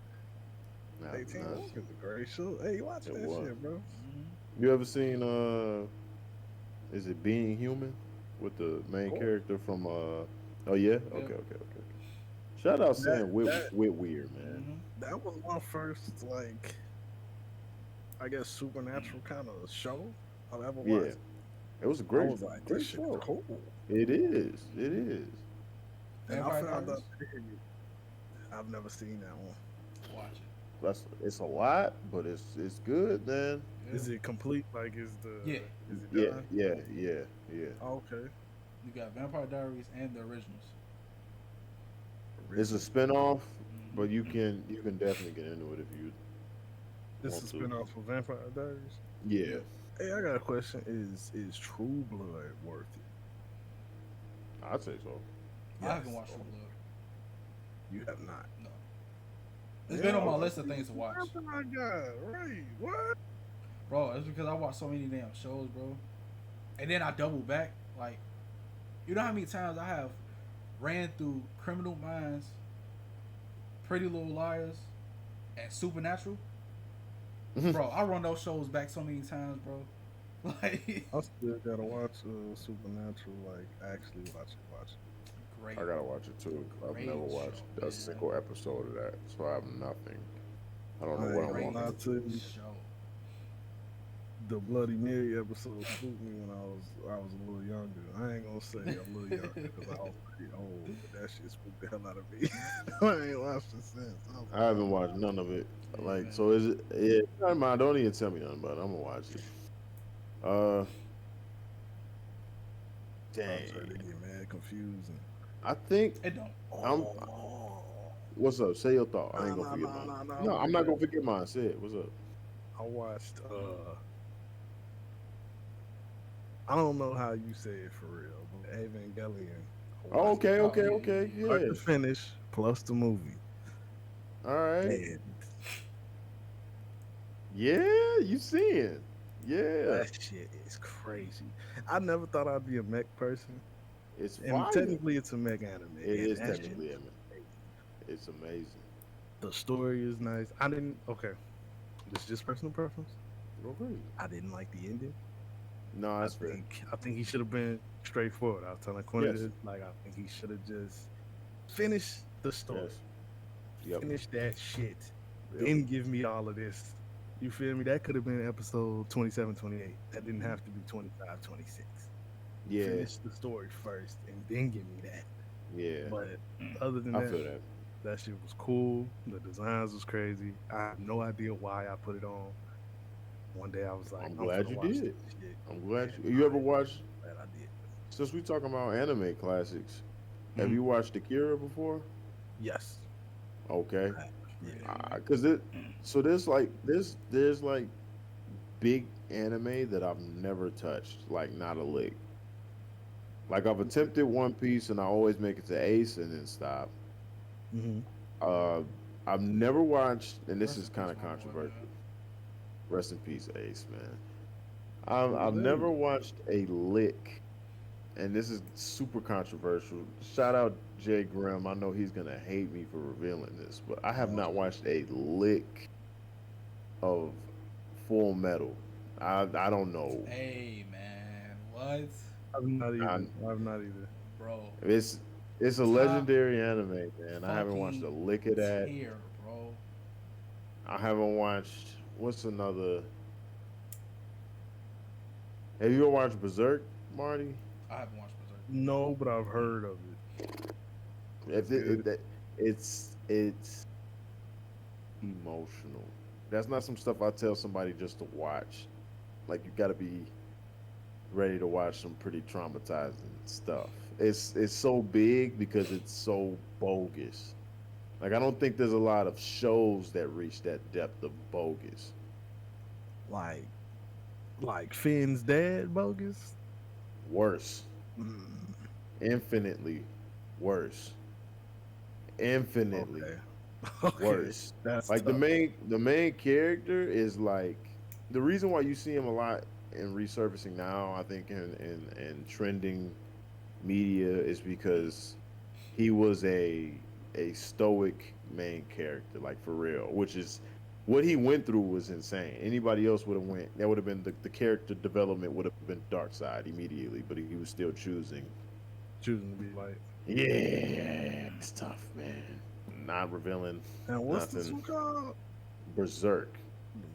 S2: I have
S1: 18
S2: not.
S1: Wolf is a great show. Hey, you watch
S2: It
S1: that
S2: was.
S1: shit, bro?
S3: Mm-hmm.
S2: You ever seen is it Being Human with the main
S1: Cool.
S2: character from oh yeah? Okay. Shout out Sam
S1: that-
S2: Whit Weird, man.
S3: Mm-hmm.
S1: That was my first, like, I guess, supernatural kind of show I've ever
S2: Yeah.
S1: watched.
S2: It was a
S1: I
S2: great,
S1: was like,
S2: great
S1: this shit is
S2: show.
S1: cool.
S2: It is. It is.
S1: And I
S3: Vampire
S1: found
S3: Diaries?
S1: out I've never seen that one.
S3: Watch it.
S2: It's a lot, but it's good, man.
S3: Yeah.
S1: Is it complete? Like, is
S3: Yeah.
S1: it
S2: Yeah,
S1: done?
S2: yeah.
S1: Oh, okay.
S3: You got Vampire Diaries and the originals.
S2: It's a spinoff,
S3: Mhm.
S2: but you can definitely get into it if you
S1: This
S2: want
S1: is
S2: to.
S1: a spinoff of Vampire Diaries.
S2: Yeah.
S1: Hey, I got a question. Is True Blood worth it?
S2: I'd say so.
S3: I haven't
S1: Yes.
S3: watched True Blood.
S1: You have not.
S3: No. It's been on my list of things to watch.
S1: Oh my god! Right? What?
S3: Bro, it's because I watch so many damn shows, bro. And then I double back. Like, you know how many times I have ran through Criminal Minds, Pretty Little Liars, and Supernatural? Bro, I run those shows back so many times, bro. Like,
S1: I still gotta watch Supernatural. Like, actually watch it.
S3: great.
S2: I gotta watch it too. I've
S3: Great
S2: never watched
S3: show,
S2: a
S3: man.
S2: single episode of that, so I have nothing. I don't know
S1: I
S2: what
S1: ain't
S2: I'm
S1: gonna
S2: walking.
S1: lie to you.
S3: Show.
S1: The Bloody Mary episode spooked me when I was a little younger. I ain't gonna say a little younger because I was pretty old, but that shit spooked the hell out of me. I ain't watched it since. I was
S2: I haven't watched none of it.
S3: Yeah,
S2: Like,
S3: man.
S2: so is it? Yeah, never mind. Don't even tell me nothing about it. I'm gonna watch it.
S1: I
S2: Dang.
S1: started to get mad confused.
S2: I think
S3: It don't.
S2: I'm. What's up? Say your thought. I ain't
S1: Nah,
S2: gonna forget
S1: nah,
S2: mine.
S1: nah, nah,
S2: No,
S1: nah,
S2: I'm not
S1: nah.
S2: gonna forget mine. Say it. What's up?
S1: I watched. I don't know how you say it for real, but Evangelion. I
S2: Oh,
S1: watched
S2: okay,
S3: Oh,
S2: okay,
S3: yeah,
S2: okay.
S3: yeah,
S1: start
S2: Yeah.
S1: to finish plus the movie.
S2: All right.
S1: And
S2: Yeah, you seeing? Yeah,
S1: that shit is crazy. I never thought I'd be a mech person,
S2: it's
S1: and
S2: fire.
S1: technically it's a mech anime.
S2: It
S1: and
S2: is
S1: that shit
S2: technically,
S1: is
S2: I mean,
S1: crazy.
S2: it's amazing.
S1: The story is nice. I didn't. Okay, this is just personal preference.
S2: Go crazy.
S1: I didn't like the ending.
S2: No, that's fair.
S1: I think he should have been straightforward. I was telling Quinn
S2: Yes.
S1: this. Like I think he should have just finished the story.
S2: Yes. Yep.
S1: Finish that shit.
S2: Yep.
S1: Then give me all of this. You feel me? That could have been episode 27, 28. That didn't have to be 25, 26.
S2: Yeah.
S1: Finish the story first and then give me that.
S2: Yeah.
S1: But other than
S2: I
S1: that,
S2: feel that.
S1: that shit was cool. The designs was crazy. I have no idea why I put it on. One day I was like,
S2: I'm glad
S1: finna
S2: you
S1: watch
S2: did.
S1: this shit.
S2: I'm glad
S1: And
S2: you ever
S1: I'm
S2: watched.
S1: glad I did.
S2: Since we talking about anime classics, have
S1: Mhm.
S2: you watched Akira before?
S1: Yes.
S2: Okay.
S1: Yeah.
S2: Because so there's like big anime that I've never touched, like not a lick. Like I've attempted One Piece and I always make it to Ace and then stop.
S1: Mm-hmm.
S2: I've never watched, and this
S3: Rest
S2: is
S3: in
S2: kind of
S3: peace, my boy,
S2: controversial.
S3: man.
S2: Rest in peace, Ace, man. I've never watched a lick, and this is super controversial. Shout out Jay Grimm. I know he's gonna hate me for revealing this, but I have not watched a lick of Full Metal. I don't know.
S3: Hey, man. What?
S1: I've not either.
S2: I'm-
S1: I've not either.
S3: Bro.
S2: It's a
S3: Top
S2: legendary anime, man. I haven't watched a
S3: fucking
S2: lick of that.
S3: Tier, bro.
S2: I haven't watched. What's another? Have you ever watched Berserk, Marty?
S3: I haven't watched Berserk.
S1: No, but I've heard of it.
S2: If it's emotional. That's not some stuff I tell somebody just to watch. Like you got to be ready to watch some pretty traumatizing stuff. It's so big because it's so bogus. Like I don't think there's a lot of shows that reach that depth of bogus.
S1: Like Finn's dad bogus.
S2: Worse,
S1: Mm,
S2: infinitely worse, infinitely
S1: okay.
S2: worse.
S1: That's
S2: Like
S1: tough.
S2: the main character is like the reason why you see him a lot in resurfacing now, I think in trending media is because he was a stoic main character, like for real, which is what he went through was insane. Anybody else would have went that would have been the character development would have been dark side immediately, but he was still choosing.
S1: Choosing to be like.
S2: Yeah, it's tough, man. Not revealing
S1: And what's this
S2: nothing.
S1: one called?
S2: Berserk.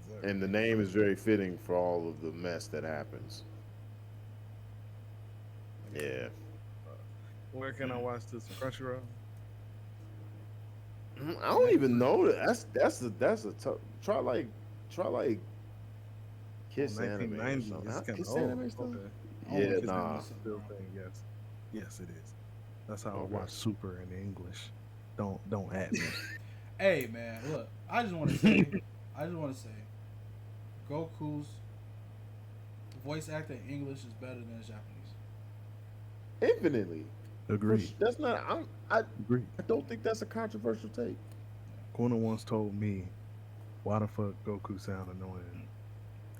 S1: Berserk.
S2: And the name is very fitting for all of the mess that happens. Yeah.
S1: Where can I watch this? On Crunchyroll?
S2: I don't even know that. That's a tough. Try like Kiss anime or
S1: 1990.
S2: something.
S1: It's
S2: Huh?
S1: kind
S2: Kiss
S1: of
S2: anime
S1: old.
S2: stuff?
S1: Okay.
S2: Yeah,
S1: Kiss
S2: nah.
S1: anime still thing, yes. Yes, it is. That's how
S2: Okay.
S1: I watch Super in English. Don't at me.
S3: Hey, man. Look, I just want to say, Goku's voice actor in English is better than his Japanese.
S2: Infinitely.
S1: Agreed.
S2: That's not. I
S1: Agreed.
S2: don't think that's a controversial take.
S1: Corner once told me, "Why the fuck Goku sound annoying?"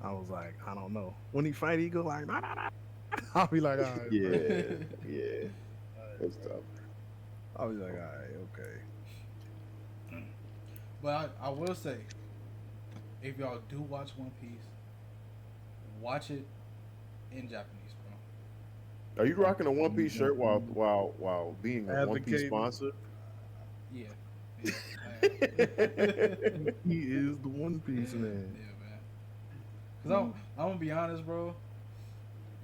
S1: I was like, I don't know. When he fight, he go like, nah, nah, nah. I'll be like, all right.
S2: Yeah,
S1: bro.
S2: yeah. It's tough.
S1: I'll be like, all right, okay.
S3: But I will say, if y'all do watch One Piece, watch it in Japanese, bro.
S2: Are you rocking a One Piece shirt while being a One Piece
S1: Advocating.
S2: sponsor?
S3: Yeah. Yeah.
S1: He is the One Piece
S3: Yeah,
S1: man.
S3: man. Cause I'm gonna be honest, bro.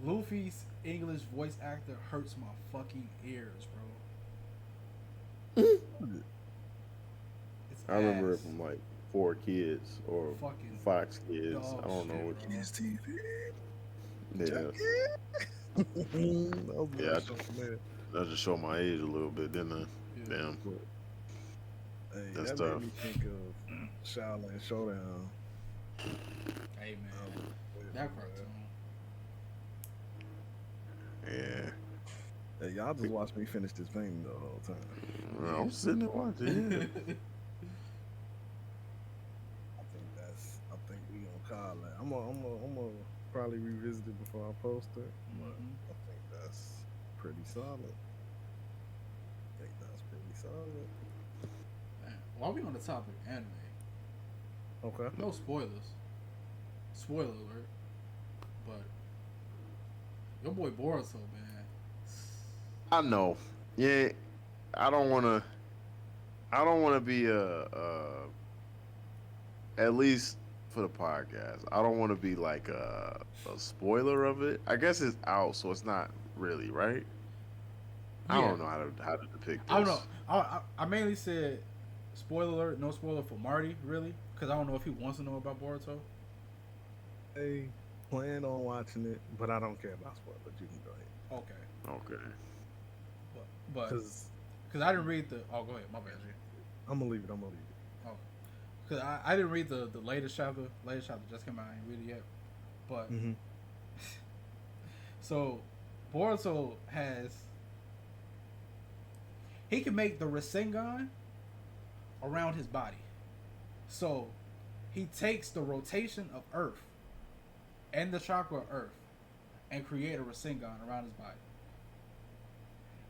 S3: Luffy's English voice actor hurts my fucking ears, bro. It's
S2: I remember it
S3: ass.
S2: from like 4 Kids or
S3: Fucking
S2: Fox Kids.
S3: dog
S2: I don't know
S3: shit,
S2: which.
S3: bro.
S1: His TV.
S2: Yeah,
S1: That was the
S2: yeah.
S1: last show from there.
S2: I just showed my age a little bit, didn't I?
S3: Yeah.
S2: Damn,
S1: Hey,
S2: that's
S1: that
S2: tough.
S1: made me think of Shaolin Showdown.
S3: Hey man,
S1: Yeah,
S3: that cartoon.
S2: Yeah,
S1: Hey, y'all just watched me finish this thing the whole time.
S2: well, I'm sitting there watching. Yeah.
S1: I think we gonna call it. I'm gonna probably revisit it before I post it, but
S3: Mhm.
S1: I think that's pretty solid.
S3: Man, while we on the topic of anime,
S1: Okay.
S3: no spoilers. Spoiler alert. But your boy Boruto, man.
S2: I know. Yeah, I don't want to. I don't want to be at least for the podcast. I don't want to be like a spoiler of it. I guess it's out, so it's not really right. I
S3: Yeah.
S2: don't know how to depict this.
S3: I don't know. I mainly said spoiler alert, no spoiler for Marty, really, because I don't know if he wants to know about Boruto.
S1: Hey, plan on watching it, but I don't care about spoilers. You can go ahead.
S3: Okay,
S2: Okay.
S3: but
S1: Cause
S3: because I didn't read the. Oh, go ahead. My bad. G.
S1: I'm gonna leave it.
S3: Oh, because I didn't read the latest chapter. Latest chapter just came out. I ain't read it yet. But
S1: Mm-hmm.
S3: so Boruto has. He can make the Rasengan around his body. So he takes the rotation of Earth and the chakra of Earth and create a Rasengan around his body.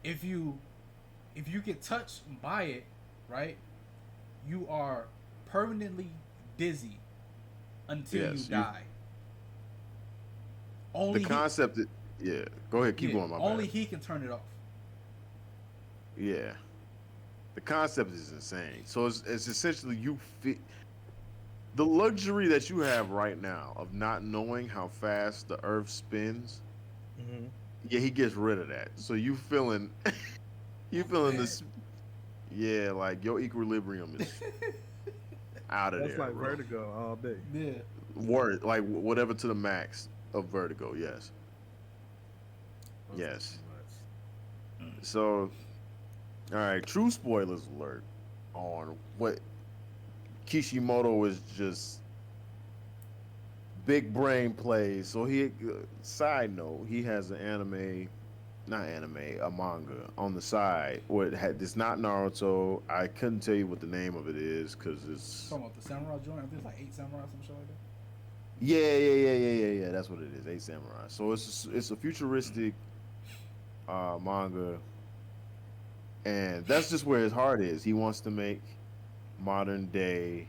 S3: If you get touched by it, right, you are permanently dizzy until
S2: Yes,
S3: you die. Only
S2: The concept. Yeah. Go ahead. Keep going. My
S3: only
S2: bad.
S3: he can turn it off.
S2: Yeah. The concept is insane. So it's essentially you fit the luxury that you have right now of not knowing how fast the Earth spins.
S1: Mm-hmm.
S2: Yeah, he gets rid of that. So you feeling, you feeling this. Yeah, like your equilibrium is out of
S1: That's
S2: there.
S1: like
S2: bro.
S1: Vertigo all day.
S3: Yeah.
S2: Word, like whatever to the max of vertigo. Yes. Yes. So, all right. True spoilers alert on what Kishimoto is just big brain plays. So he, side note, he has an anime, not anime, a manga on the side. It's not Naruto. I couldn't tell you what the name of it is because it's.
S3: Talking about the samurai joint. I think it's like 8 samurai, some shit like that.
S2: Yeah. That's what it is. 8 Samurai. So it's a futuristic manga, and that's just where his heart is. He wants to make modern day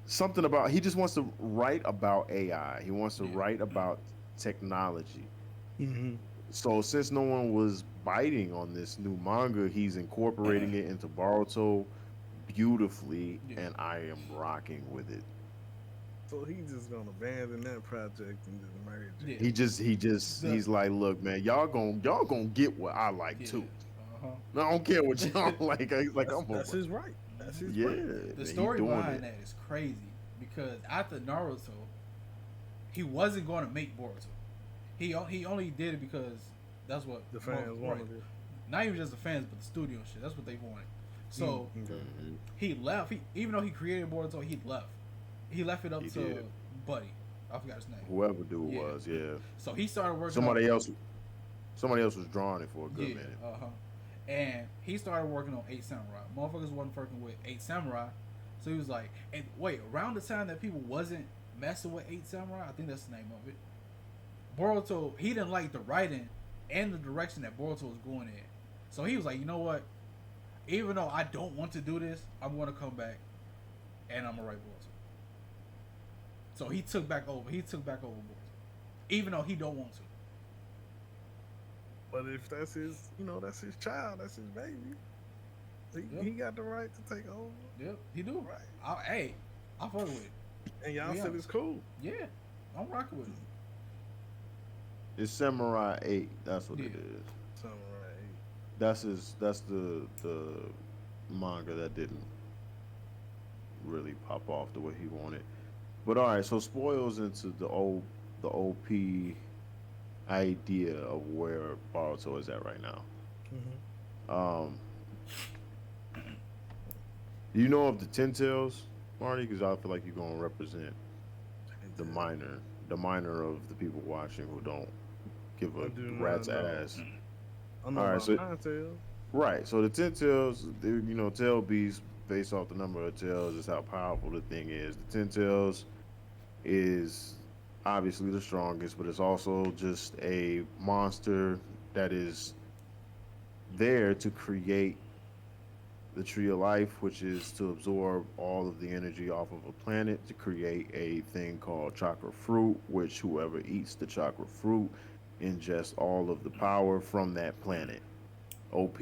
S2: something about. He just wants to write about AI. He wants to write about technology.
S1: Mm-hmm.
S2: So since no one was biting on this new manga, he's incorporating it into Boruto beautifully, and I am rocking with it.
S1: So he's just gonna abandon that project and just merge it.
S3: Yeah.
S2: He's like, look, man, y'all gonna get what I like too.
S3: Uh-huh.
S2: I don't care what y'all like. He's like,
S1: That's his right. That's his
S2: yeah.
S1: right.
S3: The
S2: he
S3: story
S2: doing
S3: behind
S2: it.
S3: that is crazy because after Naruto, he wasn't going to make Boruto. He only did it because that's what
S1: The fans wanted it.
S3: Not even just the fans, but the studio shit. That's what they wanted. So
S1: Okay.
S3: he left. Even though he created Boruto, he left. He left it up
S2: He
S3: to
S2: did.
S3: Buddy. I forgot his name.
S2: Whoever dude
S3: Yeah.
S2: was, yeah.
S3: So he started working.
S2: Somebody else was drawing it for a good minute.
S3: And he started working on 8 Samurai. Motherfuckers wasn't working with 8 Samurai. So he was like, and wait, around the time that people wasn't messing with 8 Samurai, I think that's the name of it. Boruto, he didn't like the writing and the direction that Boruto was going in. So he was like, you know what? Even though I don't want to do this, I'm going to come back and I'm going to write Boruto. So he took back over. Boruto. even though he don't want to.
S1: But if that's his, that's his child, that's his baby.
S3: Yep.
S1: He got the right to take over.
S3: Yep, he do.
S1: Right.
S3: Hey, I fuck with it.
S1: And y'all said it's cool.
S3: Yeah, I'm rocking with it.
S2: It's Samurai 8. That's what it is.
S1: Samurai 8.
S2: That's the manga that didn't really pop off the way he wanted. But all right, so spoils into the OP idea of where Boruto is at right now.
S1: Mm-hmm.
S2: Do you know of the Ten Tails, Marty? Because I feel like you're gonna represent the minor of the people watching who don't give a rat's ass.
S1: I know about Nine Tails.
S2: Right. So the Ten Tails, tail beasts based off the number of tails is how powerful the thing is. The Ten Tails is obviously the strongest, but it's also just a monster that is there to create the tree of life, which is to absorb all of the energy off of a planet to create a thing called chakra fruit, which whoever eats the chakra fruit ingests all of the power from that planet. OP.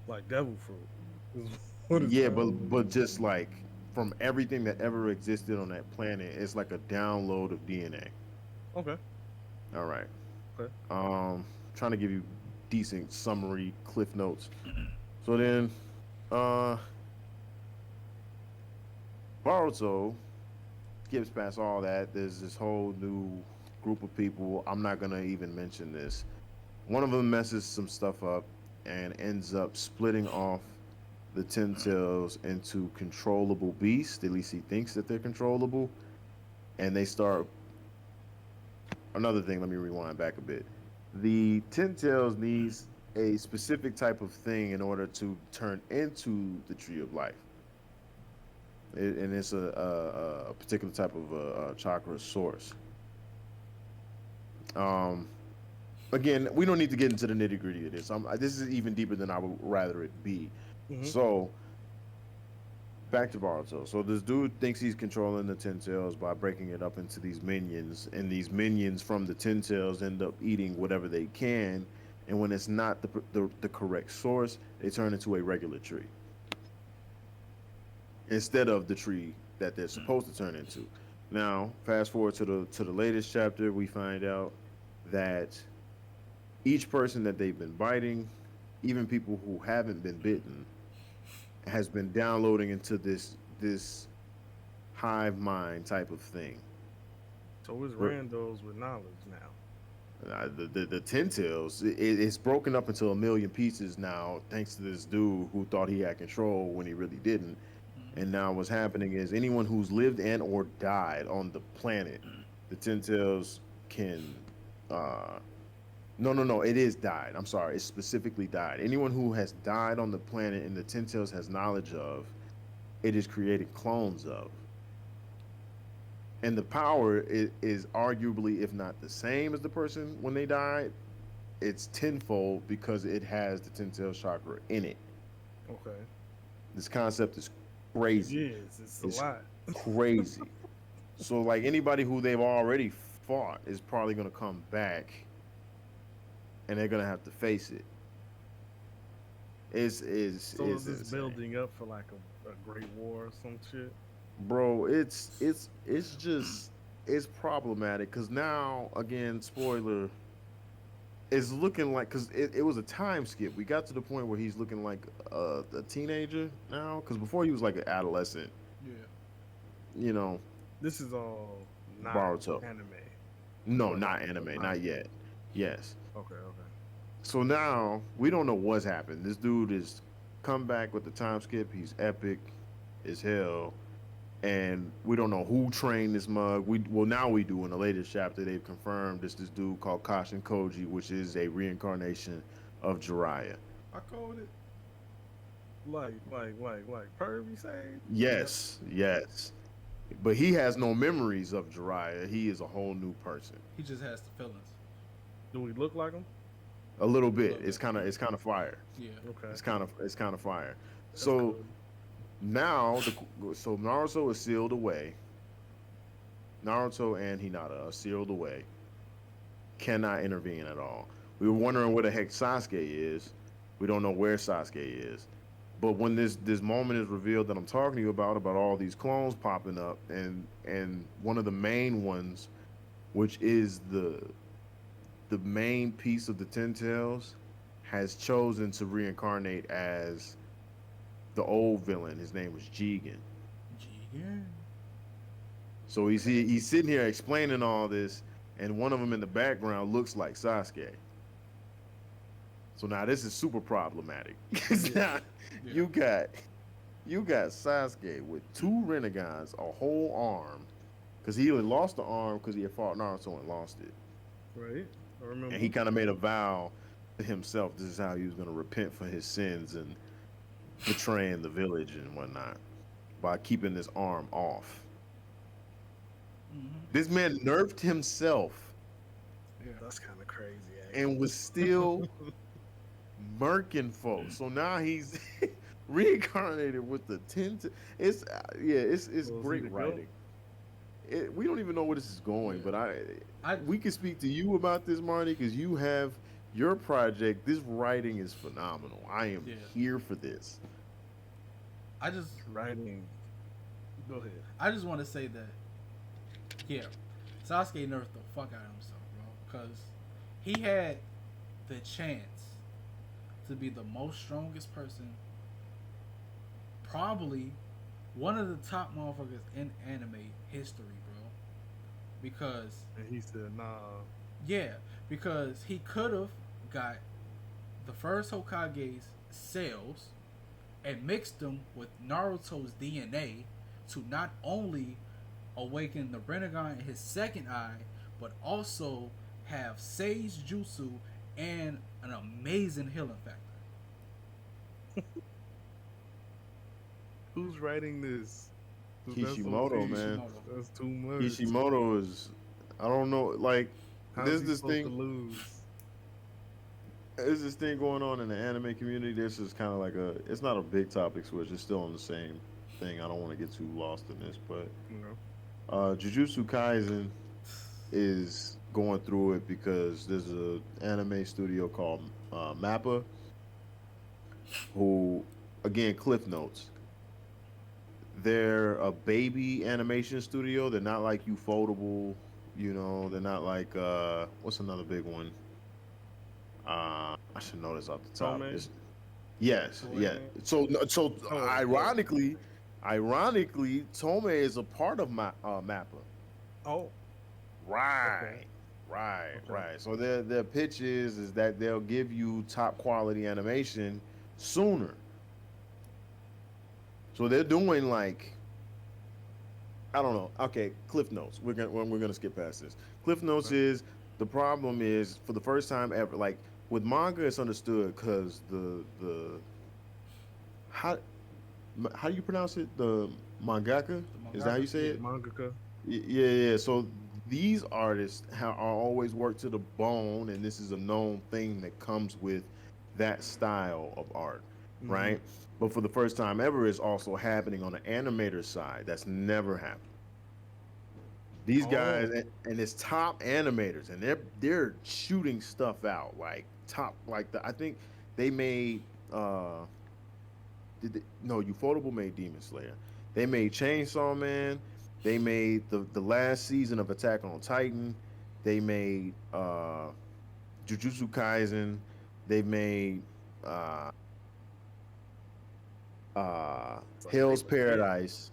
S1: Like devil fruit.
S2: Yeah, but just like from everything that ever existed on that planet, it's like a download of DNA.
S1: Okay.
S2: All right.
S1: Okay.
S2: Trying to give you decent summary cliff notes. So then Boruto skips past all that. There's this whole new group of people. I'm not gonna even mention this. One of them messes some stuff up and ends up splitting off the Ten Tails into controllable beasts. At least he thinks that they're controllable. And they start. Another thing, let me rewind back a bit. The Ten Tails needs a specific type of thing in order to turn into the Tree of Life. And it's a particular type of chakra source. Again, we don't need to get into the nitty gritty of this. This is even deeper than I would rather it be.
S1: Mm-hmm.
S2: So, back to Boruto. So this dude thinks he's controlling the Ten Tails by breaking it up into these minions, and these minions from the Ten Tails end up eating whatever they can. And when it's not the correct source, they turn into a regular tree instead of the tree that they're supposed to turn into. Now, fast forward to the latest chapter, we find out that each person that they've been biting, even people who haven't been bitten, has been downloading into this hive mind type of thing.
S1: So it's randos with knowledge now.
S2: The Ten Tails, it's broken up into a million pieces now, thanks to this dude who thought he had control when he really didn't. And now what's happening is anyone who's lived and or died on the planet, the Ten Tails can. No, it is died. I'm sorry, it's specifically died. Anyone who has died on the planet and the Ten Tails has knowledge of, it is creating clones of. And the power is arguably, if not the same as the person when they died, it's tenfold because it has the Ten Tails chakra in it.
S1: Okay.
S2: This concept is crazy.
S1: It's a lot.
S2: Crazy. So like anybody who they've already fought is probably gonna come back, and they're gonna have to face it. Is
S1: this building up for like a great war or some shit?
S2: Bro, it's just problematic because now again, spoiler, it's looking like because it was a time skip. We got to the point where he's looking like a teenager now because before he was like an adolescent.
S3: Yeah.
S2: You know.
S1: This is all not
S2: Boruto.
S1: Anime.
S2: No, not anime, not yet. Yes.
S1: Okay.
S2: So now we don't know what's happened. This dude is come back with the time skip. He's epic as hell. And we don't know who trained this mug. Now we do in the latest chapter. They've confirmed this dude called Kashin Koji, which is a reincarnation of Jiraiya.
S3: I called it.
S1: Like Pervy saying?
S2: Yes. But he has no memories of Jiraiya. He is a whole new person.
S3: He just has the feelings.
S1: Do we look like him?
S2: A little bit. It's kind of fire.
S3: Yeah.
S1: Okay.
S2: It's kind of fire.
S1: That's
S2: so.
S1: good.
S2: Now, so Naruto is sealed away. Naruto and Hinata are sealed away. cannot intervene at all. We were wondering where the heck Sasuke is. We don't know where Sasuke is. But when this moment is revealed that I'm talking to you about all these clones popping up, and one of the main ones, which is the main piece of the Ten Tails, has chosen to reincarnate as the old villain. His name was Jigen.
S3: Jigen.
S2: So he's sitting here explaining all this, and one of them in the background looks like Sasuke. So now this is super problematic. Now you got Sasuke with two renegades, a whole arm, because he only lost the arm because he had fought Naruto and lost it.
S1: Right. I remember.
S2: And he kind of made a vow to himself. This is how he was going to repent for his sins and betraying the village and whatnot by keeping this arm off.
S3: Mm-hmm.
S2: This man nerfed himself.
S1: Yeah, that's kind of crazy. Actually.
S2: And was still murking folks. So now he's reincarnated with the it's
S1: Well,
S2: great writing. We don't even know where this is going, but we can speak to you about this, Marty, because you have your project. This writing is phenomenal. I am here for this.
S3: I just
S1: writing. Go ahead.
S3: I just want to say that, Sasuke nerfed the fuck out of himself, bro, because he had the chance to be the most strongest person, probably one of the top motherfuckers in anime history, bro. Because
S1: and he said, "Nah."
S3: Yeah, because he could have got the first Hokage's cells and mixed them with Naruto's DNA to not only awaken the Rinnegan in his second eye, but also have Sage Jutsu and an amazing healing factor.
S1: Who's writing this?
S2: Kishimoto, man.
S1: That's too much.
S2: Kishimoto is, I don't know, like,
S1: How's
S2: there's
S1: he
S2: this thing.
S1: to lose?
S2: There's this thing going on in the anime community. This is kind of like it's not a big topic switch. It's still on the same thing. I don't want to get too lost in this, but Jujutsu Kaisen is going through it because there's a anime studio called Mappa, who, again, Cliff Notes. They're a baby animation studio. They're not like Ufotable, they're not like what's another big one? I should know this off the top. Yes. So ironically, Tome is a part of my Mappa.
S1: Oh,
S2: right. So their pitch is that they'll give you top quality animation sooner. So they're doing like, I don't know. Okay, Cliff Notes. We're gonna skip past this. Cliff Notes is the problem is for the first time ever. Like with manga, it's understood because how do you pronounce it? The mangaka? Is that how you say it?
S1: Mangaka.
S2: Yeah. So these artists are always worked to the bone, and this is a known thing that comes with that style of art, right? But for the first time ever, it's also happening on the animator side. That's never happened. These guys and it's top animators, and they're shooting stuff out like top. I think they made Ufotable made Demon Slayer. They made Chainsaw Man. They made the last season of Attack on Titan. They made Jujutsu Kaisen. They made Hell's Paradise.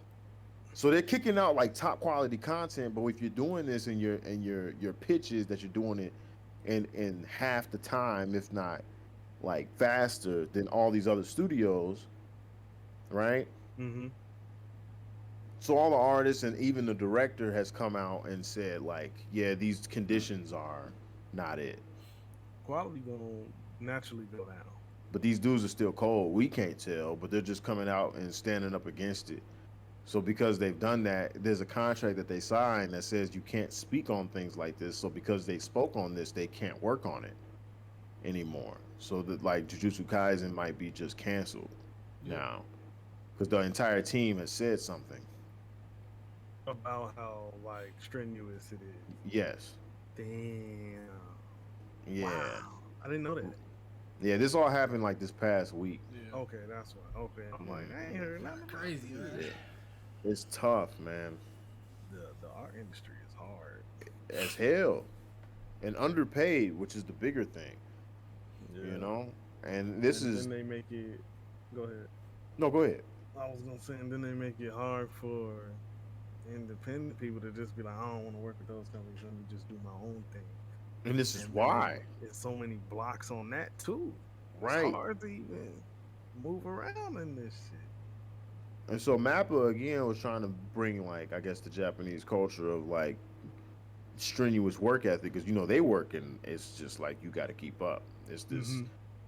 S2: So they're kicking out like top quality content, but if you're doing this in your pitches that you're doing it in half the time, if not like faster than all these other studios, right?
S1: Mm-hmm.
S2: So all the artists and even the director has come out and said like, yeah, these conditions are not it.
S1: Quality gonna naturally go down.
S2: But these dudes are still cold. We can't tell, but they're just coming out and standing up against it. So because they've done that, there's a contract that they signed that says you can't speak on things like this. So because they spoke on this, they can't work on it anymore. So that like Jujutsu Kaisen might be just canceled now because the entire team has said something
S1: About how like strenuous it is.
S2: Yes.
S1: Damn.
S2: Yeah,
S1: Wow, I didn't know that.
S2: yeah. This all happened like this past week.
S3: Yeah.
S1: Okay, that's why. Okay, I'm like, I ain't heard nothing about
S3: Crazy, man.
S1: this.
S2: Yeah, it's tough, man,
S1: The art industry is hard.
S2: as hell, and underpaid, which is the bigger thing,
S1: Yeah.
S2: you know. And this
S1: And
S2: is
S1: then they make it. Go ahead.
S2: no, go ahead.
S1: I was gonna say, and then they make it hard for independent people to just be like, I don't want to work with those companies. Let me just do my own thing.
S2: And this is
S1: And
S2: why,
S1: there's so many blocks on that too.
S2: right?
S1: It's hard to even move around in this shit.
S2: And so Mappa again was trying to bring like I guess the Japanese culture of like strenuous work ethic because you know they work and it's just like you got to keep up. It's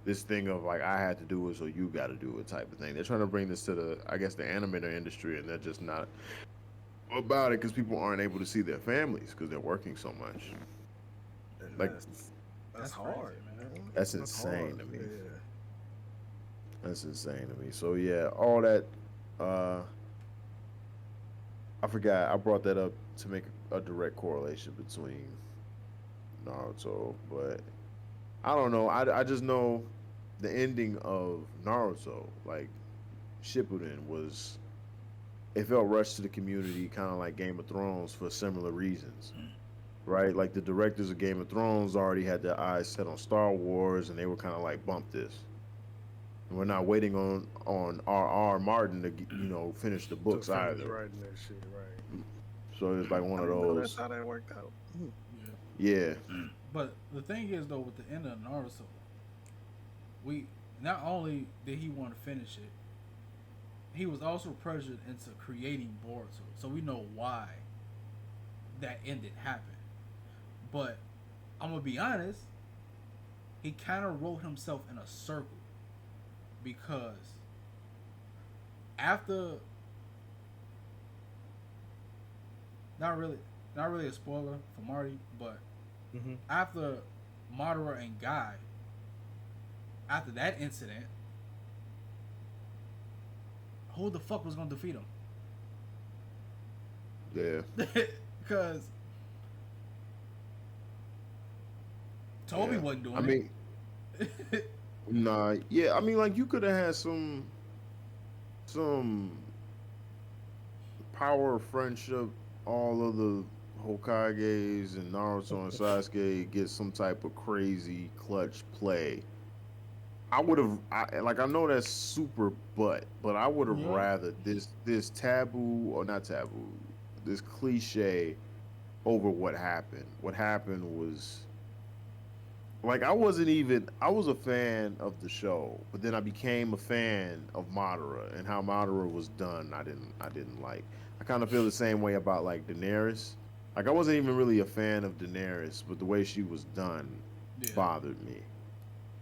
S2: this thing of like I had to do it so you got to do it type of thing. They're trying to bring this to the I guess the animator industry and they're just not about it because people aren't able to see their families because they're working so much.
S1: And
S2: Like
S1: that's
S3: crazy,
S1: hard,
S3: man.
S1: man.
S2: That's insane
S1: hard.
S2: to me.
S1: Yeah.
S2: That's insane to me. So yeah, all that. I forgot. I brought that up to make a direct correlation between Naruto, but I don't know. I just know the ending of Naruto, like Shippuden, was it felt rushed to the community, kind of like Game of Thrones for similar reasons, right? Like the directors of Game of Thrones already had their eyes set on Star Wars, and they were kind of like bump this. And we're not waiting on R. Martin to finish the books
S1: To finish
S2: either.
S1: writing that shit, right?
S2: So it's like one
S1: I
S2: of
S1: didn't know
S2: those.
S1: that's how that worked out.
S3: Yeah.
S2: Yeah,
S3: But the thing is, though, with the end of Naruto, we not only did he want to finish it, he was also pressured into creating Boruto, so we know why that ending happened. But I'm gonna be honest, he kind of wrote himself in a circle because after not really a spoiler for Marty, but
S1: Mm-hmm.
S3: after Madara and Guy, after that incident, who the fuck was gonna defeat him?
S2: yeah.
S3: Because Toby
S2: Yeah.
S3: wasn't doing
S2: I mean,
S3: it.
S2: nah. Yeah, I mean, like you could have had some power friendship. All of the Hokages and Naruto and Sasuke get some type of crazy clutch play. I would have, I know that's super but I would have
S3: Yeah.
S2: rather this taboo or not taboo, this cliche over what happened. What happened was like I was a fan of the show, but then I became a fan of Madara and how Madara was done. I didn't like. I kind of feel the same way about like Daenerys. Like I wasn't even really a fan of Daenerys, but the way she was done
S3: Yeah.
S2: bothered me.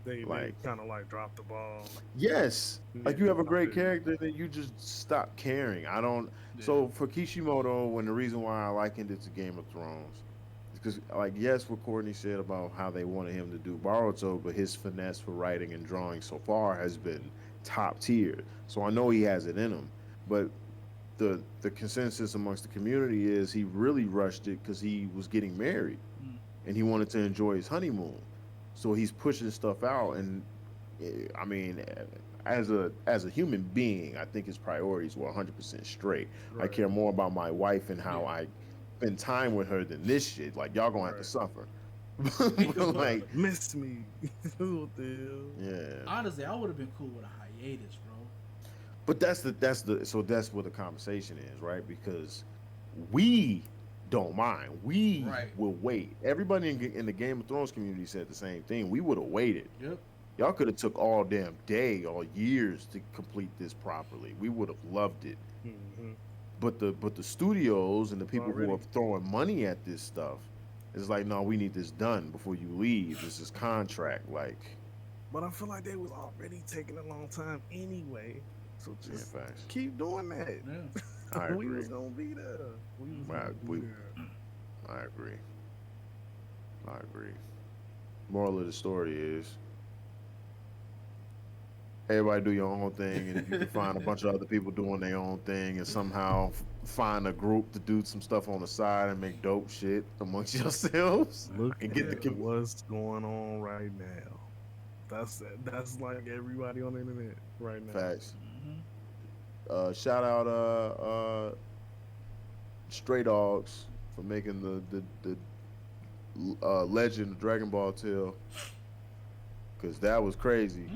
S1: They
S2: Like-
S1: kind of like dropped the ball.
S2: Yes, like you have a great
S1: Yeah.
S2: character, then you just stop caring. I don't.
S3: Yeah.
S2: So for Kishimoto, when the reason why I likened it to Game of Thrones, because like yes, what Courtney said about how they wanted him to do Boruto, but his finesse for writing and drawing so far has been top tier. So I know he has it in him, but the consensus amongst the community is he really rushed it because he was getting married and he wanted to enjoy his honeymoon. So he's pushing stuff out, and I mean, as a human being, I think his priorities were 100% straight. I
S1: Right.
S2: care more about my wife and how
S3: Yeah.
S2: I spend time with her than this shit. Like y'all gonna have to
S1: Right.
S2: suffer. But, like,
S1: Miss me. What the hell?
S2: yeah.
S3: Honestly, I would have been cool with a hiatus, bro.
S2: But that's what the conversation is, right? Because we don't mind. We
S3: Right.
S2: will wait. Everybody in the Game of Thrones community said the same thing. We would have waited.
S3: Yep.
S2: Y'all could have took all damn day or years to complete this properly. We would have loved it.
S1: Mm-hmm.
S2: But the studios and the people who
S1: Already.
S2: are throwing money at this stuff is like, no, we need this done before you leave. This is contract. Like,
S1: But I feel like they was already taking a long time anyway. So
S2: yeah,
S1: just
S2: facts.
S1: keep doing that.
S3: Yeah.
S2: I
S1: We
S2: agree.
S1: was gonna be there. We was
S2: Right,
S1: gonna
S2: we-
S1: be there.
S2: I agree. I agree. Moral of the story is everybody do your own thing, and if you can find a bunch of other people doing their own thing and somehow find a group to do some stuff on the side and make dope shit amongst yourselves
S1: Look
S2: and get the
S1: at what's going on right now. That's like everybody on the internet right now.
S2: facts.
S3: Mm-hmm.
S2: Shout out Stray Dogs for making the Legend of Dragon Ball Tale, because that was crazy.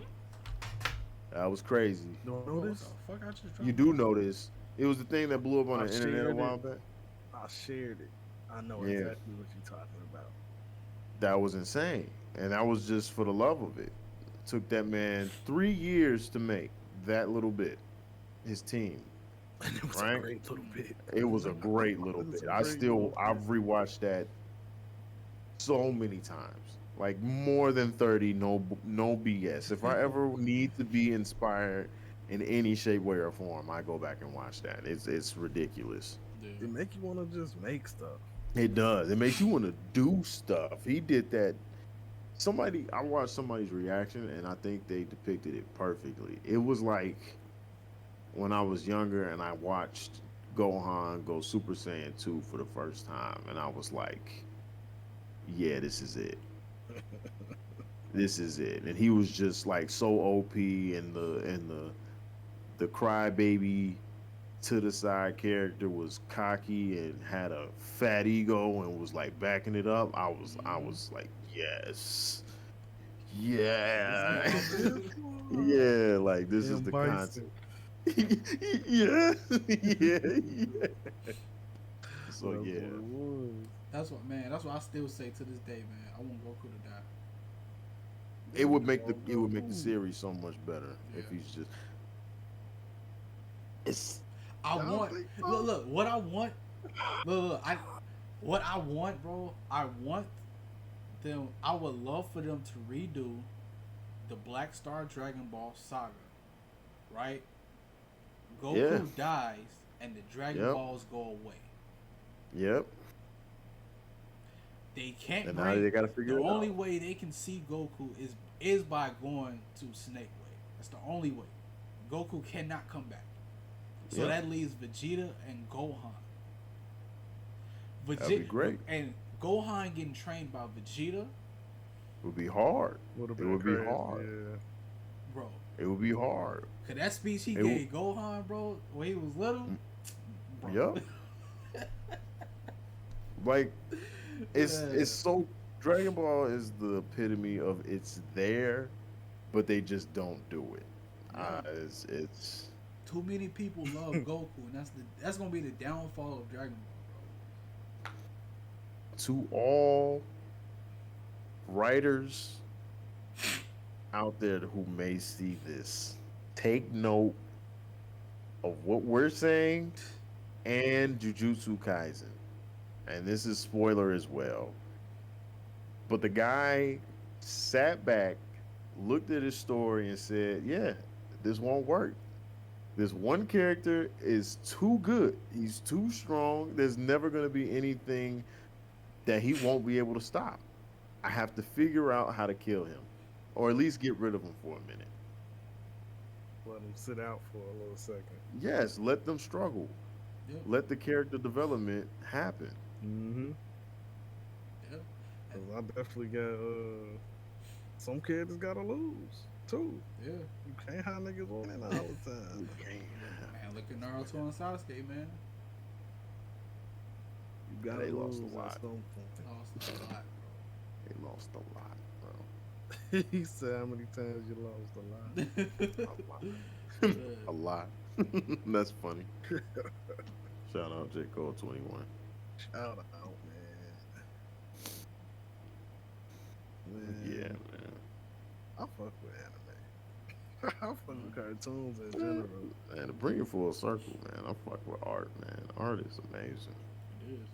S2: That was crazy.
S1: You don't
S3: Bro,
S1: know
S3: what
S1: this?
S3: the fuck I just
S2: You
S3: dropped?
S2: do know this. It was the thing that blew up on
S1: I
S2: the internet a
S1: shared
S2: while
S1: it.
S2: back.
S1: I shared it. I know
S2: Yeah,
S1: exactly what you're talking about.
S2: that was insane, and that was just for the love of it. Took that man 3 years to make that little bit. His team,
S1: And it was a
S2: right?
S1: great little bit.
S2: It was a great little
S1: It was
S2: bit.
S1: a great little
S2: I've
S1: bit.
S2: rewatched that so many times, like more than 30. No BS. If I ever need to be inspired in any shape, way, or form, I go back and watch that. It's ridiculous.
S3: Yeah.
S1: It make you want to just make stuff.
S2: It does. It makes you want to do stuff. He did that. I watched somebody's reaction, and I think they depicted it perfectly. It was like when I was younger and I watched Gohan go Super Saiyan 2 for the first time, and I was like, yeah, this is it. This is it. And he was just like so OP, and the crybaby to the side character was cocky and had a fat ego and was like backing it up. I was like, yes. Yeah. Yeah, like this is the concept. Yeah. Yeah. Yeah. So
S1: That's
S2: yeah.
S1: what it was.
S3: That's what, man. That's what I still say to this day, man. I want Goku to die.
S2: It would make the series so much better if
S3: Yeah.
S2: he's just it's
S3: I
S1: don't
S3: want
S1: think so.
S3: look what I want. Look, what I want, bro. I want them. I would love for them to redo the Black Star Dragon Ball saga, right? Goku
S2: Yeah.
S3: dies and the Dragon
S2: Yep.
S3: Balls go away.
S2: Yep.
S3: They can't
S2: And now they
S3: bring.
S2: gotta figure
S3: The
S2: it
S3: only
S2: out.
S3: way they can see Goku is by going to Snake Way. That's the only way. Goku cannot come back. So
S2: Yep.
S3: that leaves Vegeta and Gohan.
S2: That'd be great.
S3: And Gohan getting trained by Vegeta,
S2: It would be hard.
S1: Would've
S2: It
S1: been
S2: would be
S1: crazy,
S2: hard.
S1: Yeah.
S3: bro.
S2: It would be hard.
S3: Cause that speech he
S2: It
S3: gave Gohan, bro, when he was little, bro.
S2: Yup. Like it's so Dragon Ball is the epitome of it's there, but they just don't do it.
S3: Yeah.
S2: It's
S3: Too many people love Goku, and that's gonna be the downfall of Dragon Ball,
S2: to all writers out there who may see this, take note of what we're saying and Jujutsu Kaisen. And this is spoiler as well. But the guy sat back, looked at his story, and said, yeah, this won't work. This one character is too good. He's too strong. There's never going to be anything that he won't be able to stop. I have to figure out how to kill him, or at least get rid of him for a minute.
S1: Let them sit out for a little second.
S2: Yes, let them struggle.
S3: bro.
S2: Let the character development happen.
S1: Mm-hmm.
S3: Yep.
S1: Cause I definitely got some characters gotta lose too.
S3: Yeah.
S1: You can't have niggas winning all the time.
S3: Man, look at Naruto and Sasuke, man.
S1: You gotta
S2: They lost
S1: lose
S2: a lot.
S1: at some point.
S3: Lost a lot,
S2: They lost a lot, bro.
S1: He said, "How many times you lost a lot?"
S3: bro.
S2: A lot. That's funny. Shout out J. Cole 21.
S1: Shout out, man.
S2: Yeah, man.
S1: I fuck with anime. I fuck with cartoons in general.
S2: And to bring it full circle, man, I fuck with art, man. Art is amazing.
S3: It is.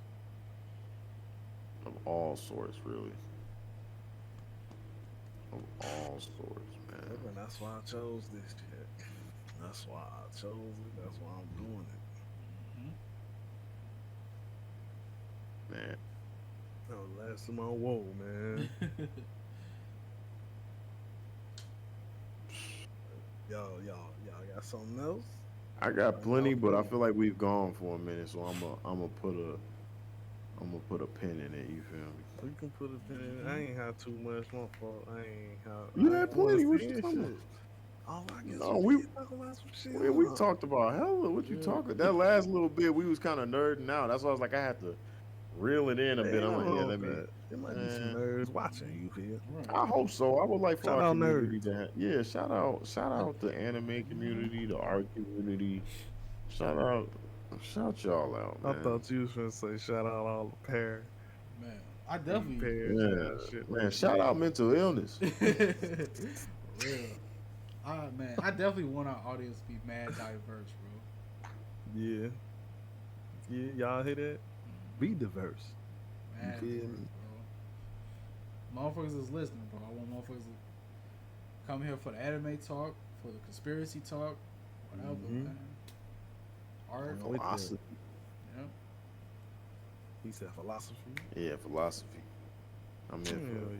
S2: Of all sorts, really. Of all sorts, man.
S1: And that's why I chose this shit. That's why I chose it. That's why I'm doing it.
S2: Man.
S1: That was last of my woe, man. Y'all got something else?
S2: I got plenty, but I feel like we've gone for a minute, so I'm gonna put a pin in it. You feel me?
S1: We can put a pin in it. I ain't had too much. My fault. I ain't have.
S2: You
S1: I
S2: had
S1: ain't want
S2: plenty.
S1: to
S2: What you
S1: say
S2: talking
S1: shit.
S2: about?
S1: Oh, I guess
S2: No,
S1: we
S2: we
S1: did talk about some shit.
S2: we
S1: Huh?
S2: talked about hella. What you
S1: Yeah.
S2: talking? That last little bit, we was kind of nerding out. That's why I was like, I had to reel it in a bit.
S1: Ain't
S2: I'm
S1: nothing
S2: like, yeah,
S1: wrong
S2: let
S1: with
S2: me.
S1: that. There might be some
S2: Man,
S1: nerds watching you here.
S3: Right.
S2: I hope so. I would like for
S1: Shout
S2: our
S1: out
S2: community
S1: nerds.
S2: to have, yeah, shout out the anime community, the art community. Shout out, shout y'all out,
S1: I
S2: man.
S1: thought you was gonna say shout out all the
S3: Man, I definitely.
S1: parents
S2: Yeah,
S1: and shit
S2: man.
S1: like
S2: Shout out mental illness.
S3: Real. Man, I definitely want our audience to be mad diverse, bro.
S1: that. Yeah. Yeah, y'all hear that? Be diverse.
S3: Mad
S1: feel
S3: diverse,
S1: me?
S3: bro. Motherfuckers is listening, bro. I want motherfuckers to come here for the anime talk, for the conspiracy talk, whatever,
S1: Mhm.
S3: man. Art,
S1: I'm with that.
S2: Philosophy.
S3: yeah.
S1: He said philosophy.
S2: Yeah, philosophy. I'm in
S1: Hell
S2: for it.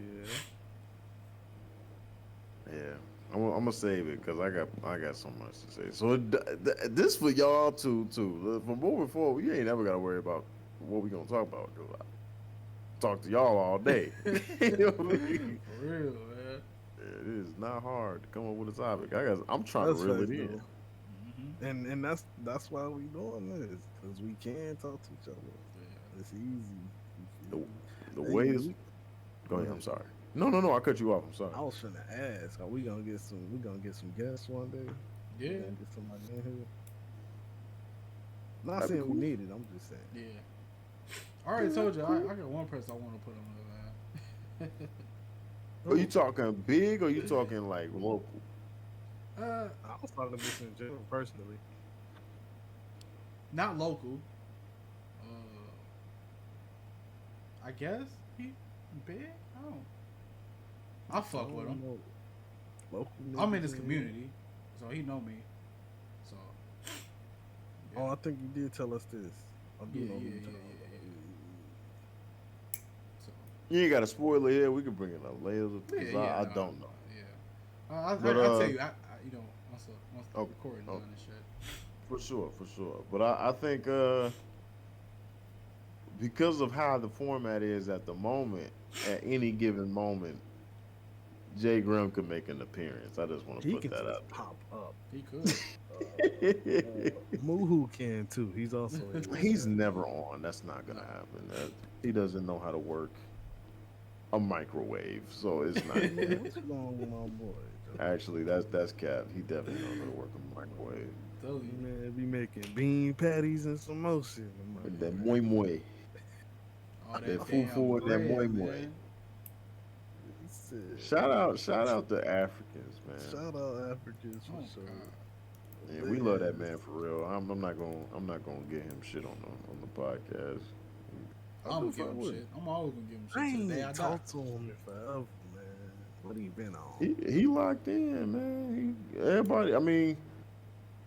S1: yeah.
S2: Yeah, I'm gonna save it because I got so much to say. So this for y'all too. From moving forward, you ain't never gotta worry about what we gonna talk about. 'Cause I talk to y'all all day. You know what I mean?
S3: For real, man.
S2: It is not hard to come up with a topic. I'm trying
S1: That's
S2: to reel
S1: facts,
S2: it in.
S1: though.
S3: Mm-hmm.
S1: And that's why we doing this, because we can talk to each other.
S3: Yeah.
S1: It's easy.
S2: The,
S1: You
S2: the
S1: feel
S2: way
S1: me?
S2: is. Go ahead. I'm sorry. No. I cut you off. I'm sorry.
S1: I was finna ask, are we gonna get some guests one day? We
S3: Yeah.
S1: gonna get somebody in here. Not
S2: That'd be
S1: saying
S2: cool.
S1: we need it. I'm just saying.
S3: Yeah. I already told you, I got one person I want to put on the
S2: Are you talking big or you talking like local?
S3: line.
S1: I was talking just in general, personally.
S3: Not local. I guess he big. I don't. I fuck with him.
S1: know. Local.
S3: I'm in
S1: niggas
S3: his
S1: here.
S3: community, so he know me. So.
S1: Oh, I think you did tell us this. I do
S3: Yeah,
S1: know who
S3: yeah,
S1: you
S3: yeah,
S1: talking
S3: yeah,
S1: about.
S3: So.
S2: You ain't got a spoiler here. We can bring it up later. 'Cause
S3: Yeah,
S2: I
S3: nah,
S2: don't know.
S3: Yeah. I'll
S2: But,
S3: tell you. You know, once the
S2: okay,
S3: recording
S2: okay.
S3: done and shit.
S2: For sure. But I think because of how the format is at the moment, at any given moment, Jay Grimm could make an appearance. I just want to
S1: He
S2: put
S1: can
S2: that
S1: just
S2: out
S1: pop up.
S3: He could.
S1: Muhu can too. He's also in
S2: there.
S1: this
S2: He's
S1: chat.
S2: never on. That's not gonna happen. He doesn't know how to work a microwave, so it's not.
S1: Man, what's wrong with my boy? Joe?
S2: Actually, that's Cap. He definitely knows how to work a microwave.
S3: Tell you.
S1: Man, be making bean patties and some more shit.
S2: With that moi moi.
S3: All
S2: That
S3: that
S2: fufu
S3: damn
S2: and that moi
S3: bread,
S2: moi.
S3: man.
S2: Shout out to Africans, man.
S1: Shout out Africans for
S3: Oh,
S1: sure.
S3: God.
S2: Yeah, we love that man for real. I'm not gonna get him shit on the podcast.
S1: I
S3: I'm
S1: do
S3: gonna give
S1: fuck
S3: him
S1: with
S3: shit.
S1: him.
S3: I'm always gonna give him
S1: I
S3: shit to the day I
S1: ain't
S3: die.
S1: talked to him in forever, man. What he been on?
S2: He locked in, man. Everybody. I mean,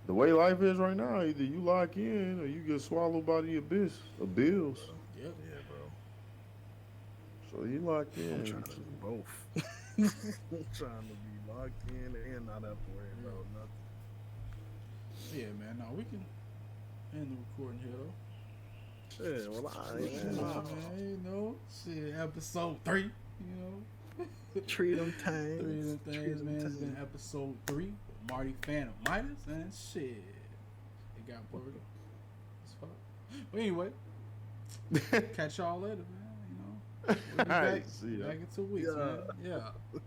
S2: the way life is right now, either you lock in or you get swallowed by the abyss of bills.
S3: Yep.
S1: Yeah, bro.
S2: So he locked in.
S1: I'm trying to do both. I'm trying to be locked in and not have to worry about nothing.
S3: Yeah, man. No, we can end the recording here though.
S1: Yeah, well,
S3: Yeah, man. You know, shit. Episode 3. You know.
S1: treat them
S3: 3 of them
S1: things.
S3: things, man. It's been episode 3 with Marty, Phan, and Midas, and shit. It got blurry as fuck. But anyway, catch y'all later, man. You know, we'll be
S2: All right,
S3: back,
S2: see ya.
S3: back in 2 weeks,
S1: Yeah.
S3: man. Yeah.